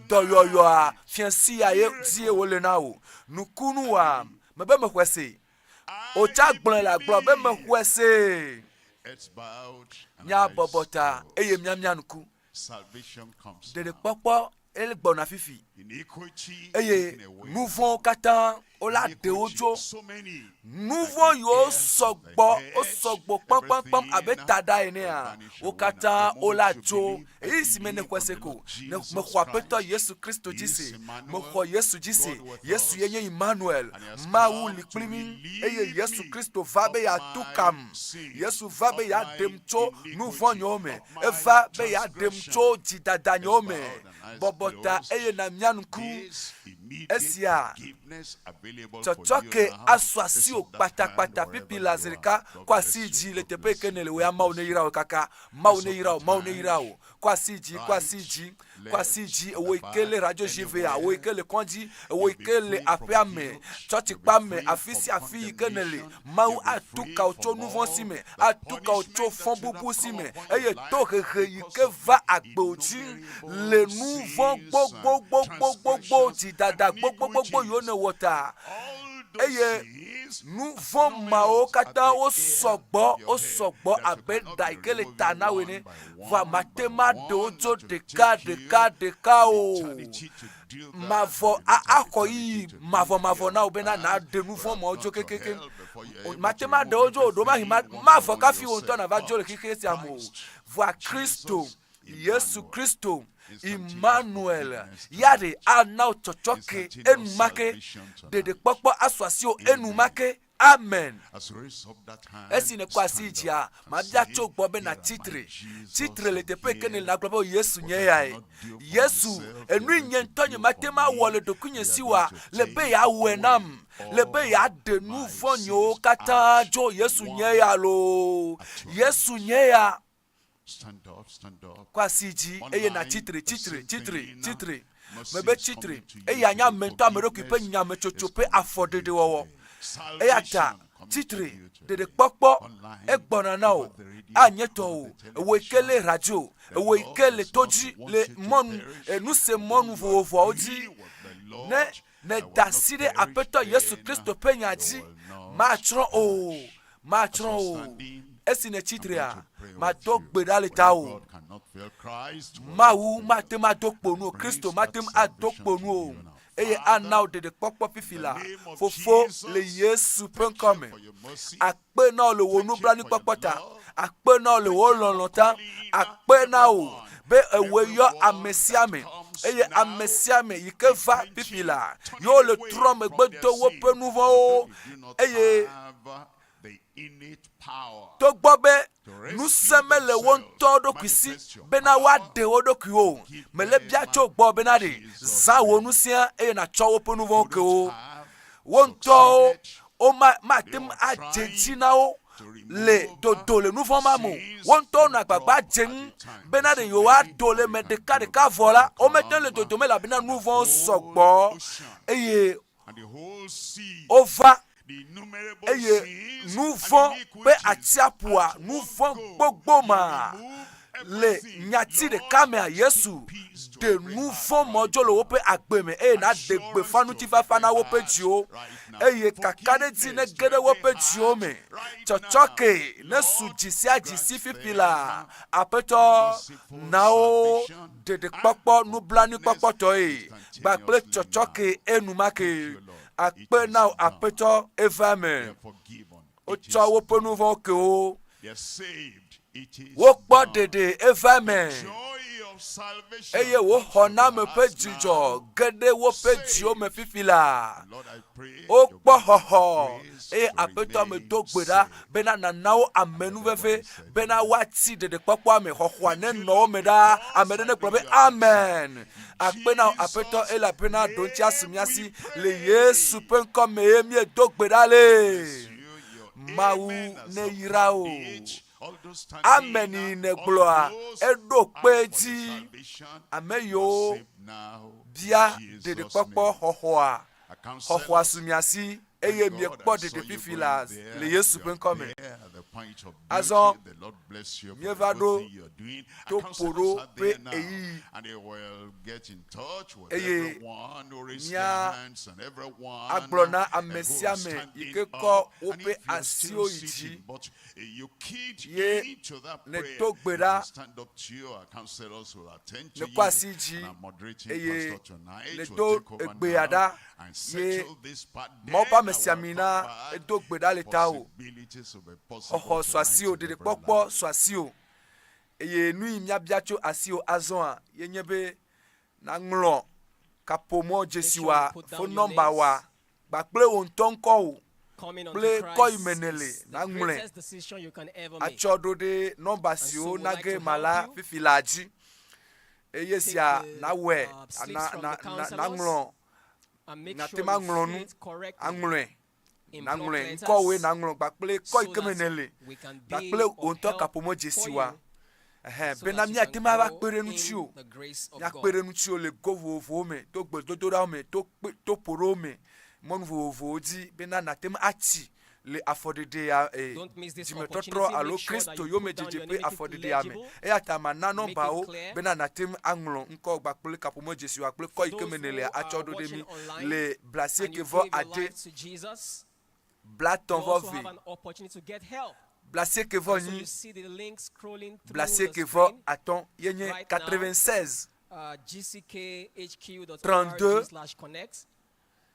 doyoyo a fiansi ya ye die wole na o nukunu wa mebe mekwese o cha gbon la gbo be mekwese nya bobota eye miamia nuku de popo el gbona fifi eye nouveau katan ola de ojo nouveau yo sogbo pam abetada enea o katan ola jo isi mene kweseko ne me kwa peto Yesu Kristo jise me kwa Yesu jise Yesu yenye Imanuel Mawu likplimi eye Yesu Kristo vabe ya tukam Yesu vabe ya demcho nouveau nyome eva be ya demcho jidada nyome bobota eye na mianku esia chochoke aswasio patapata pipi lazirika kwa siji le tepe kenele we maune yirawo kaka maune yirawo kwa siji wekele radio jva wekele konji wekele apiame choti pame afisi afi kenele mau atuka ocho nouveau sime atuka ocho fombubu sime eye to ke va agboji le nouveau gbogbo ti dada gbogbo yo ne water eye nouveau mao kata o sogbo abeda ikele tanawe ne va matema dojo de ka o mavo akoyi mavo na obena na de nouveau mao jo kekeke matema dojo do mavo ka fi won to na va jo le kekeke si amo va Kristo Yesu Kristo Imanuel yade anao chochoke enumake de popo aswasio enumake amen esine kwa sijia mabia chogbo be na titre le tepe kenel na globo Yesu nyeyai Yesu enu nyentonye matema wole dokunye siwa lebe ya wenam lebe ya de nouveau nyo kata jo Yesu nyeya lo Yesu nyeya stand up kwa siji eye na titre mebe titre eye anya mento amerokipe nya mechochope afodede wowo eye ata titre de popo egbona na o anyeto o wekele radio wekele toji le mon enuse mon vovo oji ne dasire apeto Yesu Kristo penyaji matron o esine chitria ma dog bedale tao Mawu matem adokponu Kristo matem adokponu eye anao de popo pifila fofo le Yesu penkome akpe na le wonu brani popota akpe na le wolonlota akpe na o be eweyo amesiame eye amesiame yikeva pifila yo le trom egbedo wo pe nouveau eye togbobe nous sommes le wonto do kwisi bena wade wodo kwo mele bia chogbo bena de za wonu sia e na chowo ponu won ke o wonto o matem ajeji na o le dodo le nouveau mamu wonto na gbagba jen bena de yo wa dole me de ka vola o meten le dodo me la bena nouveau sogbo eye over eye nouveau pe atiapua nouveau gbogbo ma le nyati de kame a Yesu de nouveau mojo le wope agbeme na de gbe fanu ti fa fana wope jio eye kakade ti ne gede wope jio me chochoke ne sujisi ajisi fipila apeto nao de popo nu blani popo to gbagble chochoke enumake akpe now apeto evame o cho wope nu vo ke o wo gbo dede evame eye wo hona me pe jijo gede wo pe jio me fifila o gbo hoho apeto me dogbeda bena nanao amenu vefe bena wati dede popo ame hoho ne no me da amede ne probe amen akpe na apeto la pena donti asimiasi le Yesu pen comme emi dogbeda le Mawu ne yirao ameni ne gloa edo peji ameyo bia de popo hohoa sumiasi eye mi ekpo de fifila le Yesu pen come azon mievado to poro pe eyi eye nya aglona amesiame ikeko ope asio iji ye ne togbera ne kwasi ji eye le to egbeada ye mopa mesiamina edogbeda le tao oho swasio de popo swasio eye nui miabiacho asio azon yenyebe na nglo kapomo jesiwa fo number wa gbakple ontonko ple ko imenele na ngule achodo de number sio nage mala fifilaji eyesia na we na nglo na tema nglonu angule na ngule ko we na nglo gbakple ko ikemenele gbakple onto kapomo jesiwa bena mi atema ba pere nu tio ya pere nu tio le govovo me to gbododora me to poro me mon vovo di bena na tema ati le afodede ya dimetotro alo Kristo yo me jejepe afodede ya me atama na number o bena na tem anglo nko gbakple kapomo jesu akple ko ikemenele achodo de mi le blaser que va ade blaton va vi blaser que va ni blaser que va attend yenye 96 32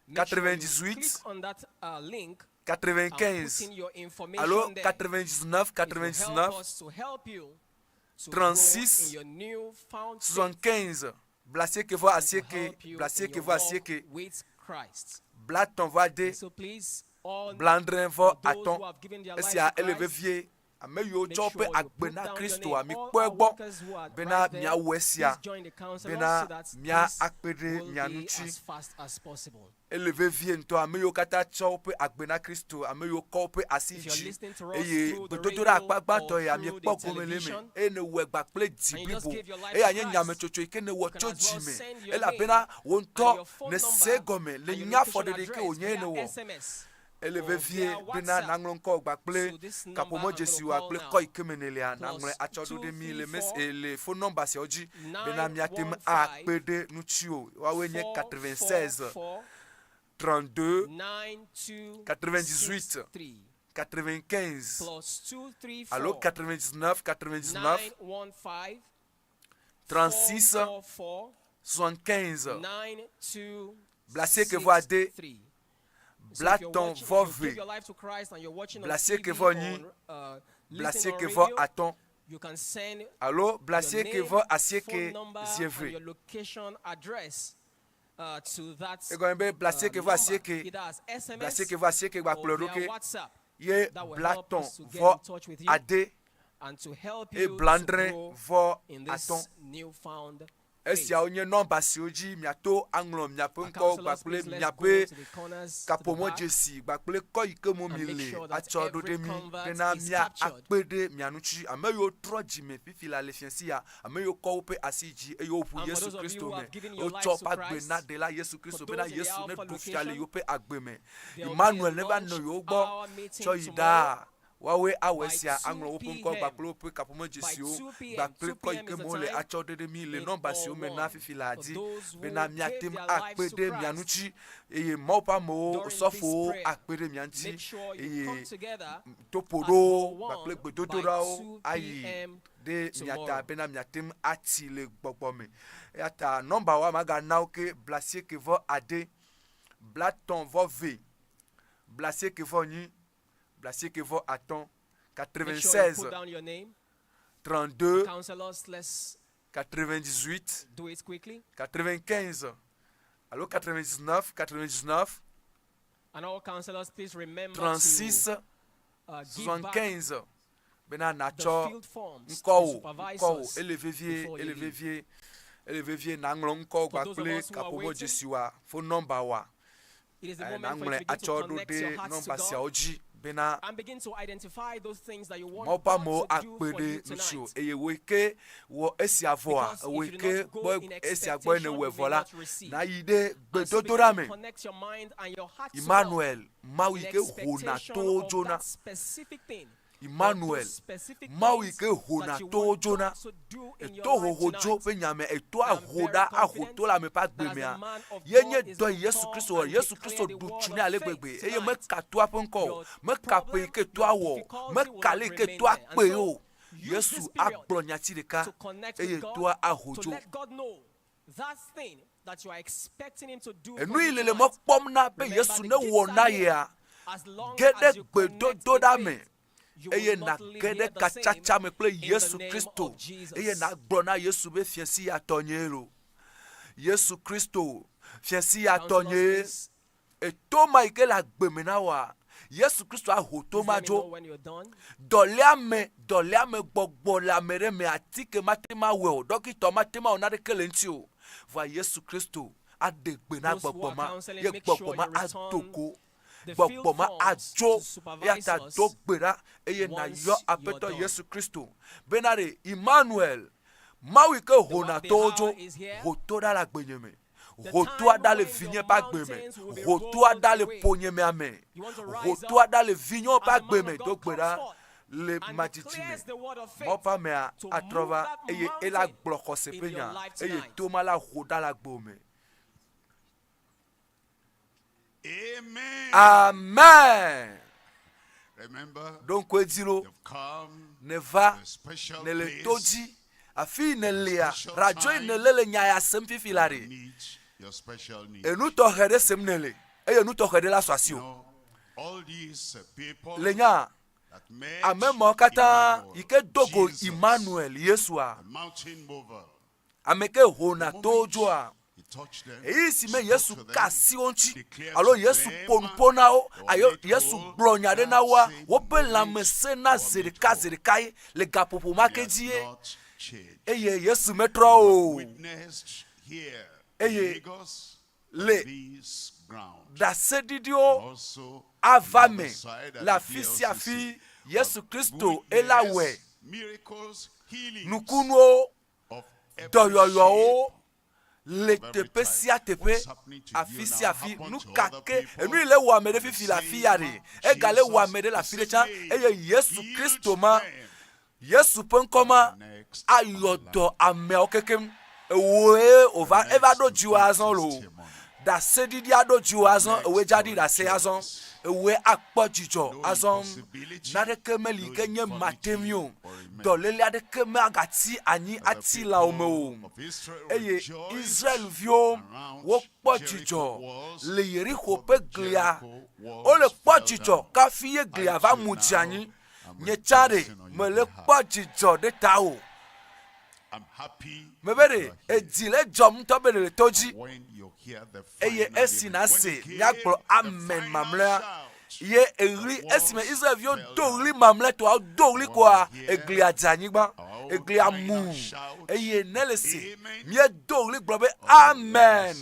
98 95 alors 99 36 75 blaser que va asieke blaton va de blandrin va attend esia élevé vie ameyo chope agbena Kristo ami kwegbo bena mia wesia bena mia akpede mia nuchi élevé vie nto ameyo kata chope agbena Kristo ameyo kope asiji eye bedodora akpagba to ya mi poko meleme ene wegba ple dibibo anye nyame chocho ikene wo chojime ela bena wonto ne segome le nya fodede ke onye ne wo élevé vie bena nanglon ko gbakple kapomo jesu akple ko ikemenele nangle achodo de mi le mes et le phone number si oji bena miatem akpede nuchio wawenye 96 32 98 95 allo 99 36 75 blaser que voit de Blaton vove, blaser que va ni, blaser que va attend. Allo, blaser que va asieke zievre. Egoembe blaser que va asieke va pleuroke. Ye blaton va ade et blandrin va attend. Esia onye nomba si oji miato anglo miapo nko gbakple miape kapomo jesi gbakple ko ikemo mile achodo de mi bena mia akpede mianuchi ameyo troji me fifila le fiansia ameyo ko pe asiji eyo pu Yesu Kristo me o chopa gbe na de la Yesu Kristo bena Yesu ne du fiale yo pe agbe me Imanuel never know yo gbo choida wawe awesia anglo open ko baklo pe kapomo jesio bakle ko ike mole achodede mi le nomba si o mena fifiladi bena miatem akpede mianuchi eye mopa mo sofo akpede mianti eye topodo bakle gbedodorao ayi de miata bena miatem ati le gbogbome yata nomba wa maga nauke blasier que vo ade blaton vo v blasier que vo ni blasier que vo attend 96 32 98 do it quickly. 95 allo 99 and all counselors please remember 36 to 75 bena nacho nko elevivier nanglo nko gbakle kapomo jesiwa phone number wa it is the moment for you to begin to connect your hearts to God and begin to identify those things that you want God to do for you tonight. Because if you don't go in expectation, you will not receive. And so begin to connect your mind and your heart to Imanuel, God in expectation of that specific thing. Imanuel, Mawu ke hona to jona eto hojo penyame eto ahoda ahoto la me pa gbemia yenye do Yesu Kristo du tune alegbegbe eye me kato aponko me kape ke to awo me kale ke to ape o Yesu agbonya ti deka eye to ahojo that thing that you are expecting him to do enu ilele mo pom na be Yesu ne wo na ya gede gbedodo da me eye na gede kachacha me ple Yesu Kristo eye na gbona Yesu be fiansi atonyero Yesu Kristo fiansi atonye eto ma ike la gbemena wa Yesu Kristo ahoto majo doliame gbogbo la mere me atike matema we dokito matema onade kelenti o va Yesu Kristo adegbe na gbogbo ma ye gbogbo ma atoko gbọgbọma ajo yata dogbera eye na yo apeto Yesu Kristo benare Imanuel Mawu ke hona tojo hoto la gbenyeme hoto adale vinye pa gbeme hoto adale ponyeme ame hoto adale vinyo pa gbeme dogbera le matitime mopa me atrova eye ela gloko sepenya eye tomala hoda la gbome. Amen. Amen. Remember, donc ediro ne va ne le toji afi ne lia rajo ne le nyaya sempi filare et nous tohede semnele et nous tohede la soation all these people le nya amemo kata ike dogo Imanuel Yesua ameke hona tojoa et si me Yesu kasi onchi alors Yesu ponpona o ayo Yesu glonyade na wa wo pe la mesena zerikai le gapopo makedie eye Yesu metro o eye le da sedidio avame la fisi afi Yesu Kristo elawe nukuno doyoyo le tepe si a tepe afi si afi nu kake enu ile wa mede fifi la fi yare e gale wa mede la fi recha eye Yesu Kristo ma Yesu penkoma ayodo ame okekem ewe ova eva do jiwazon lo da sedidi ado jiwazon ewe jadi da se azon ewe akpo jijo azon na de kemeli kenye matemio dolele ade keme agati ani ati la omo eye Israel vio wo kpo jijo le Yeriko pe glia o le kpo jijo ka fiye glia va mujiani nye chare me le kpo jijo de tawo mebere edile jom to be le toji eye esina se yakro amen mamla ye eri esime Israel vio dogli mamla to dogli kwa egli ajanyigba egli amu eye nelesi mie dogli globe amen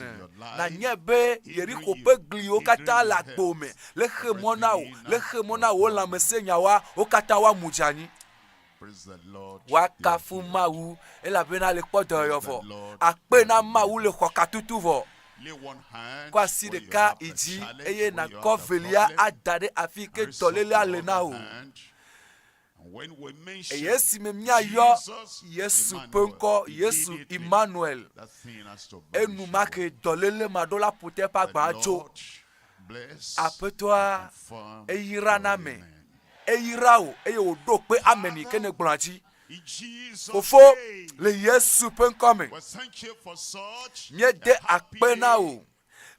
na nyebe Yeriko pe gli o kata la gbome le khemona o la mesenya wa o kata wa mujani. Wakafu Mawu ela bena le kpodo yovo akpena Mawu le kokatutu vo kwa si de ka iji eye na kovelia adade afike tolele alena o when we mention Yes, yo, Jesus, Yesu Emmanuel, penko, Yesu immediately Imanuel. that thing has to Et vanish nous away. marque dolele madola pote pa That gbacho. Lord bless Apetwa confirm e yira na me. amen. E yira o e yo do pe ameni kene gbanchi. In Jesus' Fofo name, le Yesu penko me. we thank you for such Nye de a happy akpena day, o.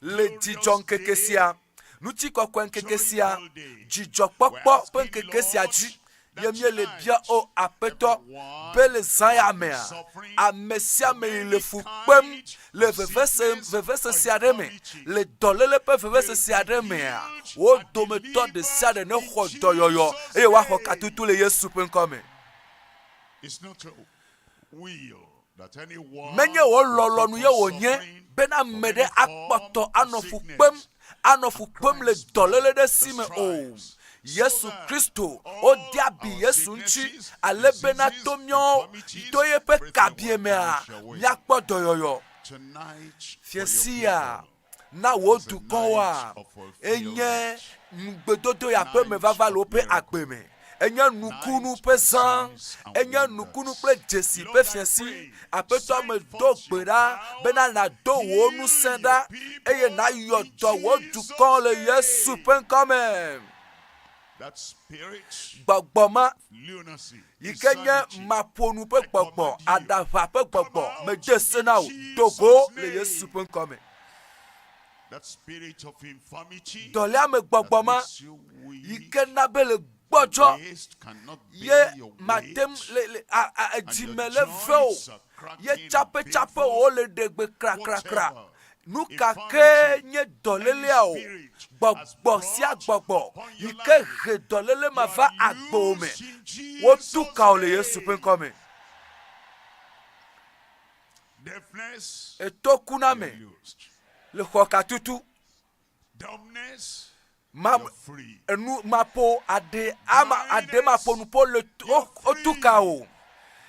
Le dijon Ŋkeke sia. Nuti kwa kwa Ŋkeke sia. Dijon pokpo pe Ŋkeke sia ji. Yemye le bia o apeto. Bele zaya mea. Amesia me le fukpem. Le vevese siademe. Le dolele pe vevese siademe. O dometo de siade ne ho doyoyo. E wa ho katutu le Yesu penko me. It's not your will that anyone Menye wo lolo nu ye wo nye bena mede akpoto anofu kpem le dolele de sime o Yesu Kristo o diabi Yesu nchi ale bena tomyo toye pe kabie mea yakpo doyoyo tonight fiesia na wo dukon wa enye ngbedodo ya pe me vava lo pe agbeme enye nukunu pe zan enye nukunu pe jesi pe fiesi apeto me do gbera bena na do wo nu senda eye na yo do wo dukon le Yesu pen come that spirit gbogboma lunacy ikenye maponu pe gbogbo adava pe gbogbo me jese na o Togo le Yesu pen come that spirit of infirmity dole ame gbogboma ikena bele gbojo ye matem le jimele veo ye chape o le degbe kra nukake nye dolele o gbogbo si agbogbo ike he dolele ma va agbo me wo tuka o le Yesu penko me deafness etokuna me le kokatutu dumbness enu mapo ade mapo nupo le otuka o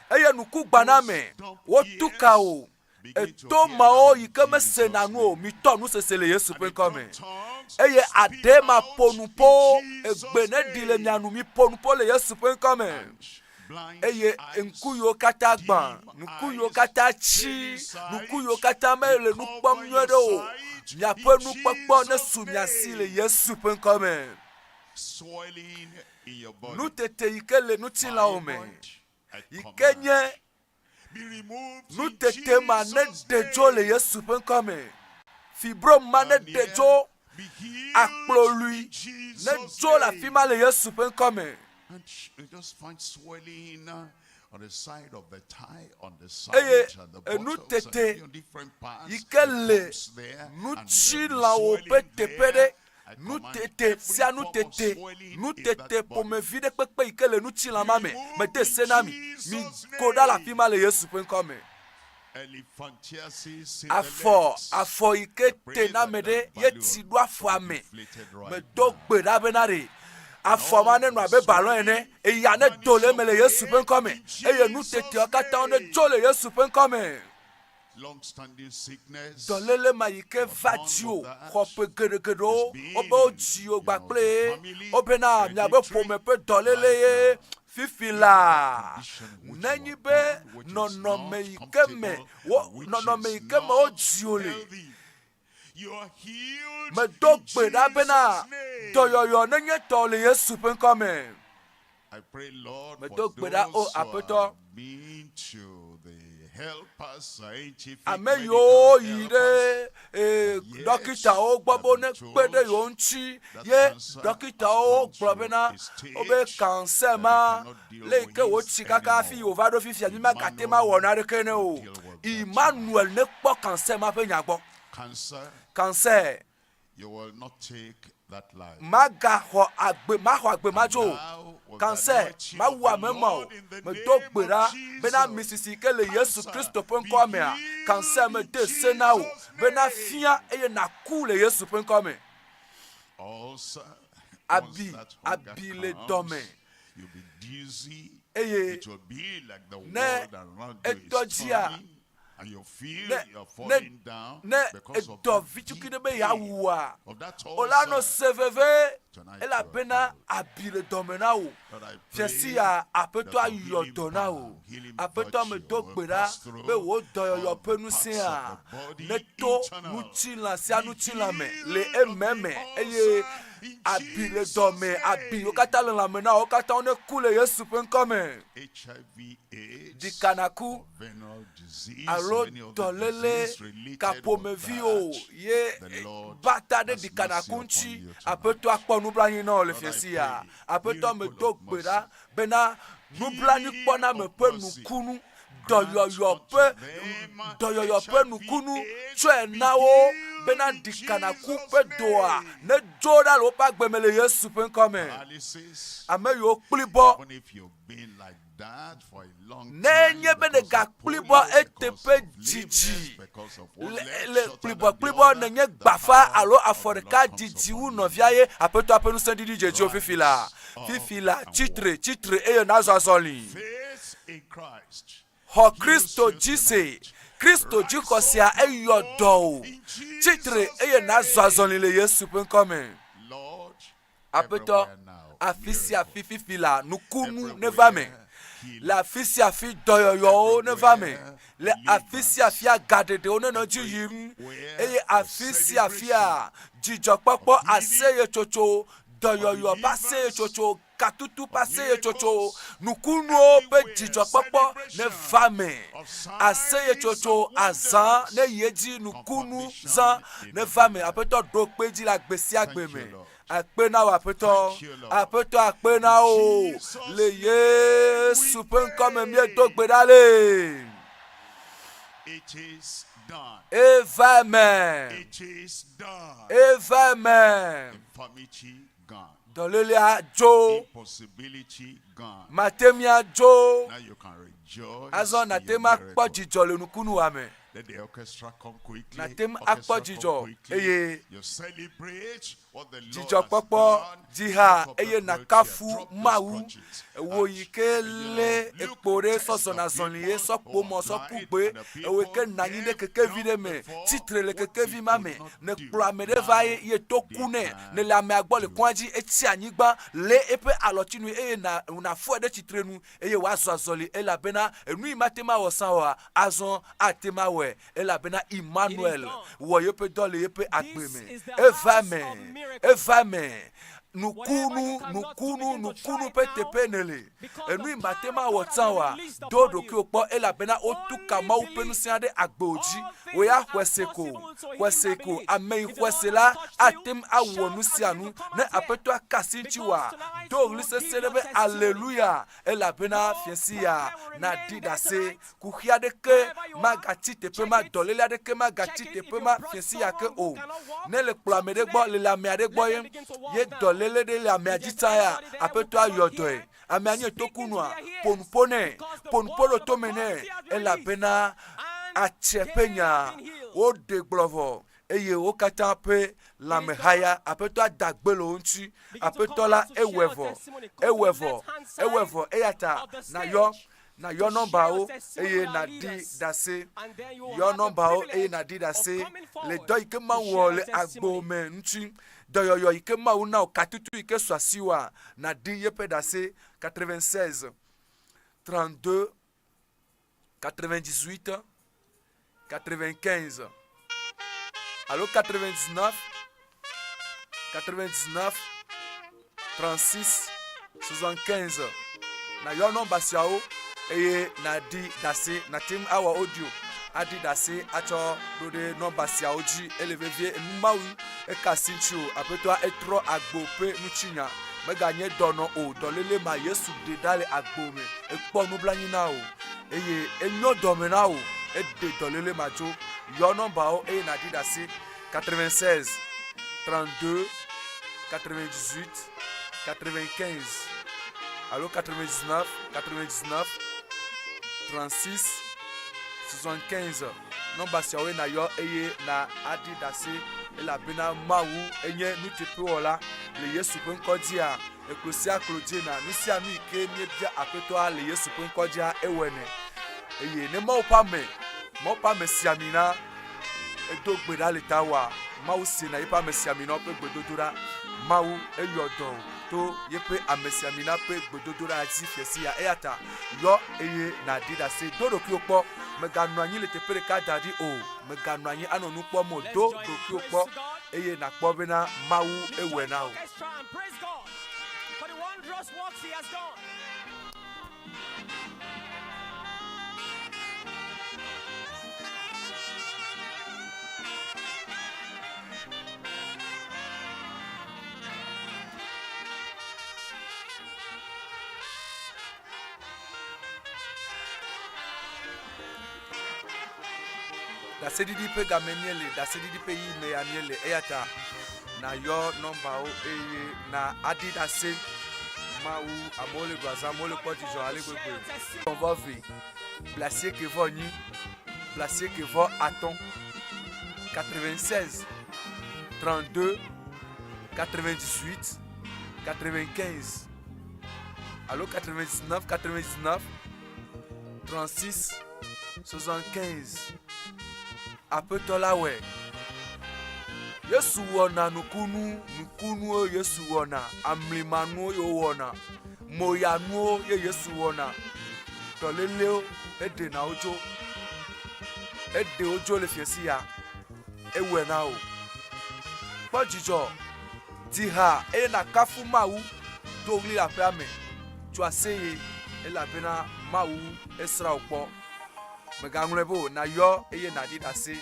eye nuku gbana me wo tuka o eto ma o yikeme senanu o mi tonu sesele Yesu penko me eye ade mapo nupo egbene dile mianu mi ponupo le Yesu penko me eye nkuyo kata gban nkuyo kata chi nkuyo kata mele nukpom nyodo o miapo nukpokpo ne sumiasi le Yesu penko me swelling in your body nu tete ikele nu tila o me ikenye nu tete ma ne dejo le Yesu penko me fibro ma ne dejo akplolui ne jo la fima le Yesu penko me and you just find swelling on the side of the thigh, on the side and the buttocks and on different parts. Ikele nu chila o petepede nu tete sia nu tete po me vide pepe ikele nu chila mame me te senami mi koda la fima le Yesu penko me afo ikete na mede yeti do afo ame me dogbe da benare afọmane nu abe balon ene eya ne dole mele Yesu penko me eye nu tete okata one jole Yesu penko me long standing sickness dolele mayike vadio khope geregedo obe oji ogbakple obe na mi abe pome pe dolele fifila nanyi be nono meikeme oji ole you are healed. Me dogbe da bena doyoyo nenye to le Yesu penko me I pray, Lord, me for dogbe those da o who apeto have been to the helpers, scientific ameyo yire dokita o gbogbo ne pede yo nchi ye dokita o gbobena obe cancer ma le ke wo chikaka fi ovado fi mi ma kate ma wona rekene o Imanuel ne po cancer ma pe nyagbo cancer you will not take that life. Maga ho agbe majo cancer ma wa memo me dogbera bena misisi ke le Yesu Kristo penko me a cancer me de senao bena fia eye na ku le Yesu penko me abi le dome you'll be dizzy. eye It will be like the ne world around you is etodia turning. And you feel you're falling down because of that ulcer. Tonight you are healed. Lord, I pray that the healing power, healing virtue will pass through all the parts of the body, internal. Abile dome abi okata la mena okata one kule Yesu pen come HIV, AIDS, dikanaku venereal disease, alo many of the dolele diseases related kapomevio with ye bata de dikanakunchi apeto akponu blani na le fiesia apeto me dogbera bena nublani kpona me pe nukunu doyoyo pe nukunu tue nawo bena dikana kupe doa ne joda lo pa gbemele Yesu pen come ame yo Kpli bo even if you've been like that for a long time nenye bene ga Kpli bo etepe jiji le Kpli bo nenye gbafa alo aforika jiji wu novia ye apeto apenu sendidi jeji ofifila titre eye nazo azoli faith in Christ. Ho Kristo jise Kristo jikosia eyodo titre eye nazo azoli le Yesu pen come Lord, apeto afisi afifila nukunu nevame la afisi afi doyoyo nevame le afisi afia gadede oneno jiyim eye afisi afia jijopopo aseye chocho doyoyo paseye chocho katutu paseye chocho nukunu pe jijopopo nevame aseye chocho azan ne yeji nukunu zan nevame apeto dokpeji la gbesi agbeme akpena wa apeto akpena o le Yesu pen come mi dogbedale. it is done. Amen. It is done. Amen. Infirmity gone. Dolelia jo. Impossibility gone. Matemia jo. Now you can rejoice. Azon na tema kwa jijole nukunu ame. Let the orchestra come quickly. Na tem akwa jijo. Eye. You celebrate what the Lord jijo has popo done. jiha eye na kafu mawu wo yikele ekpore soso na zonliye sokpo mo sokugbe eweke nanyine keke videme titre le keke vi mame ne kpla medeva ye tokune ne la me agbole kwanji eti anyigba le epe alotinu eye na fo de titre nu eye wa zozoli ela bena enu imatema wosanwa azon atema we ela bena Imanuel wo yepe dole yepe agbeme evame nukunu petepenele enu imatema wotanwa dodo ki opo ela bena otuka ma upenu siade agboji we ya kweseko amei kwesela atem awonu sianu ne apeto akasinchiwa do lise selebe alleluia ela bena fiensia na didase kuhiade ke magati tepe ma dolele de ke magati tepe ma fiensia ke o ne le plamede gbo le la meade gbo ye dolele de la meaditaya apeto ayodoe amianye tokunwa ponpolo tomene ela bena achepenya o de glovo eye o kata pe la mehaya apeto adagbelo nchi apeto la ewevo eyata na yo number o eye na di dase yo number o eye na di dase le do ikema wole agbome nchi doyoyo ikema una o katutu ike swasiwa na di yepe dase 96 32 98 95 allo 99 36 75 na yo number siao eye na di dase na team our audio adi dase acho do de number siao ji elevevie mawu e kasinchu apeto etro agbope nuchinya mega nye dono o dolele ma Yesu de dale agbome e ponu blanyi na o eye enyo domena o e de dolele majo yo number o e na di dase 96 32 98 95 allo 99 36 75 number siawe na yo eye na adi dase ela bena mawu enye nutepe ola le Yesu pen kodia ekrosia klodina nusia mi ke nie bia apeto a le Yesu pen kodia ewene eye ne mawu pame Mo pa mesiamina edo gbeda leta wa Mawu sena yepa mesiamina pe gbedodora Mawu eyodo to yepe amesiamina pe gbedodora ati fiesia eyata yo eye na dida se dodo ki opo meganu anyi le tepere ka dadi o meganu anyi anonu po mo do ki opo eye na kpo bena Mawu ewe na o. Praise God for the wondrous works he has done. Da sedidi pe gameniele da sedidi pe yi me amiele eyata na yo nomba o eye na adida se Mawu amole gwaza amole poti jo Eʋegbe on va ver placer que va ni placer que va attend 96 32 98 95 allo 99 99 36 75 apetola we Yesu wona nukunu o Yesu wona amlimanu yo wona moyanu ye Yesu wona toleleo ede na ojo le fiesi ya ewe na o pojijo ti ha e na kafu Mawu to gli la pe ame tu aseye e la bena Mawu esra opo meganglebo na yo eye na di da se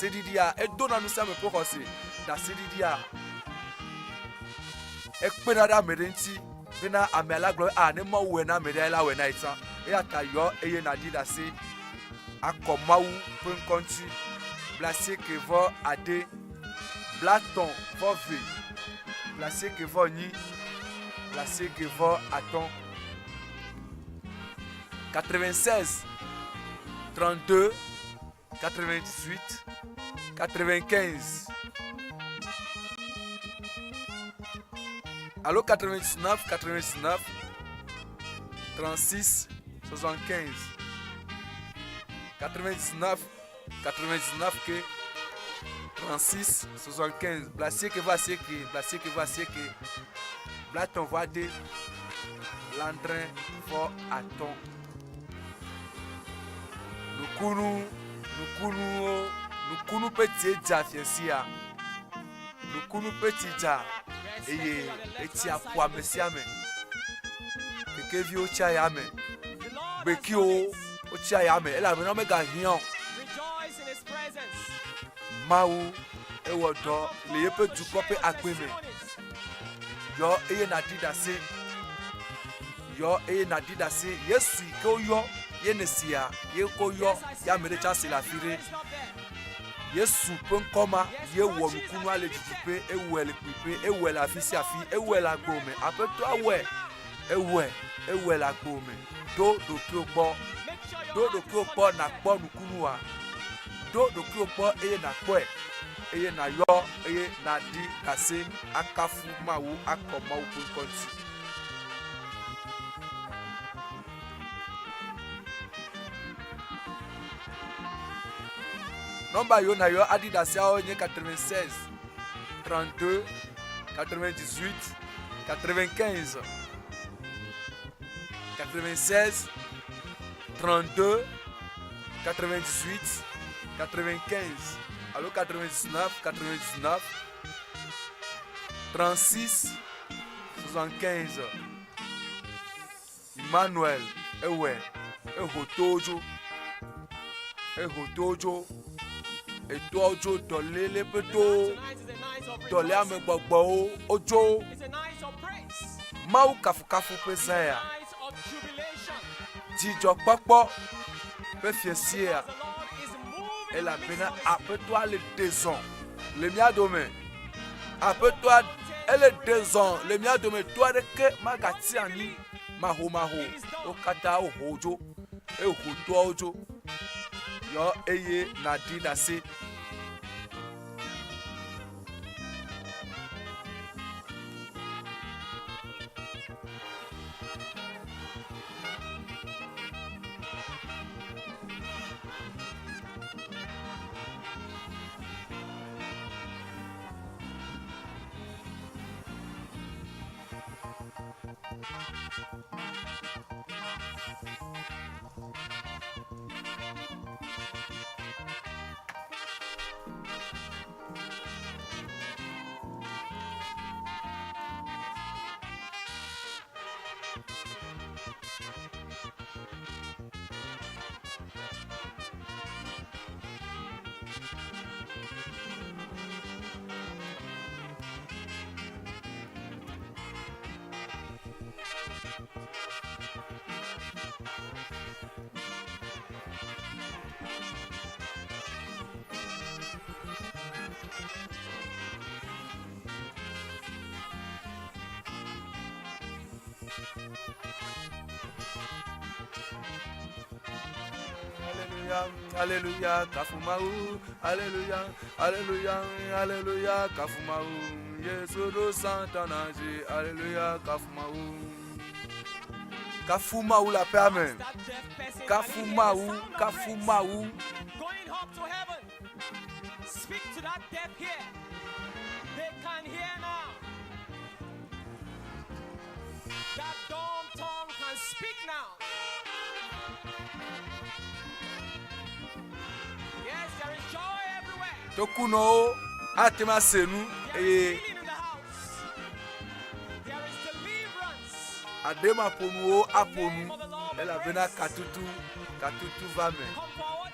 didi a e dona nu sa me pokosi da se didi a e pena da medenti bena amela glo a ne Mawu we na medela we na ita e ata yo eye na di da se akomawu pen konti placer que va ade blaton va ve placer que va ni placer que va attend 96 32 98 95 allo 99 99 36 75 99 99 que 36 75 placer que va que blaton va de l'andrin for attend nukunu peti eja fiesia nukunu peti ja eye eti apwa mesiame kekevi ocha ya me beki o ocha ya me ela me ga hian Mawu ewodo le yepe duko pe agbeme yo eye na dida se Yesu ko yo yenesia ye ko yo ya mere chance la fire Yesu pen koma ye wo nukunu ale jipe ewele pipe ewele afisi afi ewele agbome apeto ewele agbome do ki okpo na kpo nukunu wa do ki okpo eye na kpo eye na yo eye na di kase akafu Mawu akomawu pen konti Nomba yo na yo adidasi a onye 96 32 98 95 96 32 98 95 allo 99 99 36 75 Imanuel ewe ehotojo eto ojo dolele peto dole ame gbogbo ojo Mawu kafukafu pesa ya jijo popo pe fiesia et la pena apeto ale 2 ans le miadome apeto ele 2 ans le miadome to de ke magati ani maho okata ojo ehoto ojo yo eye na dida se Alléluia, Alléluia, Kafumaou, Alléluia, Alléluia, Alléluia, Kafumaou, Yesu do Santanaji, Alléluia, Kafumaou. Kafumaou la paix, amen. Kafumaou, Kafumaou. Going up to heaven. Speak to that deaf here. They can hear now. That dumb tongue can speak now. Yes, there is joy everywhere. Tokuno, Atema Senu, Healing in the house. There is deliverance. Adema Ponu, Aponu, Ela Bena Katutu, Katutu Vame. Come forward.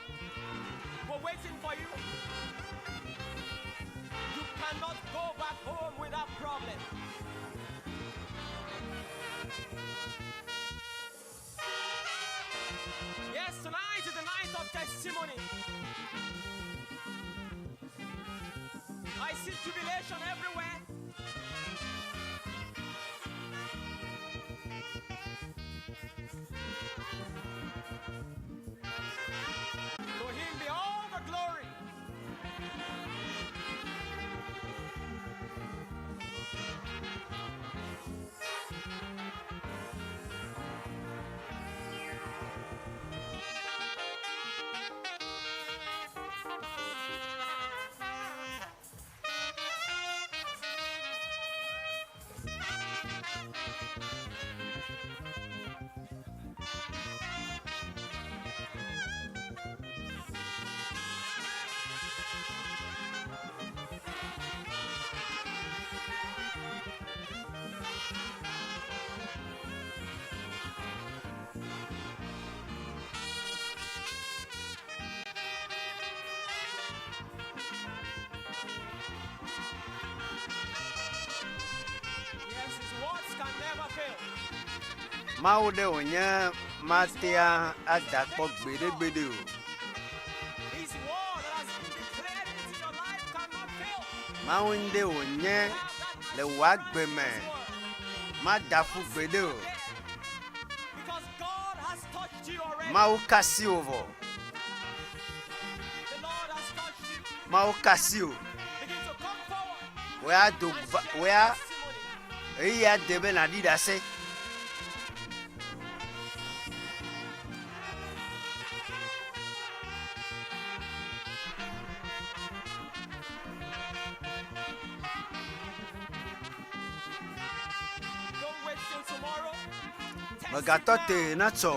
We're waiting for you. You cannot go back home without problem. Yes, tonight is the night of testimony. I see jubilation everywhere. To him be all the glory. Mawu de wònye matea adakpɔ gbeɖegbeɖe o. His word that has been declared into your life cannot fail. Mawu de wònye le wò agbe me madafu gbeɖe o. Because God has touched you already. Mawu kasi wò vɔ. The Lord has touched you. Mawu kasi wò. Begin to come forward. Wòya do wòya eyi ya de be nàɖi ɖe ase. Megatɔ te na tsɔ.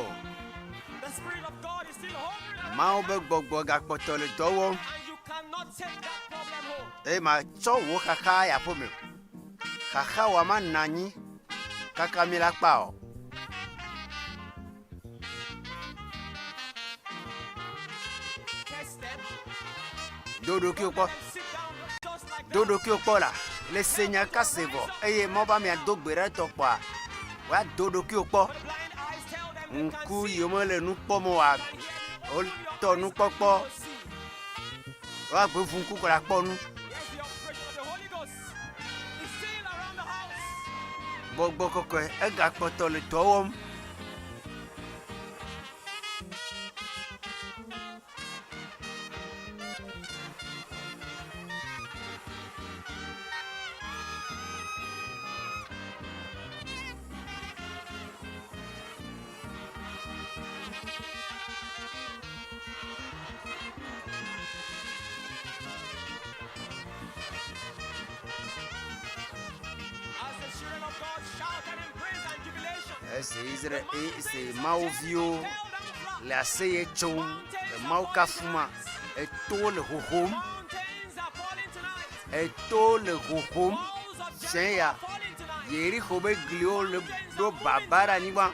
The Spirit of God is still hovering around. Mawu be gbɔgbɔ gakpɔtɔ le dɔ wɔm. And you cannot take that problem home. Eye ma tsɔ wò xaxa ya ƒe me. Xaxa wa ma na anyi kaka mi la kpa o. Test them. Doɖokuiwo kpɔ. Sit down just like that. Doɖokuiwo kpɔ la. Le senya kase vɔ eye mɔ ba mia do gbe ɖe tɔ kpɔa. Wòya doɖokuiwo kpɔ. Blind eyes tell them they can Ŋku see. yiwo mele nu kpɔm wa. Wotɔ nukpɔkpɔ. Woagbe ʋu ŋku kɔ la kpɔ nu. Yes, the operation of the Holy Ghost is still around the house. Gbɔgbɔ kɔkɔe egakpɔtɔ le dɔ wɔm. As the children of God shouted in praise and jubilation. Ese Mawuviwo le aseye tsom le Mawu kafuma. Eto le hohom. Mountains are falling tonight. Eto le hohom. Walls of Tiɲɛ Jericho ya. are falling tonight. Yericho be gliwo le ɖo baba ɖe anyigba.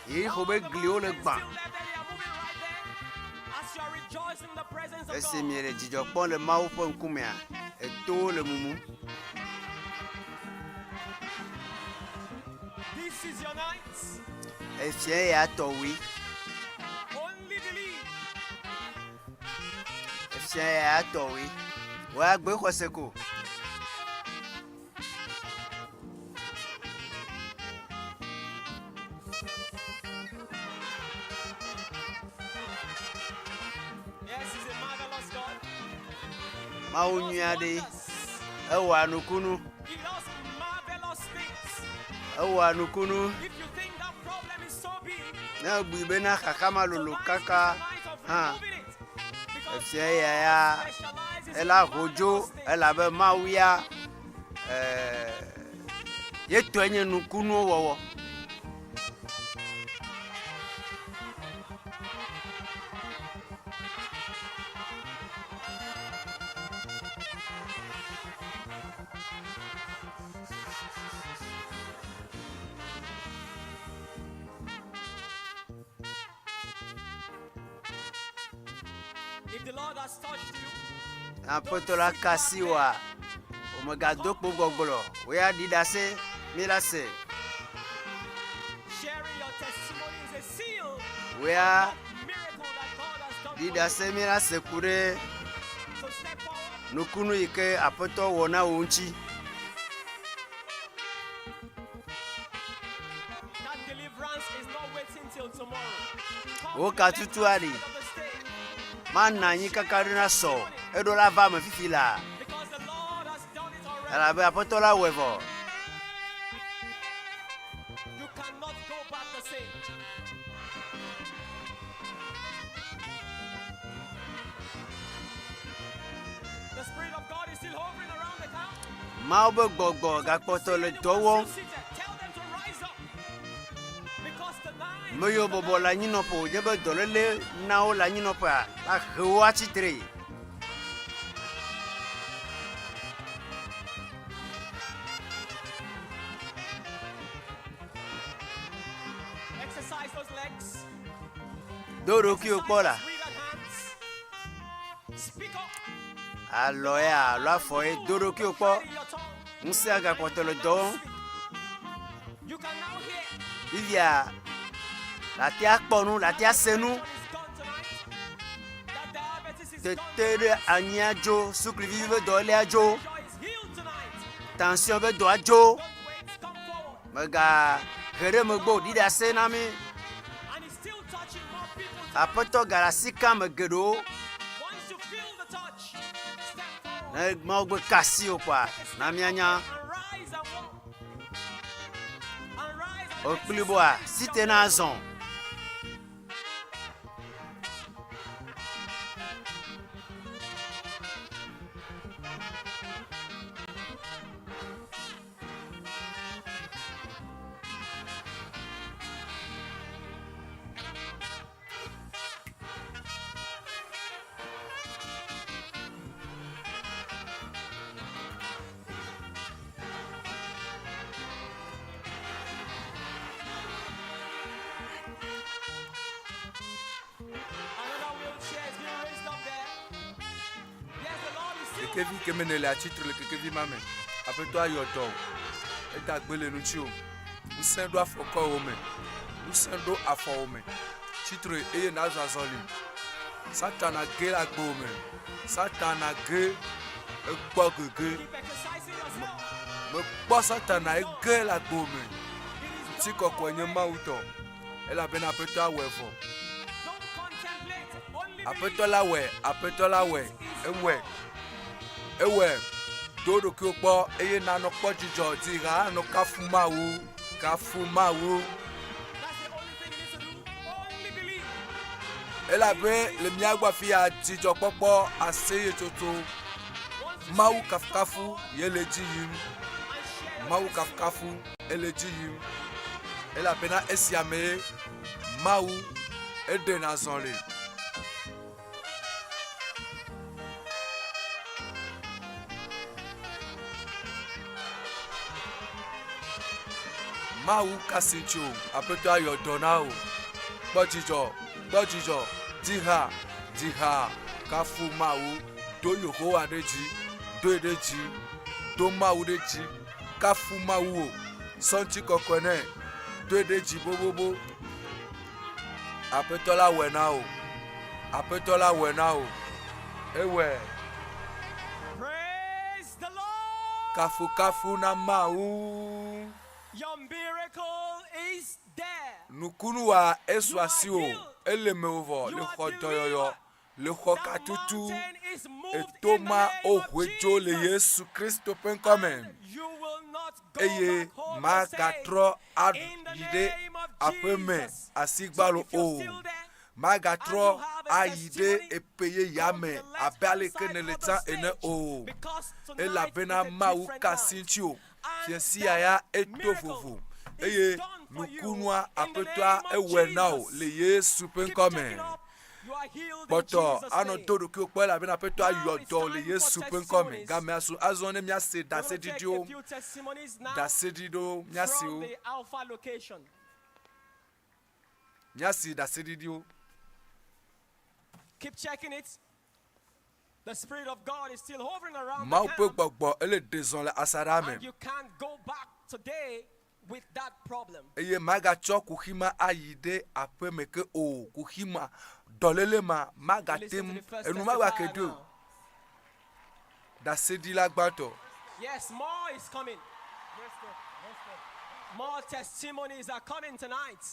Yericho be gliwo le gbã. Still there, they are moving right there. As you are rejoicing in the presence of Esi God. mi le dzidzɔ kpɔm le Mawu ƒe ŋkumea. Eto le mumu. This is your night. Efia ya tɔwi. Only believe. Efia ya tɔwi. Woagbe xɔse ko. Mawu nyuiade ewa nukunu. Ewa nukunu. Na gbibe na kakama lolo kaka ha. Efie ya ela rojo ela be Mawu ya yeto enye nukunu wowo. If the Lord has touched you, Apotola kasiwa omagado kpogbogbo we adidase milase sharing your testimony is a seal. we a Miracle that God has done. didase milase kure So step forward. nukunu ike apoto wona unchi. That deliverance is not waiting till tomorrow. O katutu ali mana yin kakarina so edola va me fifila Because the Lord has done it already. ala be apotola wevo. You cannot go back the same. The Spirit of God is still hovering around the camp. Ma obe gbogbo gapoto le dowo Seated. Tell them to rise up. Because tonight, meyo bobo la nyinopo jebe dolele na o la nyinopo a hewa chitre. exercise those legs. Doro ki opola Read at hands. Speak up. aloya lo afoe doro ki opo In your tongue. nse agapoto le do You can now hear. vivia la tia kponu la tia senu What is done tonight. That diabetes is te done. tere anyajo sukri vive do le ajo Joy is healed tonight. tension be do ajo Don't wait. Come forward. mega here megbo didase na mi And it's still touching more people. apoto garasika megedo Once you feel the touch, step forward na ma ogbe kasi opa na mianya and rise and walk. And rise and okplibo a site na azon. another wheelchair is being raised up there. Yes, the Lord is still kekevi kemene le atsitre le kekevi mame apeto ayɔdɔ eta gbele nutsi o ŋusẽ ɖo afɔkɔwo me ŋusẽ ɖo afɔwo me tsitre eye nazɔ azɔli satana ge le agbowo me satana ge ekpɔ gege keep exercising yourself. mekpɔ satana ege le agbowo me ŋuti kɔkɔe nye mawu tɔ elabena apeto awɔ evɔ Don't contemplate. Only apeto la wɛ ewɛ do ɖokuiwo kpɔ eye nanɔ kpɔ dzidzɔ di ha anɔ kafu mawu. That's the only thing you need to do. Only believe. elabe le miagbɔ afi ya dzidzɔ kpɔkpɔ aseye tsotso mawu kafukafu ye le dzi yim mawu kafukafu ele dzi yim elabena esia me mawu eɖena zɔ le. Mawu kasi tso apeto ayɔ dɔ na o kpɔ dzidzɔ diha kafu mawu do Yehowa ɖe dzi do ye ɖe dzi do mawu ɖe dzi kafu mawu o sɔŋti kɔkɔe nɛ do ye ɖe dzi bobobo apeto la wɛ na o ewɛ Praise the Lord. kafukafu na mawu. Your miracle is there. Nukunu wa esu asi o ele me wo le xɔ dɔyɔyɔ le xɔ katutu Mountain is moving. etoma ohwejo le Yesu Kristo penkome eye magatro ayide apeme asigbalo o magatro ayide epeye yame abale keneleta ene o elabena Mawu kasinchio fiensia ya etovovo eye nukunwa apetwa ewenao le Yesu penkome Boto ano todo ki o pe la bena peto ayodo le Yesu penkome ga me aso azone mi ase da sedidio mi ase o mi ase da sedidio. Keep checking it. The Spirit of God is still hovering around Ma the pe camp, gbogbo ele dezon le asarame and you can't go back today with that problem. eye maga cho kuhima ayide apemeke o kuhima dolele ma maga tem enu maga kedo da sedi lagbato. Yes, more is coming. More testimonies are coming tonight.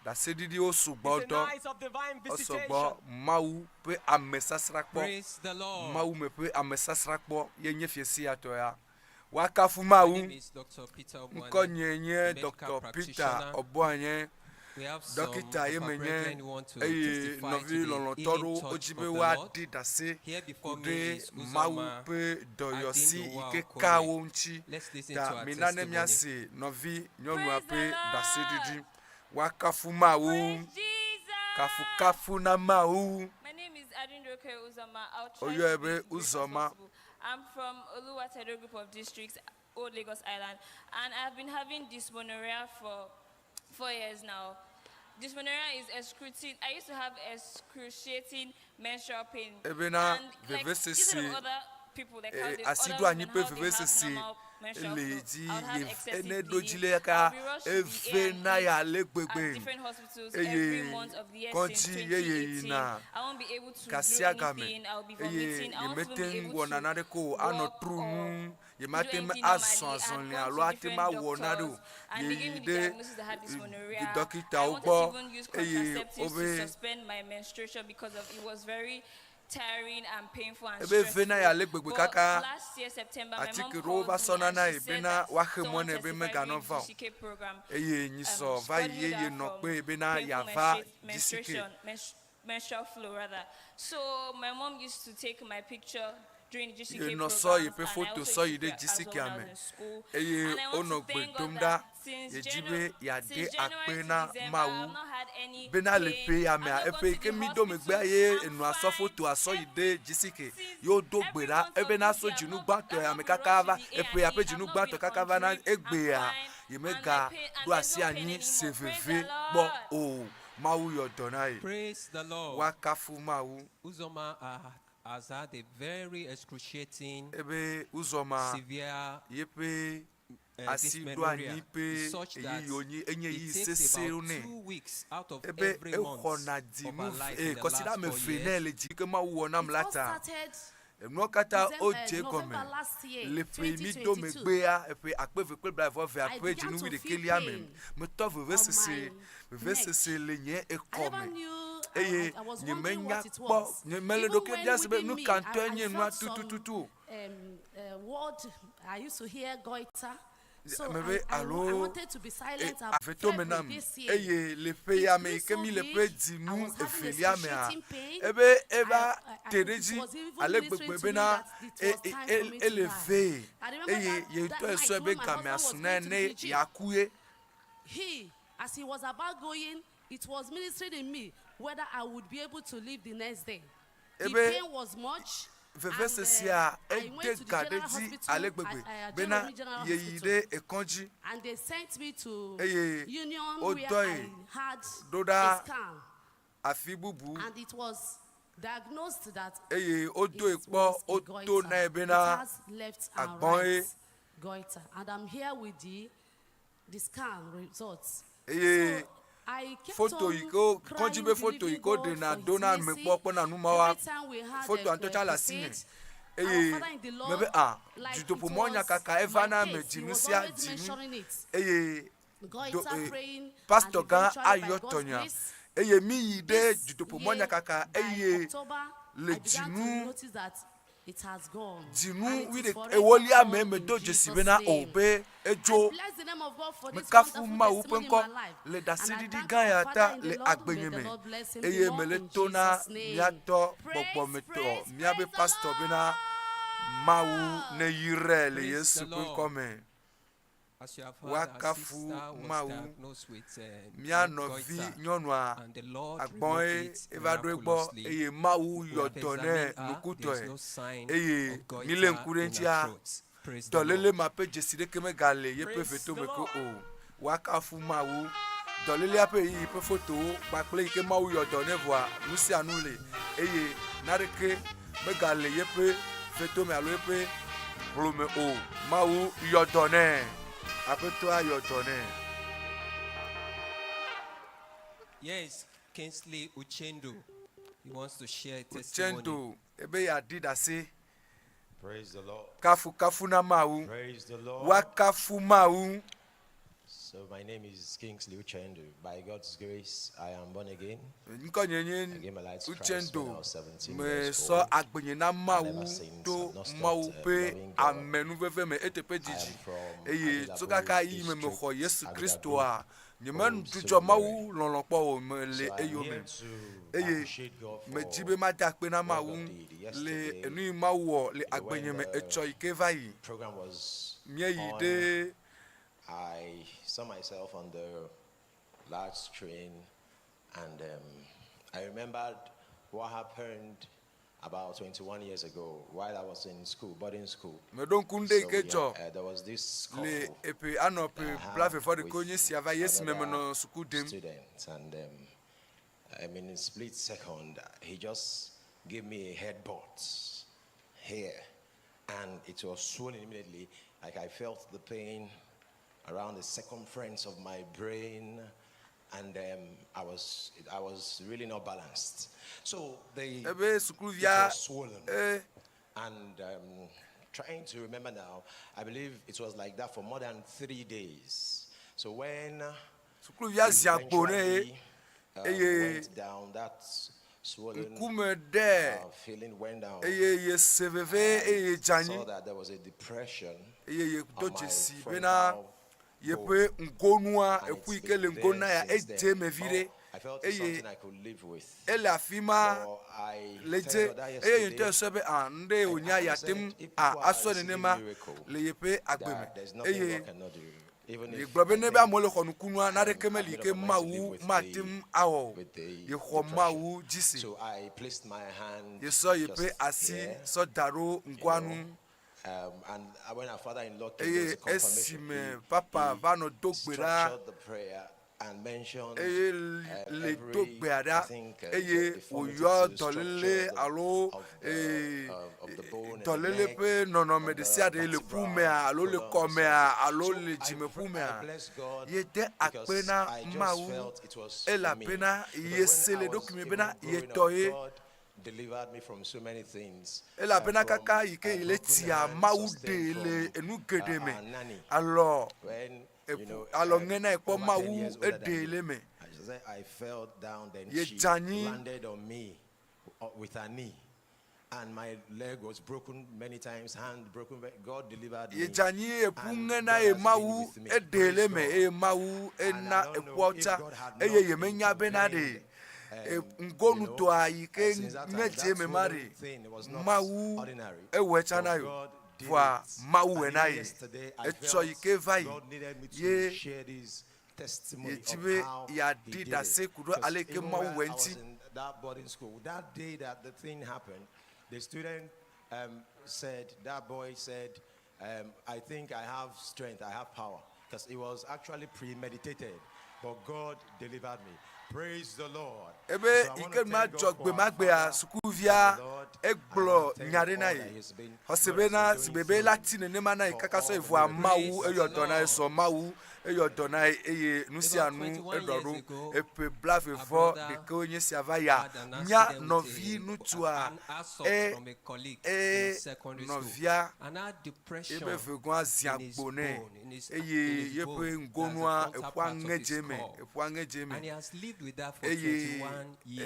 Da sedi di o sugbo It's a do night of divine o visitation. sugbo Mawu pe amesasrakpo Praise the Lord. Mawu me pe amesasrakpo ye nye fiesi ato ya wakafu My Mawu name is Dr. Peter Obwane, nkonyenye medical Dr. Peter practitioner. Obwane We have some of Dokita our yemenye brethren who want to eye testify novi to the lolotoro healing touch of ojibe the wa Lord. di dase Here before me kude is Mawu Uzoma pe doyosi Adinduwa ike Okoye. kawo nchi Let's listen to da our minane testimony. miase novi nyonu Praise ape the dase Lord. didi wakafu Mawu Jesus. kafu na Mawu My name is Adindoke Uzoma. I'll try Oyo to ebe be as brief as Uzoma. possible. I'm from Oluwatedo group of districts, Old Lagos Island, and I've been having dysmenorrhea for 4 years now. Dysmenorrhea is excruciating. I used to have excruciating menstrual pain. Ebe na And like, vevese instead of si other people, like how they, asidu other anyi women, pe how they vevese have si normal menstrual eleji flow, I would have ye excessive ene bleeding. dojile ka I'll be rushed to the eve na ya A&E at legbegbe different hospitals every month of the year since konji ye 2018. na I won't be able to do kasiagame anything. I'll be eye vomiting. I ye won't even be meten able wona to nare ko ano walk trunu ye do matem anything ason normally. ason I've le gone alo to atema different wona do doctors, and ye they gave me the de diagnosis that I had dysmenorrhea. dokita I wanted to ogbo even use eye contraceptives to obe suspend my menstruation because of it was very tiring and painful and ebe ve na ya stressful. legbegbe But kaka last year September, my ati mom kiro called ba me sona and na she ebe said na that wa he mo someone na ebe testified mega during no va GCK program. eye nyi so She va got ye healed ye out no from pe ebe na painful ya va GCK menstruation, menstrual flow rather. So my mom used to take my picture during the GCK ye no programs, so ye pe and I photo also so used ye to de do it as GCK well when I ame was in school. eye And I want ono to thank God gbedum da that since ye January, jibe ya since de January to akpe na December, Mawu I've not had any bena le pain. pe ya I've me not e gone pe to ke the mi do me gbe hospital. aye I'm enu aso fine. photo aso yi de GCK Since yo do every gbera month ebe of na this so year, jinu I've gbato not ya me been kaka rushed va to e the pe ya pe A&E. jinu I've not gbato been kaka on va na drip. egbe ya I'm fine, ye me and ga my pain- and do there's asi no pain anyi anymore. se Praise veve the Lord. bo o Mawu yo donai Praise the Lord. wakafu Mawu Uzoma has had a very excruciating, ebe uzoma severe yepe asidu dysmenorrhea, anyi pe such that eyi onyi enye yi it takes sese about ne 2 weeks out of ebe every month ehona of di our mu life in the consider last me 4 fe na years. le ji ke Mawu wona It all mlata started eno kata o je November gome last year, le pe mi do me 2022. gbe ya e pe akpe ve pe bla vo ve I apre began jinu to wi de feel keli ame pain me to ve on sese my ve sese le nye e I never come knew. eye I was nye wondering menya what it po was. nye mele Even do ke when dia se be within nu me, kanto I enye nu felt atututu word. I used to hear goiter. So mebe I alo wanted to be silent afeto about menam this year. eye le pe ya me ke mi le pe di I nu was having efelia me a excruciating pain. ebe eba It tereji was even ale ministering gbegbe to be me na that it was time for me to eleve die. I remember eye ye that to night eso ebe when my game husband was asuna going to ne the gym. yakuye He, as he was about going, it was ministering in me whether I would be able to live the next day. The Ebe- pain was much. veve se and, si a I ede went to the gade general di hospital, ale gbegbe be General na General ye Hospital. ide ekanji And they sent me to Eye, Union o where doye, I had doda a scan. afi bubu And it was diagnosed that eye o do it epo was o a to goiter. na ebe It na has left and agbon right e goiter. And I'm here with the scan results. eye So I kept photo on iko crying, konji be photo believing iko God de na for his dona me mercy. popo na nu ma wa Every time we had photo a antocha la crusade, sine our eye Father in the Lord, mebe a like judo it po monya was kaka eva na my me case, he jinu was si a always jinu mentioning it. eye Goiter do praying, pastor and gan eventually by ayo God's tonya grace, eye mi yi de this judo po year, monya kaka by eye October I began to notice that it has gone. Dinu we de ewolia me do jesibena obe ejo Bless the name of God for this mekafu wonderful ma testimony in upenko my life. le And I dasidi thank gan ya my ta Father in the le Lord. May agbenye the me Lord bless him eye the more mele in tona Jesus' name. miato Praise, popo meto praise, miabe praise the pastor Lord. bena Mawu ne yire le Praise Yesu the Lord. penkome As you have heard, our wakafu sister was Mawu diagnosed with mia lung novi goiter, nyonua and the Lord agbon removed it evadro egbo miraculously. eye Mawu We have yodone examined her. nukuto There is e no sign eye of goiter nile in her nkurentia throat. Praise the dolele Lord. ma pe jeside keme gale ye pe Praise feto the me ko Lord. o wakafu Mawu dolele ape yi pe foto pakple ike Mawu yodone voa nusi anule eye nareke me gale ye pe feto me alo ye pe blome o Mawu yodone apeto ayodone. Yes, Kingsley Uchendu. He wants to share a testimony. Uchendu ebe ya dida se Praise the Lord. kafu na Mawu Praise the Lord. wakafu Mawu. So my name is Kingsley Uchendu. By God's grace, I am born again. Nkonyenyen I gave my life to Christ when I Uchendu was 17 me years so old. agbenye na Mawu ever since, to I've not stopped, Mawu pe loving God. amenu veve me etepe jiji I am from eye Adelabu tsokaka yi me district, ho Yesu Adelabu, Kristo a nyemen Togo, tujo Mawu Nigeria. lolonpo o me le So I'm eyo here me to eye appreciate God for me jibe ma da pe na what Mawu God did le yesterday. enu Mawu o le When agbenye me the echo ikeva yi program was mie yi on, de I saw myself on the large screen, and I remembered what happened about 21 years ago while I was in school, boarding school. me don kunde So ikejo there was this le couple epe anope that I had blave for the with konye siava yes me another no sukudem student, and I mean, in a split second, he just gave me a headbutt here, and it was swollen immediately. Like I felt the pain around the circumference of my brain, and I was really not balanced. So it was swollen, and trying to remember now, I believe it was like that for more than 3 days. So when eventually went down, that swollen feeling went down. I saw that there was a depression on my frontal yepe ngonua ekuike le ngona ya eje mevire I felt it's something I could live with. ele afima leje eye nte sebe ande onya yatem asone nema le yepe agbeme eye ye globe ne ba mole khonu kunwa na rekemeli ke Mawu matem awo ye kho Mawu jisi So I placed my hand ye so yepe asi so daro ngwanu. And when our father-in-law came to the confirmation, he structured the prayer and mentioned every, I think, deformities to the structure of the bone and the neck, of the vertebrae. I bless God because I just felt it was for me. Because when I was even growing up, God delivered me from so many things. Ela pena kaka ike ile tia Mawu de le enu gedeme alors alors ngena ekpo Mawu edele me I fell down, then she landed on me with her knee, and my leg was broken many times, hand broken. God delivered me. Ye jani epungena e Mawu edele me e Mawu ena ekwota eye yemenya benade ngonu to ayike nyeje me mari Mawu ewechana yo for Mawu enaye etso yike vai ye tibe ya dida se kudo aleke Mawu wenti. That boarding school, that day that the thing happened, the student said, that boy said, I think I have strength, I have power, because it was actually premeditated, but God delivered me. Praise the Lord. Ebe ike ma jogbe magbe a sukuvia eglo nyare na yi hosebe na sibebe latine ne mana ikaka so evu Mawu eyodona so Mawu eyo dona eye nusianu edoru epe blavevɔ ɖeke wonye sia va ya mia nɔvi nutua nɔvia ebe vegoa ziagbo nɛ eye yeƒe ŋgonua eƒua ŋedze me eye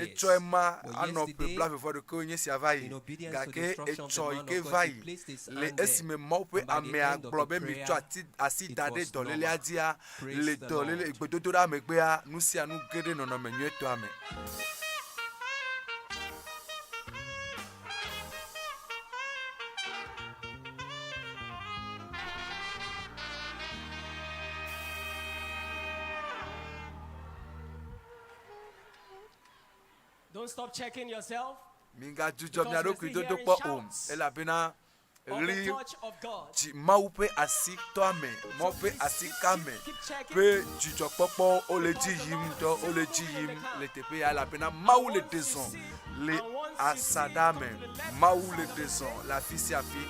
etsɔe ma anɔ pe blavevɔ ɖeke wonye sia va yi gake etsɔ yi ke va yi le esime Mawu ƒe amea gblɔ be mitsɔ asi da ɖe dɔlélea dzia le dɔléle gbedodoɖa megbea nu sia nu ge ɖe nɔnɔme nyuietɔa me. Don't stop checking yourself. Minga judzɔ mia ɖokui dodo kpɔ o elabena ɣli dzi Mawu ƒe asi tɔa me Mawu ƒe asi ka me ƒe dzidzɔkpɔkpɔ wole dzi yim dɔ wole dzi yim le teƒe ya elabena Mawu le ɖe zɔ le asaɖa me Mawu le ɖe zɔ le afi sia afi.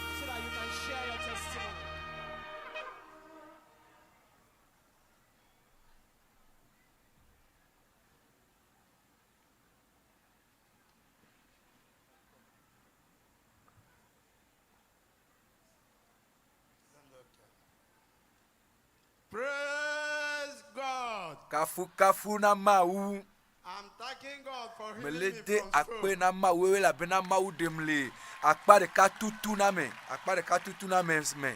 Praise God. Kafu na Mawu. I'm thanking God for healing me Melede from akpe stroke. na Mawu elabena Mawu ɖem le akpa ɖeka tutu na me me.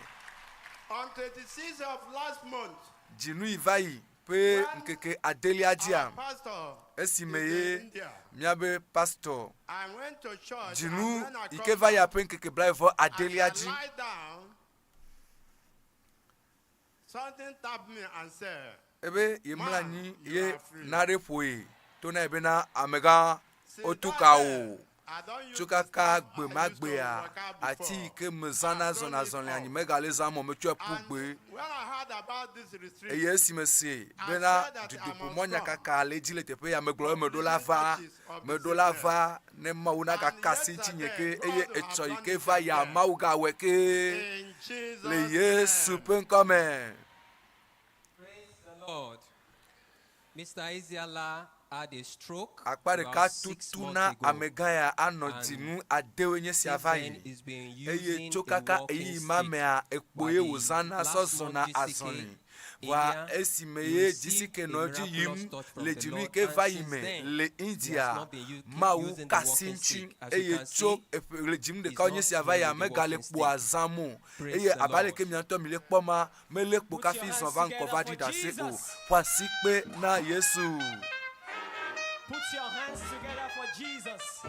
On 26th of last month, Dzinu yi va yi ƒe ŋkeke adelia dzia pastor esime is ye in India. miabe pastor I went to church. dzinu and when I yi come ke va ya back, ƒe ŋkeke blaevɔ as adelia I dzi lie down, something tapped me and said, ebe ye mla anyi you ye are free. nare ƒoe to na ebena amegã wotuka o tso kaka gbe ma gbea ati yi ke me zãna zɔna zɔli anyi megale zã mɔ metsɔe ƒu gbe When I heard about this retreat, eye esime se bena duduƒo mɔnya kaka le dzi le teƒe ya megblɔ be meɖo la va ne Mawu na kaka asi ŋuti nye ke eye etsɔ yi ke va ya Mawu gawɔe ke in Jesus' le Yesu ƒe ŋkɔ me. Praise the Lord. Mr. Isiala had a stroke akpa about ɖeka 6 tutu months na ago. amegã ya anɔ dzinu adewo nye sia va yi Since then, he's been eye using tso a kaka walking eyi ma stick. mea ekpo ye wòzãna Last sɔzɔna month, azɔli GCK wa India, esime he ye received jisike a nɔ dzi miraculous yim touch from le the dzinu yi Lord, ke and va yi since me then, le he has India not been Mawu using the kasi walking ŋuti stick. As you eye can tso see, le dzinu he's ɖeka wonye not sia va ya using the megale walking kpoa stick. zãm o Praise eye the aba Lord. leke miatɔ mi le kpɔ ma mele kpo Put your kafi hands zɔ va ŋkɔ together va for ɖi ɖase o Jesus. ƒo asi kpe na Yesu. Put your hands together for Jesus.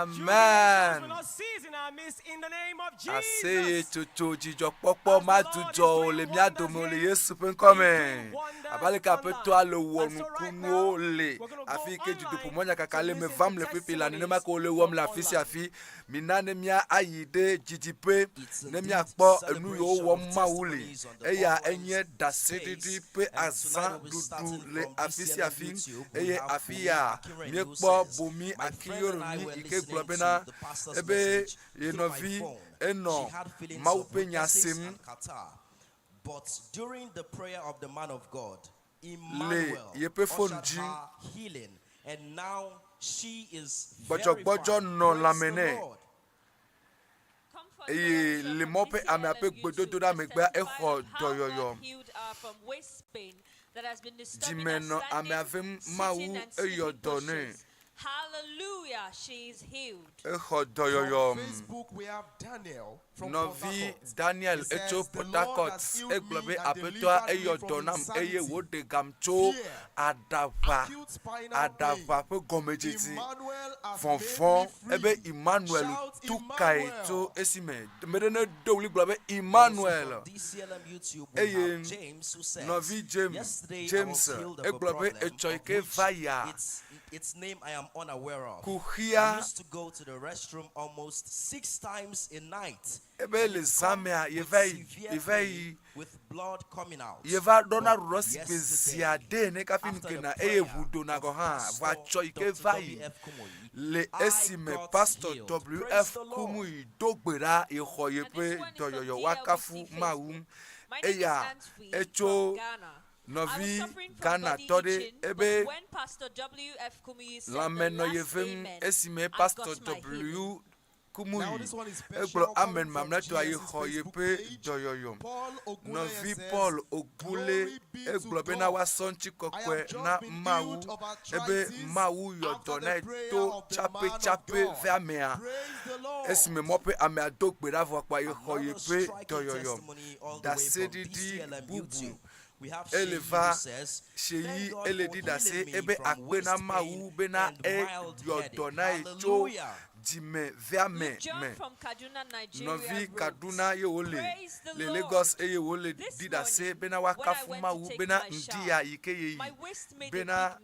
Amen. will not cease in our midst in the name of Aseye Jesus. chocho jijo popo madujo le miadomo le Yesu penkome. Abale kapeto alo wonu kuno le. Afi ke judo pomonya kakale me vam le pipi la ne ma ko le wom la fisi afi. Minane mia ayide jijipe ne mia kpo enu yo wom mauli. Eya enye dasididi pe azan dudu le afisi afi. Eye afia mi kpo bomi akiyoro ni ike globena ebe enovi eno maupe nyasim. But during the prayer of the man of God, Imanuel ushered her healing, and now she is very fine. no Praise lamene. the Lord. Eye le mope ame ape gbododo da megba echo doyoyo. Jimeno ame avem mawu eyodone. Hallelujah, she is healed. Echo doyoyo. Facebook, we have Daniel from Novi Daniel echo Potakot eglobe apetoa eyodonam eye wode gamcho adava pe gomejiti fonfon ebe Imanuel tukai to esime medene dowli globe Imanuel eye Novi James eglobe echoike vaya. Its name I am unaware of. Kuhia. I used to go to the restroom almost 6 times a night. Ebele samea yevai with blood coming out. Yeva dona rosi beziade ne kafin kena vudo na goha va choike vai le esime Pasteur W.F Kumuyi dogbera ehoyepe doyoyo wakafu mawu eya echo Novi Ghana tode ebe lameno yevem esime Pasteur W Kumuyi eglo amen mamleto aye hoyepe doyoyo Novi Paul Ogule eglo bena wasonchi kokwe na Mawu ebe Mawu yodona to chape vermea esime mope ame adogbera vokwa ye hoyepe doyoyo dasedidi bubu Eleva sheyi eledi dase ebe akbena Mawu bena yodona echo jime verme me Novi Kaduna ye wole le Lagos ye wole didase bena wakafu Mawu bena ndia ike ye bena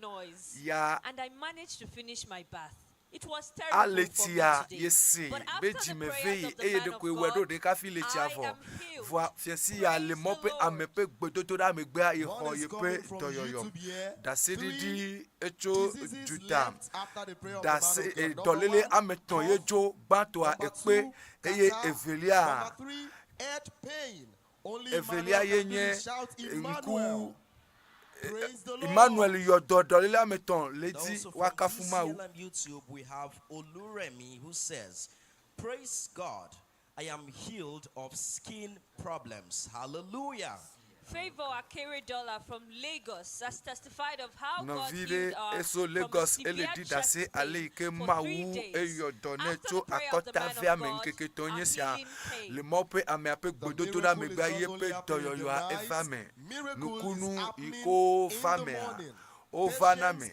ya and I managed to finish my bath. It was terrible Aletia for me yesi today. beji me veille eye de ko wedo de ka fi le tiavo voi fiesi ya le mope amepe gbododo da me gba ye ho ye pe doyoyo da sedidi echo juta da se dolele ameton ye jo gbato a epe eye evelia yenye nku Imanuel yododolele ameton ledi wakafu Mawu. YouTube we have Oluremi who says, praise God, I am healed of skin problems. Hallelujah. Favor $1 from Lagos has testified of how God Novide healed her eso from Lagos severe eledi chest dase pain ale ike for Mawu 3 days. eyodone After cho the prayer of the akota man of via God, Ŋkeke tonye I'm sia feeling pain. le mope ame ape gbododo da me gba ye pe doyoyo a evame nukunu iko famea o vaname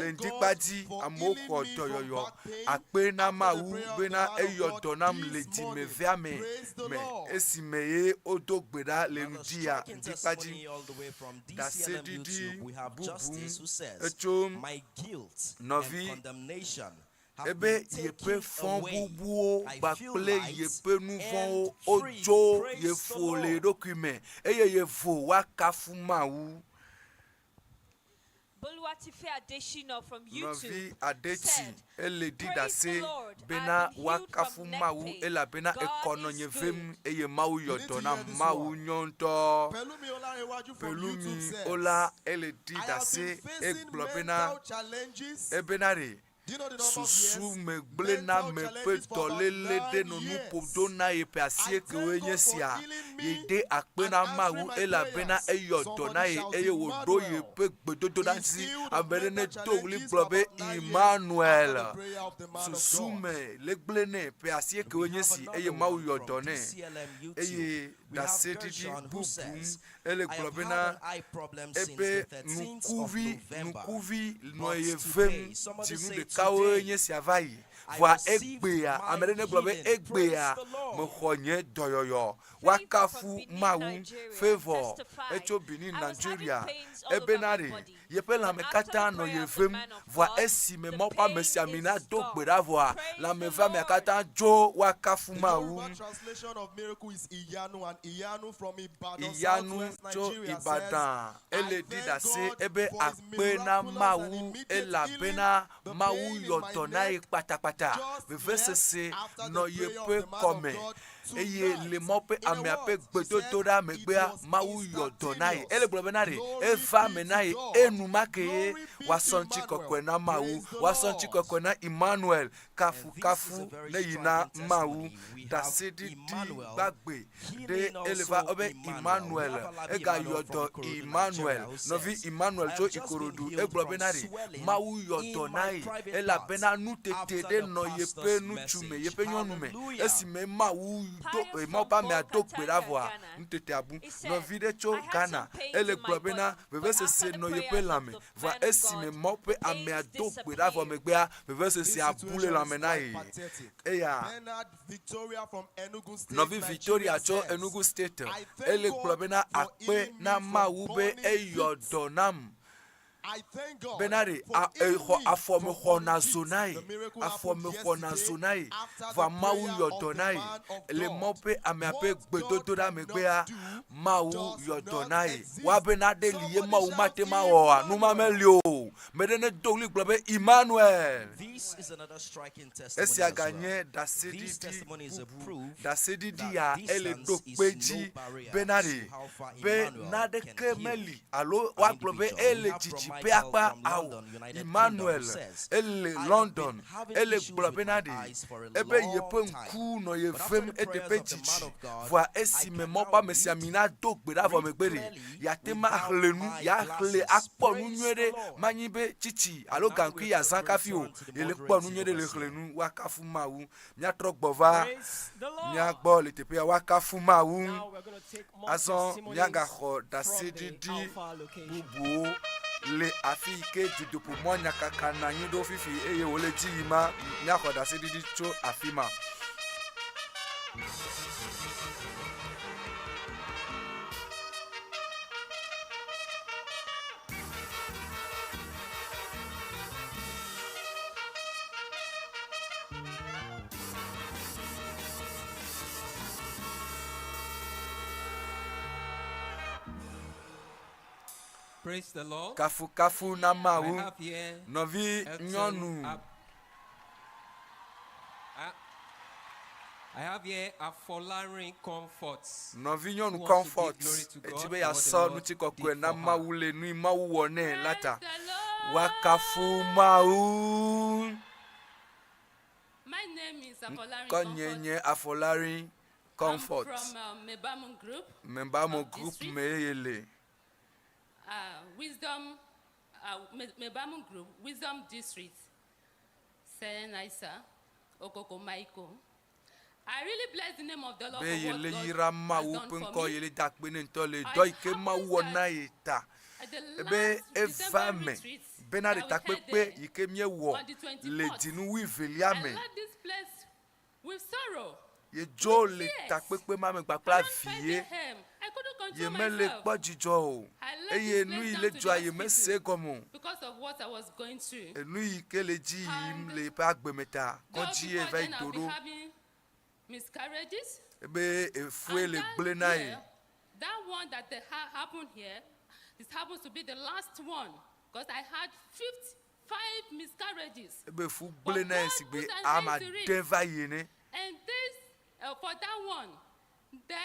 Lendikbaji amoko doyoyo akpena Mawu bena eyodonam ledi me veame me esimeye odogbera lendia ndikbaji da sedidi bubu echo Novi ebe yepe fon bubuo bakple yepe nuvon ojo yefo le document eye yefo wakafu Mawu. From Novi Adeti eledi dase bena wakafu Mawu ela bena ekononye vem eye Mawu yodona Mawu nyonto pelumi ola eledi dase eglo bena ebenare susu me gblena me pe tolele de nonu podona ye pasie ke wenye sia yede akpena Mawu ela bena eyodona ye eye wodo ye pe gbedodo dansi aberene towli globe Imanuel susu me le gblene pe asie ke wenye si eye Mawu yodone eye dasetiti bubu ele globe na ebe nukuvi no ye vem jinu de kawo nye siavayi voa egbea amere ne gblɔ be egbea me xɔ nye dɔyɔyɔ wakafu Mawu favor etso Benin Nigeria ebena re yeƒe lãme katã nɔ ye vem voa esi me mɔ ƒe ame sia mina do gbe ɖa voa lãme va mea katã dzo wakafu Mawu. Iyanu tso Ibadan ele di dase ebe akpe na Mawu elabena Mawu yɔdɔ na ye kpatakpata veve sese nɔ ye ƒe kɔme eye le mɔ ƒe amea ƒe gbedodo ɖa megbea Mawu yɔdɔ na ye ele gblɔ bena re eva me na ye enumake ye woasɔ ŋuti kɔkɔe na Mawu woasɔ ŋuti kɔkɔe na Imanuel kafukafu ne yina Mawu daseɖiɖi gbagbe ɖe eleva obe Imanuel ega yɔdɔ Imanuel nɔvi Imanuel tso Ikorodu egblɔ bena re Mawu yɔdɔ na ye elabena nutete ɖe nɔ yeƒe nutsu me yeƒe nyɔnu me esime Mawu Mawu ƒe amea do gbe ɖa voa nutete abu nɔvi ɖe tso Ghana ele gblɔ bena vevesese nɔ yeƒe lãme voa esime Mawu ƒe amea do gbe ɖa vɔ megbea vevesese abu le lãme na ye eya nɔvi Victoria tso Enugu State ele gblɔ bena akpe na Mawu be eyɔ dɔ nam benare afɔmexɔ na zonaye afɔmexɔ na zonaye va Mawu yɔdɔ na ye le mɔ ƒe amea ƒe gbedodo ɖa megbea Mawu yɔdɔ na ye wa bena ɖe li ye Mawu mate ma wɔa numa meli o me ɖe ne do ɣli gblɔ be Imanuel. Esia ganye daseɖiɖi ya ele ɖo kpe dzi benare be naɖeke meli alo wa gblɔ be ele dzidzi pe akpa awo Imanuel ele London ele gblɔ bena de ebe yeƒe ŋku nɔ ye vem eteƒe dzidzi voa esime mɔ ƒe ame sia mina do gbe ɖa vɔ megbe re yate ma xle nu ya xle akpɔ nu nyuie ɖe manyi be tsitsi alo gaŋkui ya zã kafi o ele kpɔ nu nyuie ɖe le xle nu wakafu Mawu miatrɔ gbɔ va miagbɔ le teƒe ya wakafu Mawu azɔ miagaxɔ daseɖiɖi bubuwo le afi yi ke dzidoƒo mɔ nyakaka na anyi ɖo fifi eye wòle dzi yi ma miaxɔ daseɖiɖi tso afi ma. Praise the Lord. Kafu na Mawu nɔvi nyɔnu. I have here a following comfort. Nɔvi nyɔnu comfort eti be yasɔ nuti kɔkɔe na Mawu le nu Mawu wɔ nɛ lata wakafu Mawu. My name is Afolarin Kɔnyenye Afolarin Comfort. I'm from Mebamu Group. Mebamu Group meyele. Wisdom, Mebamu Group, Wisdom District, Senaisa, Okoko Maiko. I really bless the name of the Lord for what God has done for me. At the last December retreat that we had there, on the 24th, I left this place with sorrow. Ye jo le takpekpe ma me gbakpla vie I couldn't ye control me le myself. kpɔ dzidzɔ o eye nu yi le dzɔa ye me se gɔme Because of what I was going through. enu yi ke le dzi yim le eƒe agbeme ta kɔdzi ye va yi do ɖo Having miscarriages. ebe efue le gble na ye That one that happened here, this happens to be the last one because I had 5 miscarriages. ebe fu gble na ye si gbe ama de va ye ne. And this, for that one, then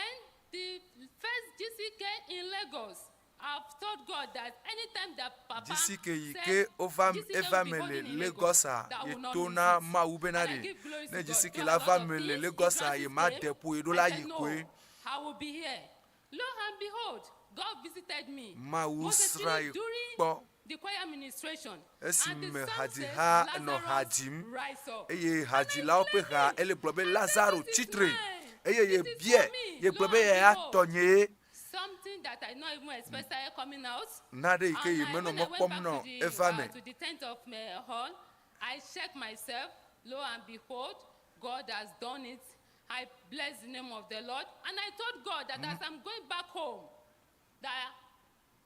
the first GCK in Lagos, I've told God that anytime that Papa GCK yi ke ova me le Lagos a ye to na Mawu bena de ne GCK la va me le Lagos a ye ma depo ye do la yi koe. I will be here. Lo and behold, God visited me. Mawu sra yi kpɔ. The choir administration. Esime haji ha no hajim eye hajilawo pe ha ele gblɔ be Lazaro tsitre eye ye bie ye gblɔ be ye atɔnye something that I not even expect started coming out. Na de ke ye menɔ mɔ kpɔm nɔ eva me. To the tent of hall. I check myself, lo and behold, God has done it. I bless the name of the Lord. And I told God that as I'm going back home, that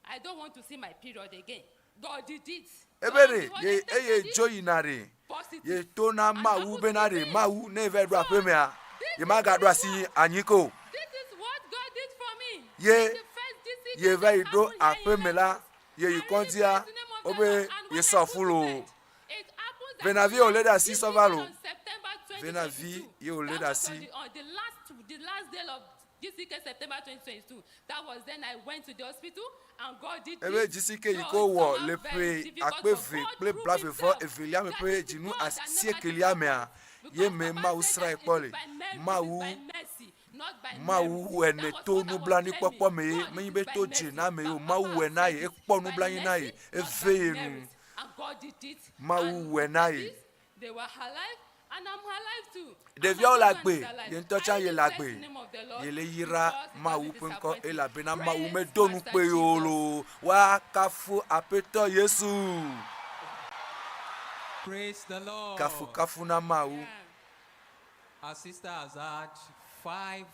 I don't want to see my period again. God did it. Ebere ye joyi nare ye to na Mawu benare Mawu never do apemea ye maga do asi anyiko. This is what God did for me. Ye very do apemela ye kontia obe ye sofulo. Venavi o leda si sovalo. Venavi ye o leda si. The last day of GCK September 2022. That was then I went to the hospital and God did this. GCK yiko wo le pe akpeve ple blave fo evelia me pe jinu asie kelia mea ye me Mawu sra ekpole Mawu ene to nu blani popo me be to jina me o Mawu ena ye ekpo nu blani na ye eveye nu Mawu ena ye. They were alive and I'm alive too. Devia o lagbe ye ntocha ye lagbe ye le yira Mawu penko e la bena Mawu me donu pe yolo wa kafu apeto Yesu. Praise the Lord. Kafu na Mawu. Our sister has had 5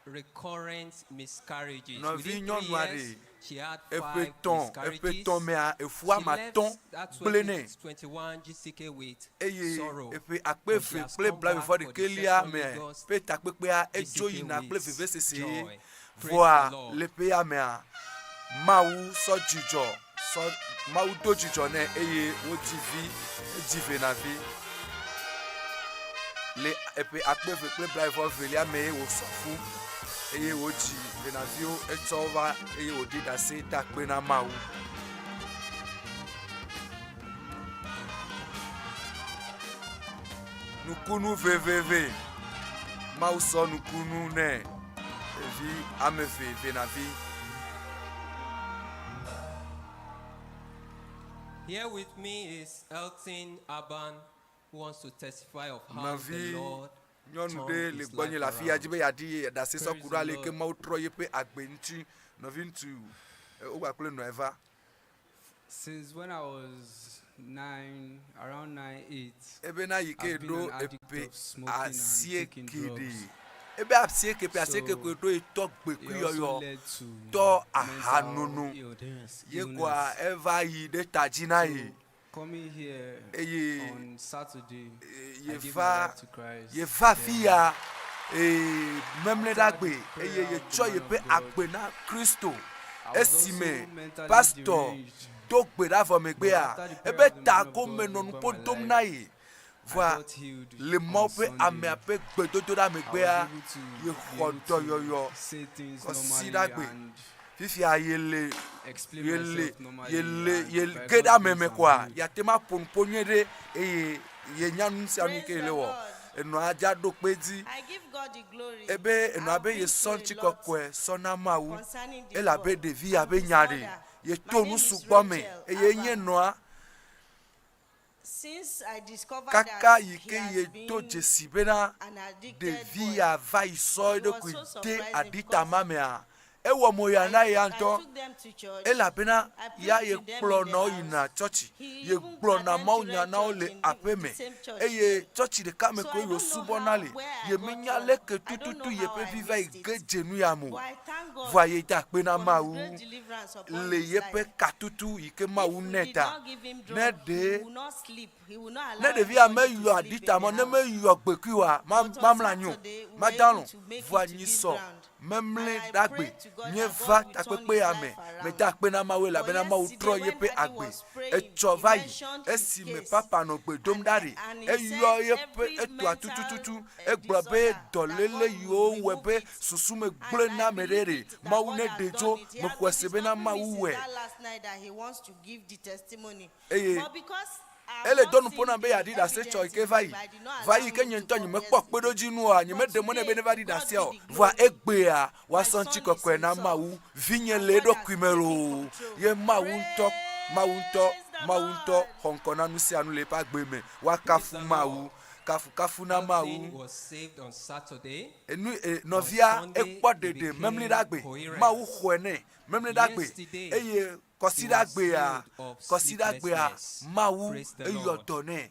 recurrent miscarriages. No Within 3 years, she had 5 miscarriages. She left that 21 GCK with sorrow. But she has come back for the 7 Lagos GCK with joy. Praise the Lord. Mawu so jijo so Mawu do jijo ne eye wo jive na vi le epe akpeve ple blaivo velia me wo sofu eye wo ji le na vi o etova eye wo dida se ta pe na Mawu. Nukunu veveve Mawu so nukunu ne evi ameve na vi. Here with me is Elton Aban, who wants to testify of how the Lord turned his life around. Since when I was 9, around 9, 8, I've been an addict of smoking and taking drugs. Ebe apsieke pe aseke ko do itok gbeku yoyo to ahanunu ye kwa ever yi de tajina yi coming here on Saturday ye va fia memle dagbe ye cho ye pe agbe na Kristo esime pastor dogbe da for megbe a ebe ta ko menonu podom na yi. Voilà, le mot peut amener bedodo da megbea ye khodo yoyo osidagbe fifi ayele yele keda meme kwa ya tema ponponye ye nyanu si anu ke lewo eno aja do pedi ebe eno abe ye sonchi kokwe sona Mawu e la be devi abe nyare ye tonu sugbome ye nyenoa. Since I discovered Kaka yike ye to jesibena de via vai soido kuite adita mamea ewo moya na yanto ela bena ya ye plono ina church ye plona maunya na ole apeme eye church de kame ko yo subonale ye menya leke tututu ye pe viva igejenu yamu voye ta pe na Mawu le ye pe katutu ike Mawu neta ne de via me yo adita mo ne me yo gbekiwa mamlanyu madalo voye so memle dagbe nye va takpe ame me takpe na Mawu la bena Mawu tro ye pe agbe echova yi esi me papa no gbe dom dari eyo ye pe etu atutututu egbobe dolele yo webe susu me gble na merere Mawu ne dejo me kwese bena Mawu we ele donu pona be yadi da se choi ke vai ke nyento nyi me pokpedo jinu a nyi me demo ne be ne vadi da se o va egbe a wa sonchi kokwe na Mawu vinye le do kwimelo ye Mawu nto honkona nu se anu le pa gbe me wa kafu Mawu kafu na Mawu was saved on Saturday. Enu novia ekpo dede memli dagbe Mawu khwene memli dagbe eye consider gbe a Mawu eyodone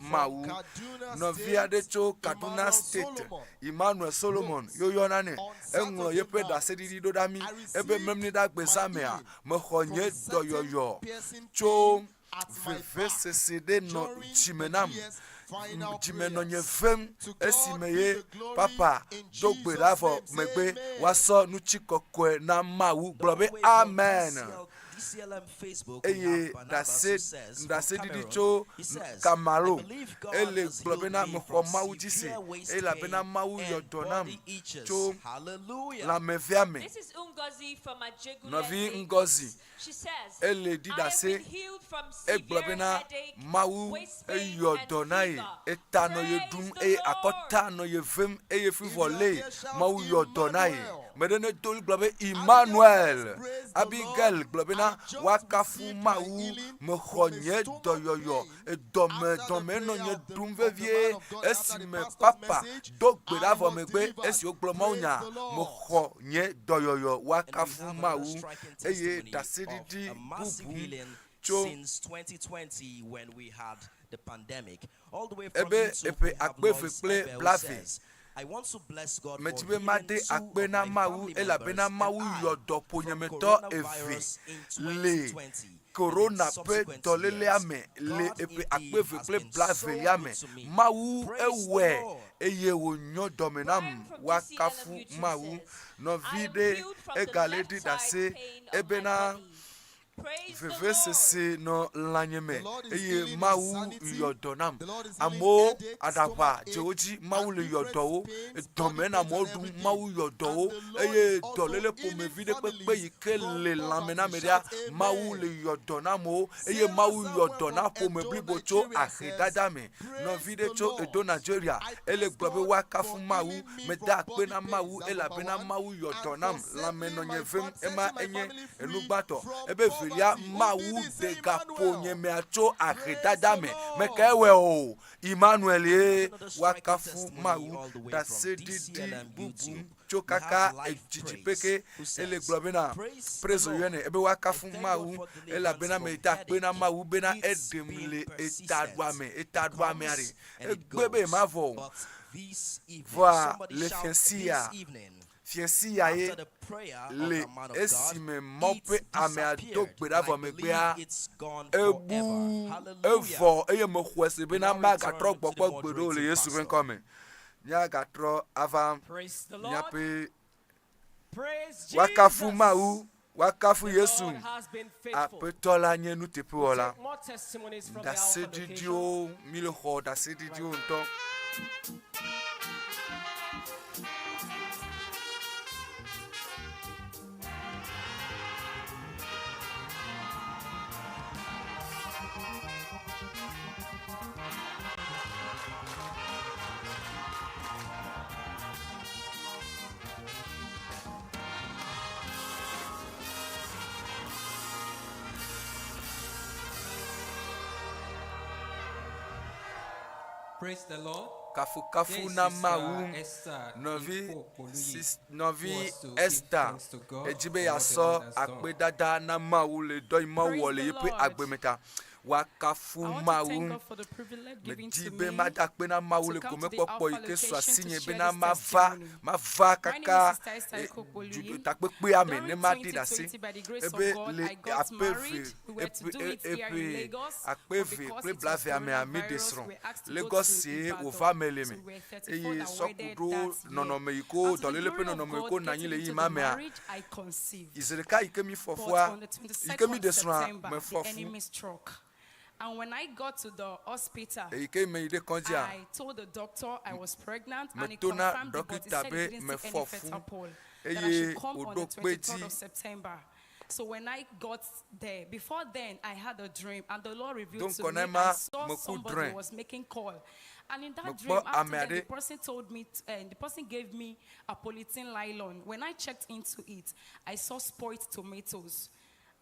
Mawu. Novia de cho Kaduna State. Imanuel Solomon. Yo yonane. Englo yepe da sedidi do dami. Ebe memni da gbezamea. Me khonye do yo. Cho VVCCD no chimenam. jimeno nye vem esimeye papa dogbe ravo megbe waso nuchikokwe na Mawu globe amen. Eye dase didi cho kamaro ele globe na mko Mawu jise ela bena Mawu yodonam cho la meviame. This is Ngozi from Ajegule. Novi Ngozi. She says, ele didase e globe na Mawu e yodonai etano yedum e akota no yevem e yefivole Mawu yodonai medene tol globe Imanuel Abigail globe na wakafu Mawu mkhonye doyoyo e dome no nye dum vevie esime papa dogbe davo megbe esi oglomo nya mkhonye doyoyo wakafu Mawu eye dasididi bubu cho since 2020 when we had the pandemic all the way ebe epe akbefe ple blave I want to bless God metibe made akbena Mawu elabena Mawu yodo ponyemeto eve le corona pe tolele ame le epe akbefe ple blave yame Mawu ewe eye wonyo domenam wakafu Mawu no vide egaledi dase ebena veve sese no lanyeme eye Mawu yodonam amo adapa jeoji Mawu le yodowo domena modu Mawu yodowo eye dolele pome vide pepe yikele lamena media Mawu le yodonamo eye Mawu yodona pome blibocho ahedadame no vide cho edo Nigeria ele globe wakafu Mawu meda pena Mawu elabena Mawu yodonam lameno nyevem ema enye enugbato ebe ya Mawu de gaponye meacho ahedadame mekewe o Imanuel wakafu Mawu da sedidi bubu chokaka ejijipeke ele globena prezo yene ebe wakafu Mawu ela bena meta pena Mawu bena edemle etadwame ari egbebe mavo va le fiancia ye le esime mope ame adogbe davo megbea ebu evo eye mekhwese bena magatro gbogbo gbedo le Yesu ben come nya gatro avam nyape wakafu Mawu wakafu Yesu apetola nyenu tepuola dasedidio milho dasedidio nto. Praise the Lord. Kafu na Mawu novi Esther ejibe yaso akpedada na Mawu le do Mawu le yepe agbemeta wakafu Mawu medibe madakpe na Mawu le kome popo ike so asinye be na mava kaka takpe ame ne madi dasi ebe le apeve ple blave ame ami desron Lagos se ova meleme eye sokudo nonome iko dolele pe nonome iko nanyi le yi mame a izereka ikemi fofua ikemi desron me fofu. And when I got to the hospital, I told the doctor I was pregnant and he confirmed it, but he said he didn't see any fetal pole, that I should come on the 23rd of September. So when I got there, before then, I had a dream, and the Lord revealed to me, I saw somebody was making call. And in that dream, after that, the person told me, the person gave me a polythene nylon. When I checked into it, I saw spoiled tomatoes.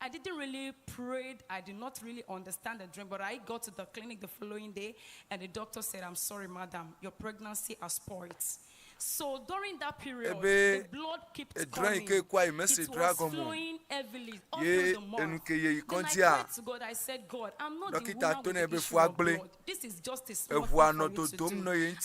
I didn't really pray. I did not really understand the dream, but I got to the clinic the following day, and the doctor said, "I'm sorry, madam, your pregnancy has spoiled." So during that period, the blood kept coming. It was flowing heavily all through the month. Then I prayed to God. I said, God, I'm not the woman with the issue of blood. This is just a small thing for you to do.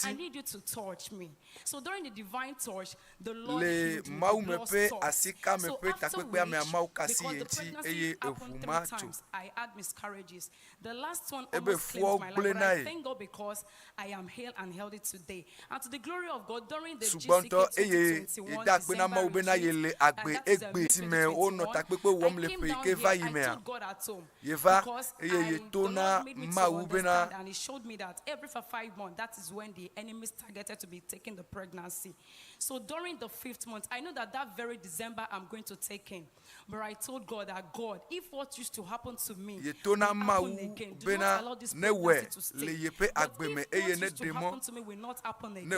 I need you to touch me. So during the divine touch, the Lord healed me. The blood stopped. So after which, because the pregnancy happened 3 times, I had miscarriages. The last one almost claimed my life, but I thank God because I am hale and healthy today. And to the glory of God, during the GCK 2021 December retreat, and that is mid-2021, I came down here, I told God at home, because the Lord made me to understand, and He showed me that every 5 months, that is when the enemy is targeted to be taking the pregnancy. So during the 5th month, I know that very December I'm going to take in. But I told God that, God, if what used to happen to me will happen again, do not allow this pregnancy to stay. But if what used to happen to me will not happen again,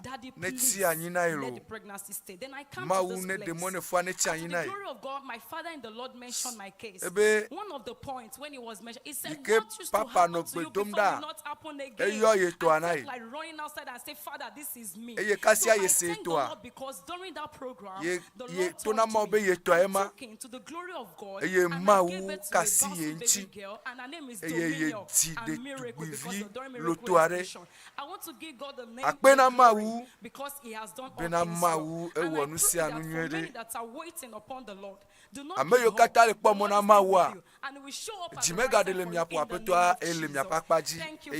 Daddy, please let the pregnancy stay. Then I come to this place. And to the glory of God, my father in the Lord mentioned my case. One of the points when he was mentioned, he said, what used to happen to you before will not happen again. I felt like running outside and say, Father, this is me. So I thank the Lord because during that program, the Lord told me, I took him to the glory of God, and I gave it to a bouncing baby girl, and her name is Dominion, and Miracle, because during Miracle Expression. I want to give God the name glory because He has done all things well. And I pray that for many that are waiting upon the Lord, do not give up. The Lord is with you, and He will show up at the right time for you in the name of Jesus. Thank you,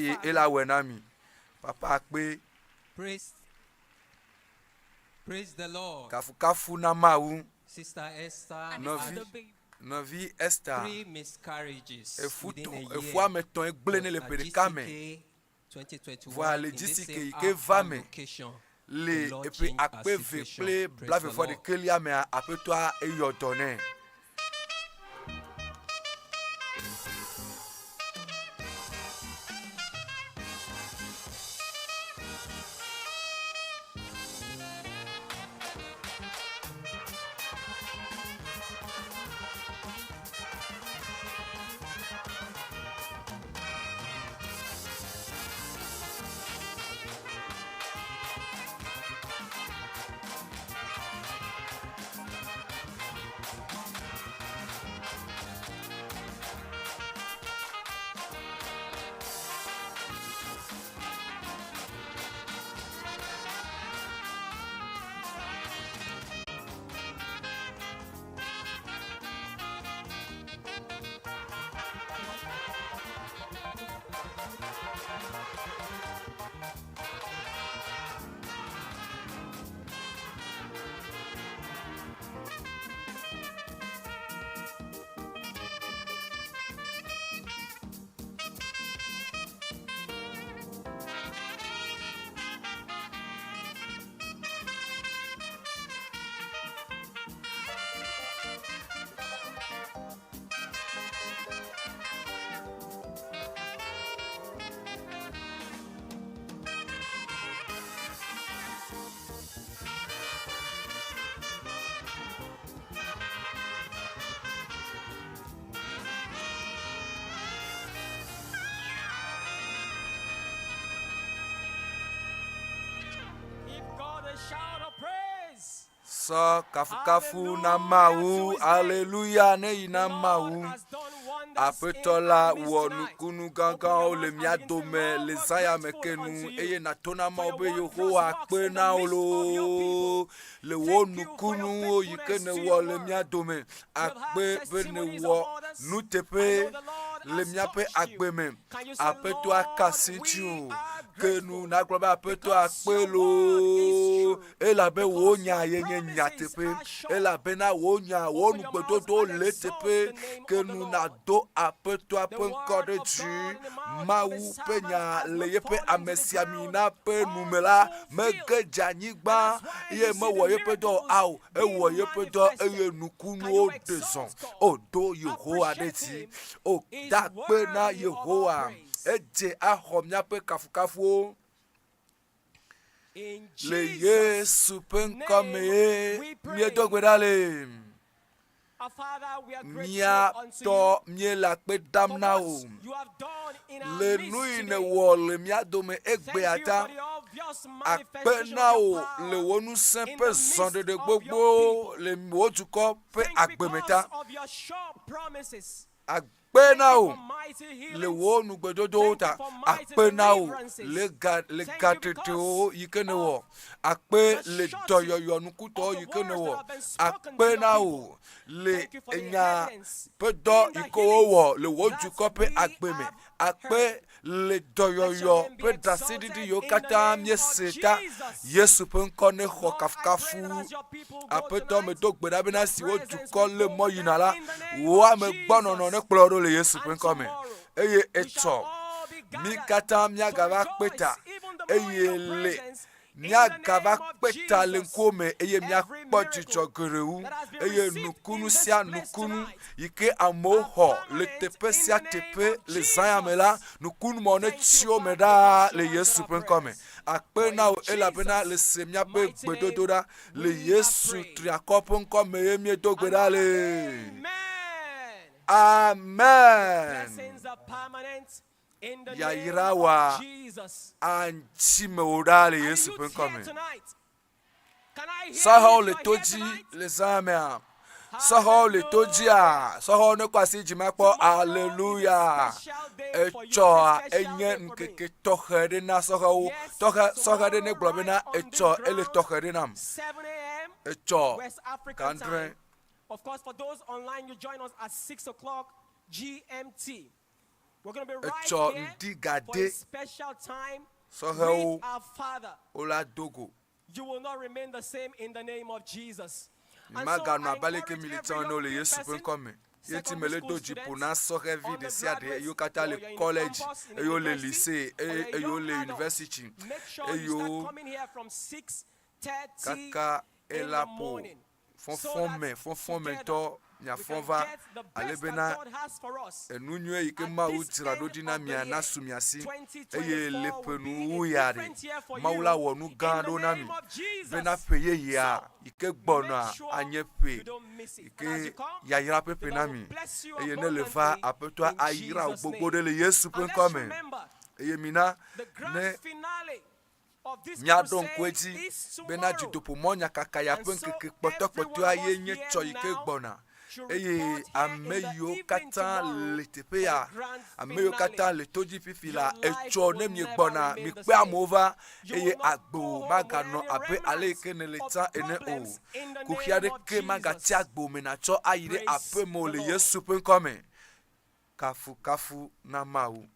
Father. Praise the Lord. Kafu na Mawu. Sister Esther, Novi Esther. 3 miscarriages. Efua meton egblene le perikame. Voilà le GCK ke vame. Le epi akpe veple blave for de kelia me apetwa eyodone. Shout of praise. So kafu na Mawu, hallelujah ne ina Mawu. Apetola wonukunu gangan o le miadome le zaya mekenu eye na tona maobe yoho akpe na olo le wonukunu o yikene wo le miadome akpe bene wo nutepe le miape akpeme apeto akasintiu kenu na globa apeto akpelo elabe wonya yenye nyatepe elabe na wonya wonu gbedodo letepe kenu na do apeto apenkode tu Mawu penya leyepe amesiamina pe numela megejanyigba ye mewo yepe do aw ewo yepe do eye nukunu o deson odo Yehowa deti o dakpe na Yehowa eje ahomya pe kafukafu le Yesu penkame miedogwedale mia to miela pe damna o le nui ne wɔ le mia dome egbeata akpe na wo le wo nusẽ ƒe zɔɖeɖe gbogbo le wo dukɔ ƒe agbemeta akpe na wo le wo nugbedodowo ta akpe na wo le gatetewo yi ke ne wɔ akpe le dɔyɔyɔ nukutɔ yi ke ne wɔ akpe na wo le enya ƒe dɔ yi ke wowɔ le wo dukɔ ƒe agbeme akpe le dɔyɔyɔ ƒe ɖaseɖiɖi yiwo katã miese ta Yesu ƒe ŋkɔ ne xɔ kafukafu aƒetɔ medo gbe ɖa bena si wo dukɔ le mɔ yina la wo ame gbɔnɔnɔ ne kplɔ ɖo le Yesu ƒe ŋkɔ me eye etsɔ mi katã miagava kpe ta eye le miagava kpe ta le ŋkume eye miakpɔ dzidzɔ geɖewu eye nukunu sia nukunu yi ke amewo xɔ le teƒe sia teƒe le zãya me la nukunu mɔ ne tsi me ɖaa le Yesu ƒe ŋkɔ me akpe na wo elabena le se miaƒe gbedodo ɖa le Yesu triakɔ ƒe ŋkɔ me ye miedo gbe ɖa le amen. Yayira wa anchi me woɖa le Yesu ƒe ŋkɔ me. Sɔhɔwo le to dzi le zã mea. Sɔhɔwo le to dzia. Sɔhɔwo ne kɔ asi dzima kpɔ aleluya. Etsɔa enye ŋkeke tɔxɛ ɖe na sɔhɔwo. Sɔhɛ ɖe ne gblɔ bena etsɔ ele tɔxɛ ɖe nam. Etsɔ gandre. Of course, for those online, you join us at 6 o'clock GMT. We're going to be right here for a special time with our Father. You will not remain the same in the name of Jesus. And so I encourage every young person, yeti mele do jipo na sɔhɛ vi de sia de eyo kata le college eyo le lycée eyo le university eyo kaka elapo fonfɔmɛ tɔ miafɔva alebena enu nyuie yi ke Mawu dzra ɖo ɖi na mia na su mia si eye le ƒe nu wuya ɖe Mawu la wɔ nu gã ɖo na mi bena ƒe yeyea yi ke gbɔna anye ƒe yi ke yayra ƒeƒe na mi eye ne le va aƒetɔa ayra wo gbogbo ɖe le Yesu ƒe ŋkɔ me eye mina ne miaɖo ŋku edzi bena dzidoƒo mɔ nyakaka ya ƒe ŋkeke kpɔtɔkpɔtɔa ye nye tsɔ yi ke gbɔna eye ame yiwo katã le teƒe ya ame yiwo katã le to dzi fifi la etsɔ ne mi gbɔna mi kpe amewo va eye agbo maganɔ abe ale yi ke ne le tsã ene o kuxi aɖeke magati agbo me natsɔ ayi ɖe aƒe me o le Yesu ƒe ŋkɔ me kafukafu na Mawu.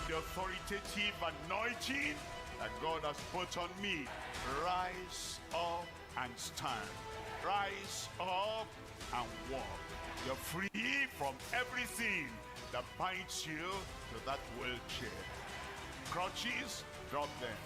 The authoritative anointing that God has put on me, rise up and stand, rise up and walk. You're free from everything that binds you to that wheelchair. Crutches, drop them.